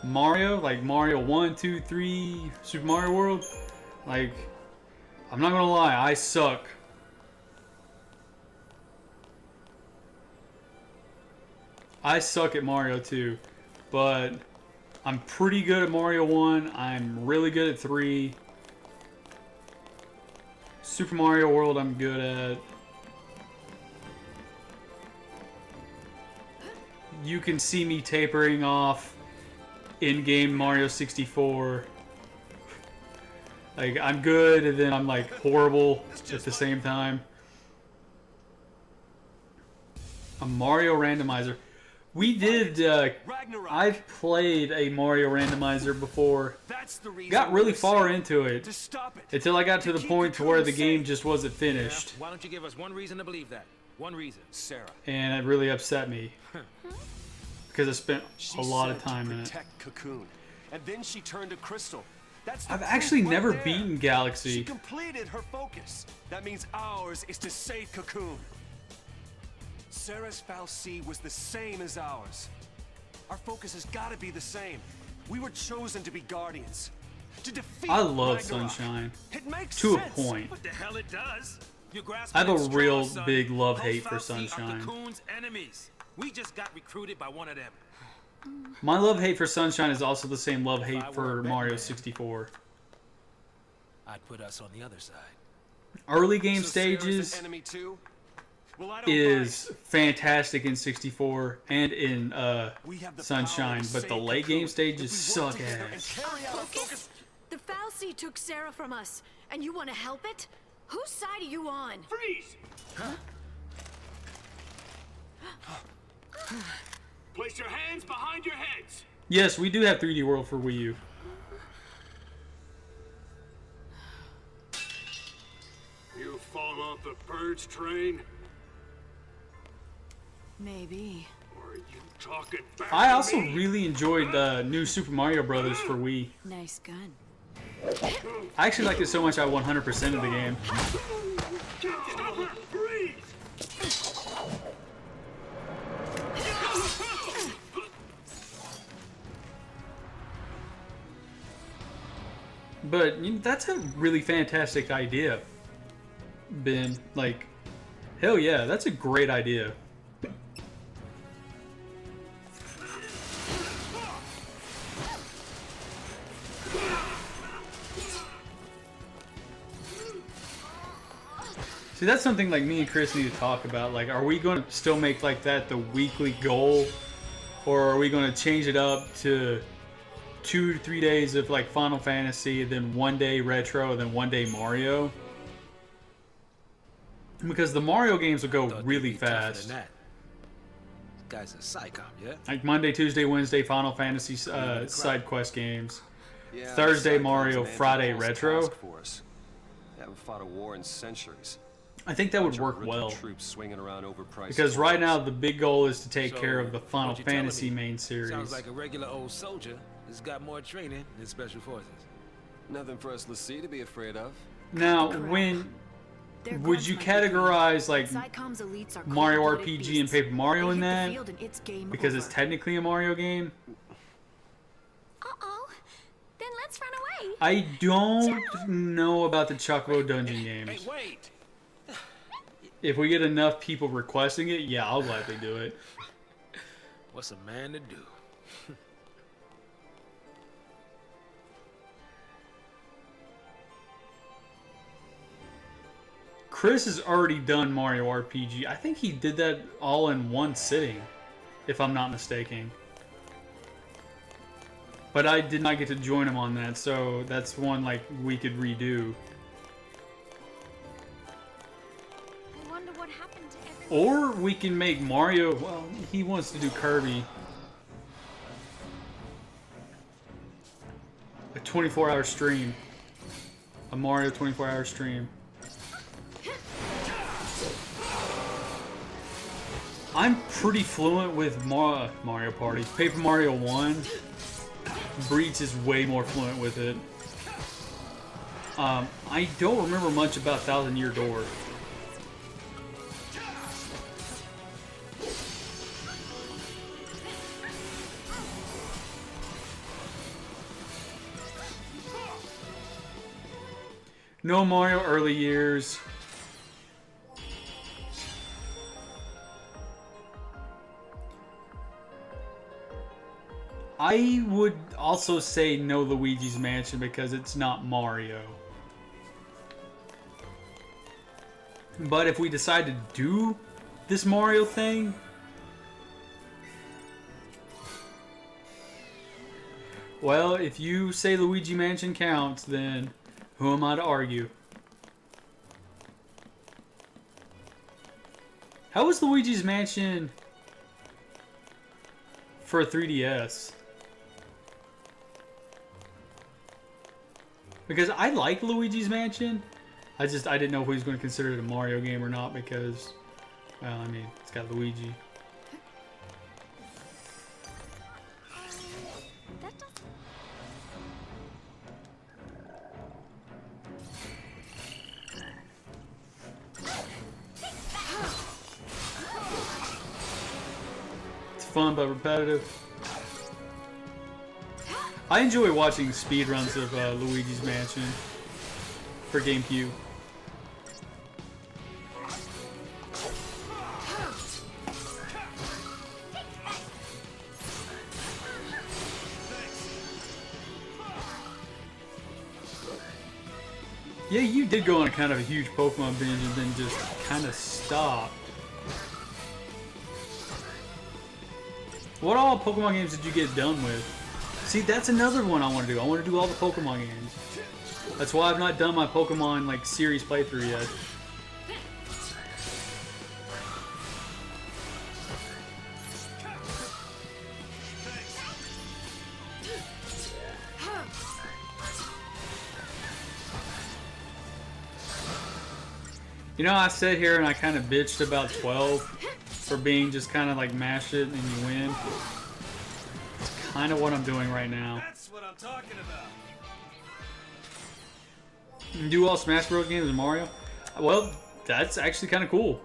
Speaker 1: Mario, like Mario 1, 2, 3, Super Mario World, like, I'm not gonna lie, I suck. I suck at Mario 2, but I'm pretty good at Mario 1, I'm really good at 3. Super Mario World I'm good at. You can see me tapering off in-game Mario 64. Like, I'm good, and then I'm like horrible at the same time. A Mario randomizer. We did, I've played a Mario randomizer before. Got really far into it. Until I got to the point to where the game just wasn't finished.
Speaker 3: Why don't you give us one reason to believe that? One reason.
Speaker 9: Sarah.
Speaker 1: And it really upset me. Because I spent a lot of time in it.
Speaker 9: Cocoon, and then she turned to Crystal.
Speaker 1: I've actually never beaten Galaxy.
Speaker 9: She completed her focus. That means ours is to save Cocoon. Sarah's fal'Cie was the same as ours. Our focus has got to be the same. We were chosen to be guardians. To defeat
Speaker 1: I love
Speaker 9: Ragnarok.
Speaker 1: Sunshine.
Speaker 9: It makes
Speaker 1: to
Speaker 9: sense.
Speaker 1: a point.
Speaker 3: What the hell it does?
Speaker 1: I have a real big love-hate for Sunshine.
Speaker 3: Cocoon's enemies. We just got recruited by one of them.
Speaker 1: My love-hate for Sunshine is also the same love-hate for Mario 64.
Speaker 3: I'd put us on the other side.
Speaker 1: Early game
Speaker 9: So Sarah's an
Speaker 1: stages
Speaker 9: enemy too? Well, I don't
Speaker 1: is fantastic in 64 and in
Speaker 9: We have the
Speaker 1: Sunshine,
Speaker 9: power to
Speaker 1: but the
Speaker 9: save
Speaker 1: late
Speaker 9: Cocoon.
Speaker 1: game stages
Speaker 9: If we work
Speaker 1: suck
Speaker 9: together and
Speaker 1: ass.
Speaker 9: carry out our focus.
Speaker 4: The fal'Cie took Sarah from us, and you want to help it? Whose side are you on?
Speaker 7: Freeze! Place your hands behind your heads.
Speaker 1: Yes, we do have 3D World for Wii U.
Speaker 7: You fall off the purge train?
Speaker 4: Maybe.
Speaker 1: I also really enjoyed the new Super Mario Brothers for Wii.
Speaker 4: Nice gun.
Speaker 1: I actually liked it so much I 100%ed the game. But you know, that's a really fantastic idea, Ben. Like, hell yeah, that's a great idea. See, that's something like me and Chris need to talk about. Like, are we going to still make like that the weekly goal? Or are we going to change it up to 2 to 3 days of like Final Fantasy, then 1 day retro, then 1 day Mario? Because the Mario games will go really fast.
Speaker 3: This guy's a psychom, yeah?
Speaker 1: Like Monday, Tuesday, Wednesday, Final Fantasy side quest games.
Speaker 9: Yeah,
Speaker 1: Thursday
Speaker 9: Cyclones
Speaker 1: Mario,
Speaker 9: manned
Speaker 1: Friday
Speaker 9: the
Speaker 1: retro.
Speaker 9: task force. They haven't fought a war in centuries.
Speaker 1: I think that would
Speaker 9: Bunch of
Speaker 1: work
Speaker 9: rookie
Speaker 1: well.
Speaker 9: Troops swinging around overpriced
Speaker 1: Because right
Speaker 9: clothes.
Speaker 1: now the big goal is to take
Speaker 3: So,
Speaker 1: care of the Final
Speaker 3: what you telling
Speaker 1: Fantasy
Speaker 3: me?
Speaker 1: main series.
Speaker 3: Sounds like a regular old soldier that's got more training than special forces.
Speaker 9: Nothing for us Lassie to be afraid of.
Speaker 1: Now,
Speaker 4: Crap.
Speaker 1: when
Speaker 4: Their
Speaker 1: would
Speaker 4: guns
Speaker 1: you
Speaker 4: might be
Speaker 1: categorize like
Speaker 4: Psychom's elites are
Speaker 1: Mario
Speaker 4: cold-blooded
Speaker 1: RPG and
Speaker 4: beasts.
Speaker 1: Paper Mario
Speaker 4: They
Speaker 1: in
Speaker 4: hit the
Speaker 1: that?
Speaker 4: field and it's game
Speaker 1: Because
Speaker 4: over.
Speaker 1: it's technically a Mario game?
Speaker 2: Uh-oh. Then let's run away.
Speaker 1: I don't know about the Chocobo Dungeon games.
Speaker 3: Hey, wait!
Speaker 1: If we get enough people requesting it, yeah, I'll gladly do it.
Speaker 3: What's a man to do?
Speaker 1: Chris has already done Mario RPG. I think he did that all in one sitting, if I'm not mistaken. But I did not get to join him on that, so that's one like we could redo.
Speaker 2: I wonder what happened to everyone.
Speaker 1: Or we can make Mario, well, he wants to do Kirby. A 24-hour stream. A Mario 24-hour stream. I'm pretty fluent with Mario Party. Paper Mario 1. Breach is way more fluent with it. I don't remember much about Thousand Year Door. No Mario early years. I would also say no Luigi's Mansion because it's not Mario. But if we decide to do this Mario thing, well, if you say Luigi Mansion counts, then who am I to argue? How was Luigi's Mansion for a 3DS? Because I like Luigi's Mansion. I didn't know if he was going to consider it a Mario game or not because, well, I mean, it's got Luigi.
Speaker 2: That doesn't...
Speaker 1: It's fun but repetitive. I enjoy watching speedruns of Luigi's Mansion for GameCube. Yeah, you did go on a kind of a huge Pokemon binge and then just kind of stopped. What all Pokemon games did you get done with? See, that's another one I want to do. I want to do all the Pokemon games. That's why I've not done my Pokemon like series playthrough yet. You know, I sat here and I kind of bitched about 12. for being just kind of like mash it and you win. It's kind of what I'm doing right now.
Speaker 7: That's what I'm talking about.
Speaker 1: You do all Smash Bros. Games in Mario? Well, that's actually kind of cool.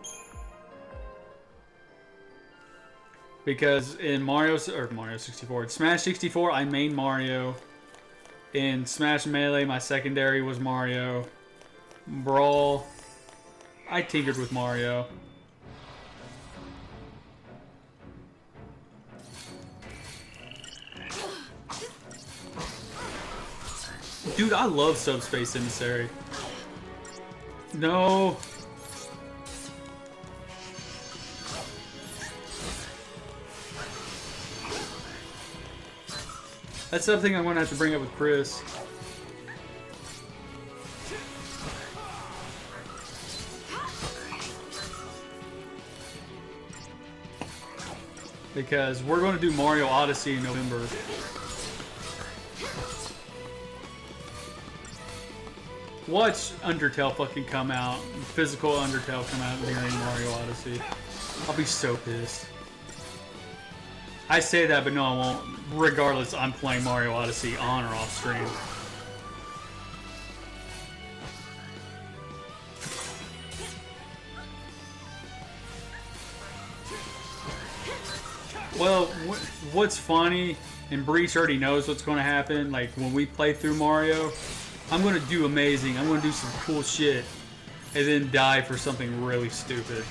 Speaker 1: Because in Mario 64, in Smash 64, I main Mario. In Smash Melee, my secondary was Mario. Brawl, I tinkered with Mario. Dude, I love Subspace Emissary. No. That's something I'm going to have to bring up with Chris. Because we're going to do Mario Odyssey in November. Watch Undertale fucking come out. Physical Undertale come out during Mario Odyssey. I'll be so pissed. I say that, but no, I won't. Regardless, I'm playing Mario Odyssey on or off stream. Well, what's funny, and Breach already knows what's going to happen, like when we play through Mario, I'm going to do amazing, I'm going to do some cool shit, and then die for something really stupid.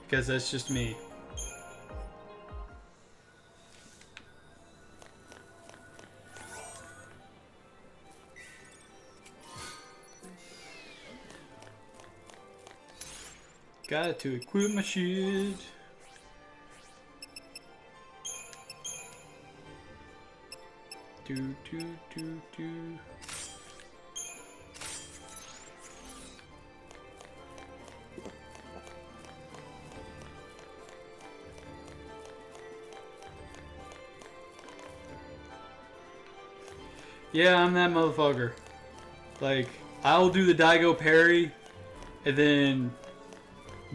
Speaker 1: Because that's just me. Got to equip my shit. Do. Yeah, I'm that motherfucker. Like, I'll do the Daigo parry and then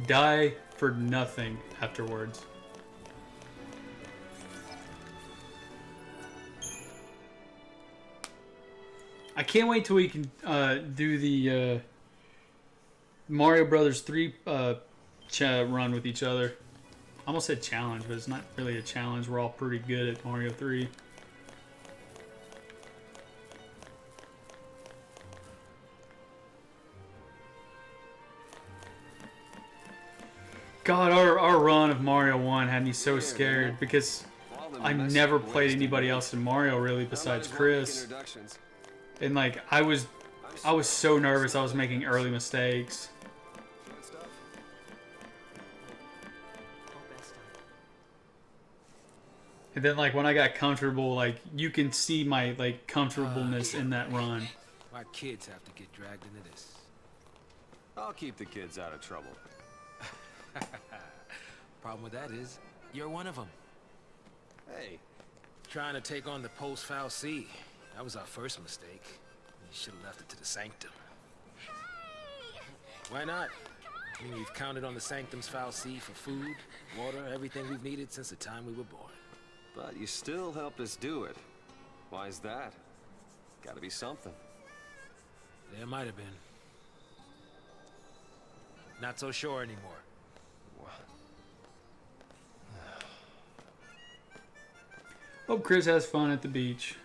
Speaker 1: die for nothing afterwards. I can't wait till we can do the Mario Brothers 3 run with each other. I almost said challenge, but it's not really a challenge. We're all pretty good at Mario 3. God, our run of Mario 1 had me so scared because I never played anybody else in Mario really besides Chris. And like I was so nervous I was making early mistakes. And then like when I got comfortable, like you can see my like comfortableness in that run.
Speaker 3: Why kids have to get dragged into this?
Speaker 9: I'll keep the kids out of trouble.
Speaker 3: Problem with that is, you're one of them.
Speaker 9: Hey.
Speaker 3: Trying to take on the post-Foul C. That was our first mistake. You should have left it to the Sanctum. Why not? I mean, we've counted on the Sanctum's Foul C for food, water, everything we've needed since the time we were born.
Speaker 9: But you still helped us do it. Why is that? Gotta be something.
Speaker 3: There might have been. Not so sure anymore.
Speaker 1: Hope Chris has fun at the beach.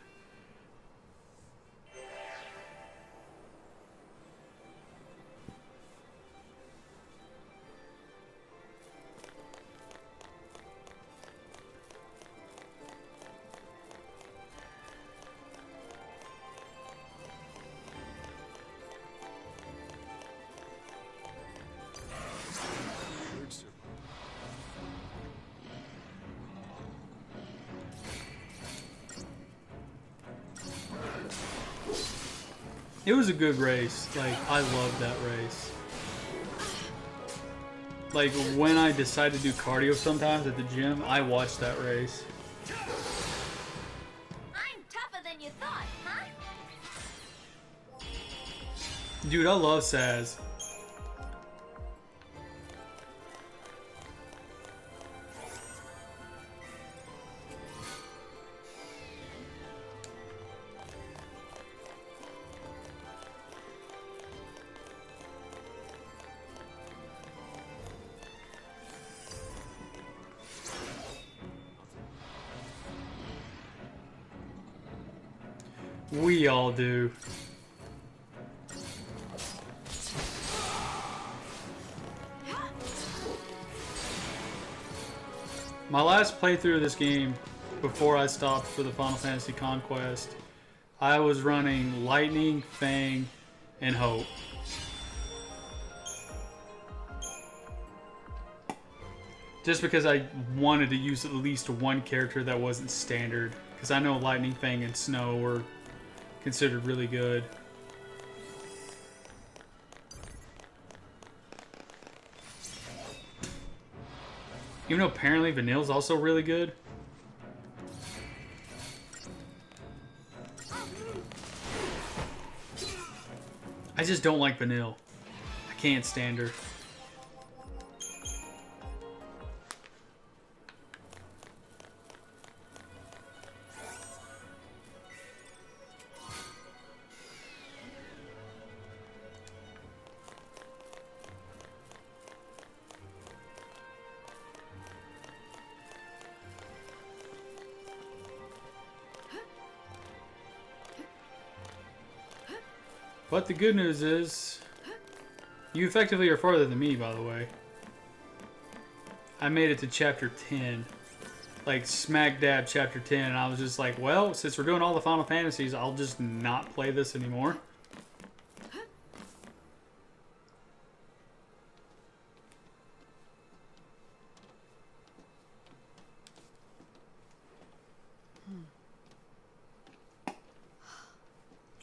Speaker 1: It was a good race. Like, I loved that race. Like, when I decide to do cardio sometimes at the gym, I watch that race.
Speaker 11: I'm tougher than you thought, huh?
Speaker 1: Dude, I love Saz. We all do. My last playthrough of this game, before I stopped for the Final Fantasy Conquest, I was running Lightning, Fang, and Hope. Just because I wanted to use at least one character that wasn't standard. Because I know Lightning, Fang, and Snow were considered really good. Even though apparently Vanille's also really good. I just don't like Vanille. I can't stand her. But the good news is, you effectively are farther than me, by the way. I made it to chapter 10. Like, smack dab chapter 10. And I was just like, well, since we're doing all the Final Fantasies, I'll just not play this anymore.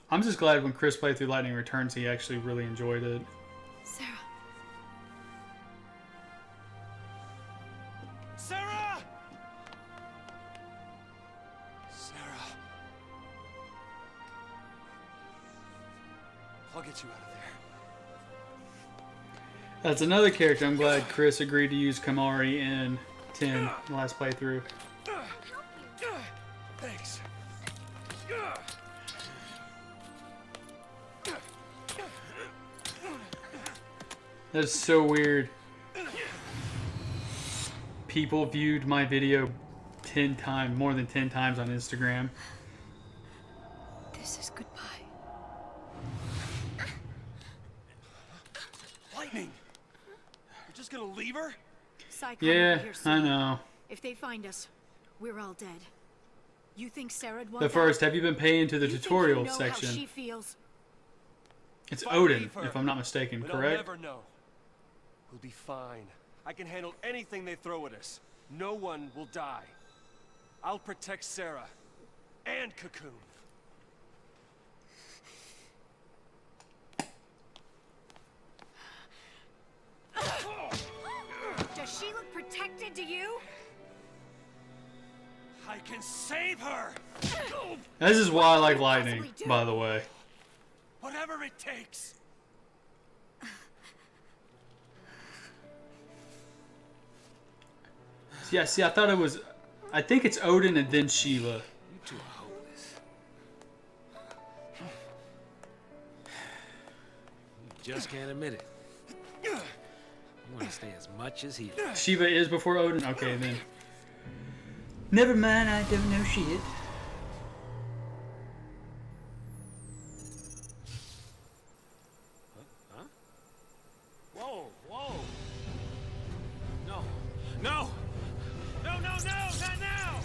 Speaker 1: I'm just glad when Chris played through Lightning Returns, he actually really enjoyed it.
Speaker 4: Sarah.
Speaker 9: Sarah! Sarah. I'll get you out of there.
Speaker 1: That's another character I'm glad Chris agreed to use Kamari in 10, the last playthrough.
Speaker 9: Thanks.
Speaker 1: That's so weird. People viewed my video 10 times, more than 10 times on Instagram.
Speaker 4: This is goodbye.
Speaker 9: Lightning! You're just gonna leave her?
Speaker 1: Yeah, I know.
Speaker 4: If they find us, we're all dead. You think Sarah'd want
Speaker 1: But first, have you been paying to the tutorial
Speaker 4: How
Speaker 1: section?
Speaker 4: she feels?
Speaker 1: It's
Speaker 9: If I
Speaker 1: Odin,
Speaker 9: leave her,
Speaker 1: if I'm not mistaken,
Speaker 9: but I'll
Speaker 1: correct?
Speaker 9: never know. We'll be fine. I can handle anything they throw at us. No one will die. I'll protect Sarah and Cocoon.
Speaker 4: Does she look protected to you?
Speaker 9: I can save her!
Speaker 1: This is why I like Lightning, by the way.
Speaker 9: Whatever it takes.
Speaker 1: Yeah, see, I thought it was... I think it's Odin and then Sheila.
Speaker 3: You two are hopeless. You just can't admit it. You want to stay as much as he does.
Speaker 1: Shiva is before Odin? Okay, then. Never mind, I don't know shit.
Speaker 3: Huh? Whoa, whoa. No. No! No, no, no! Not now!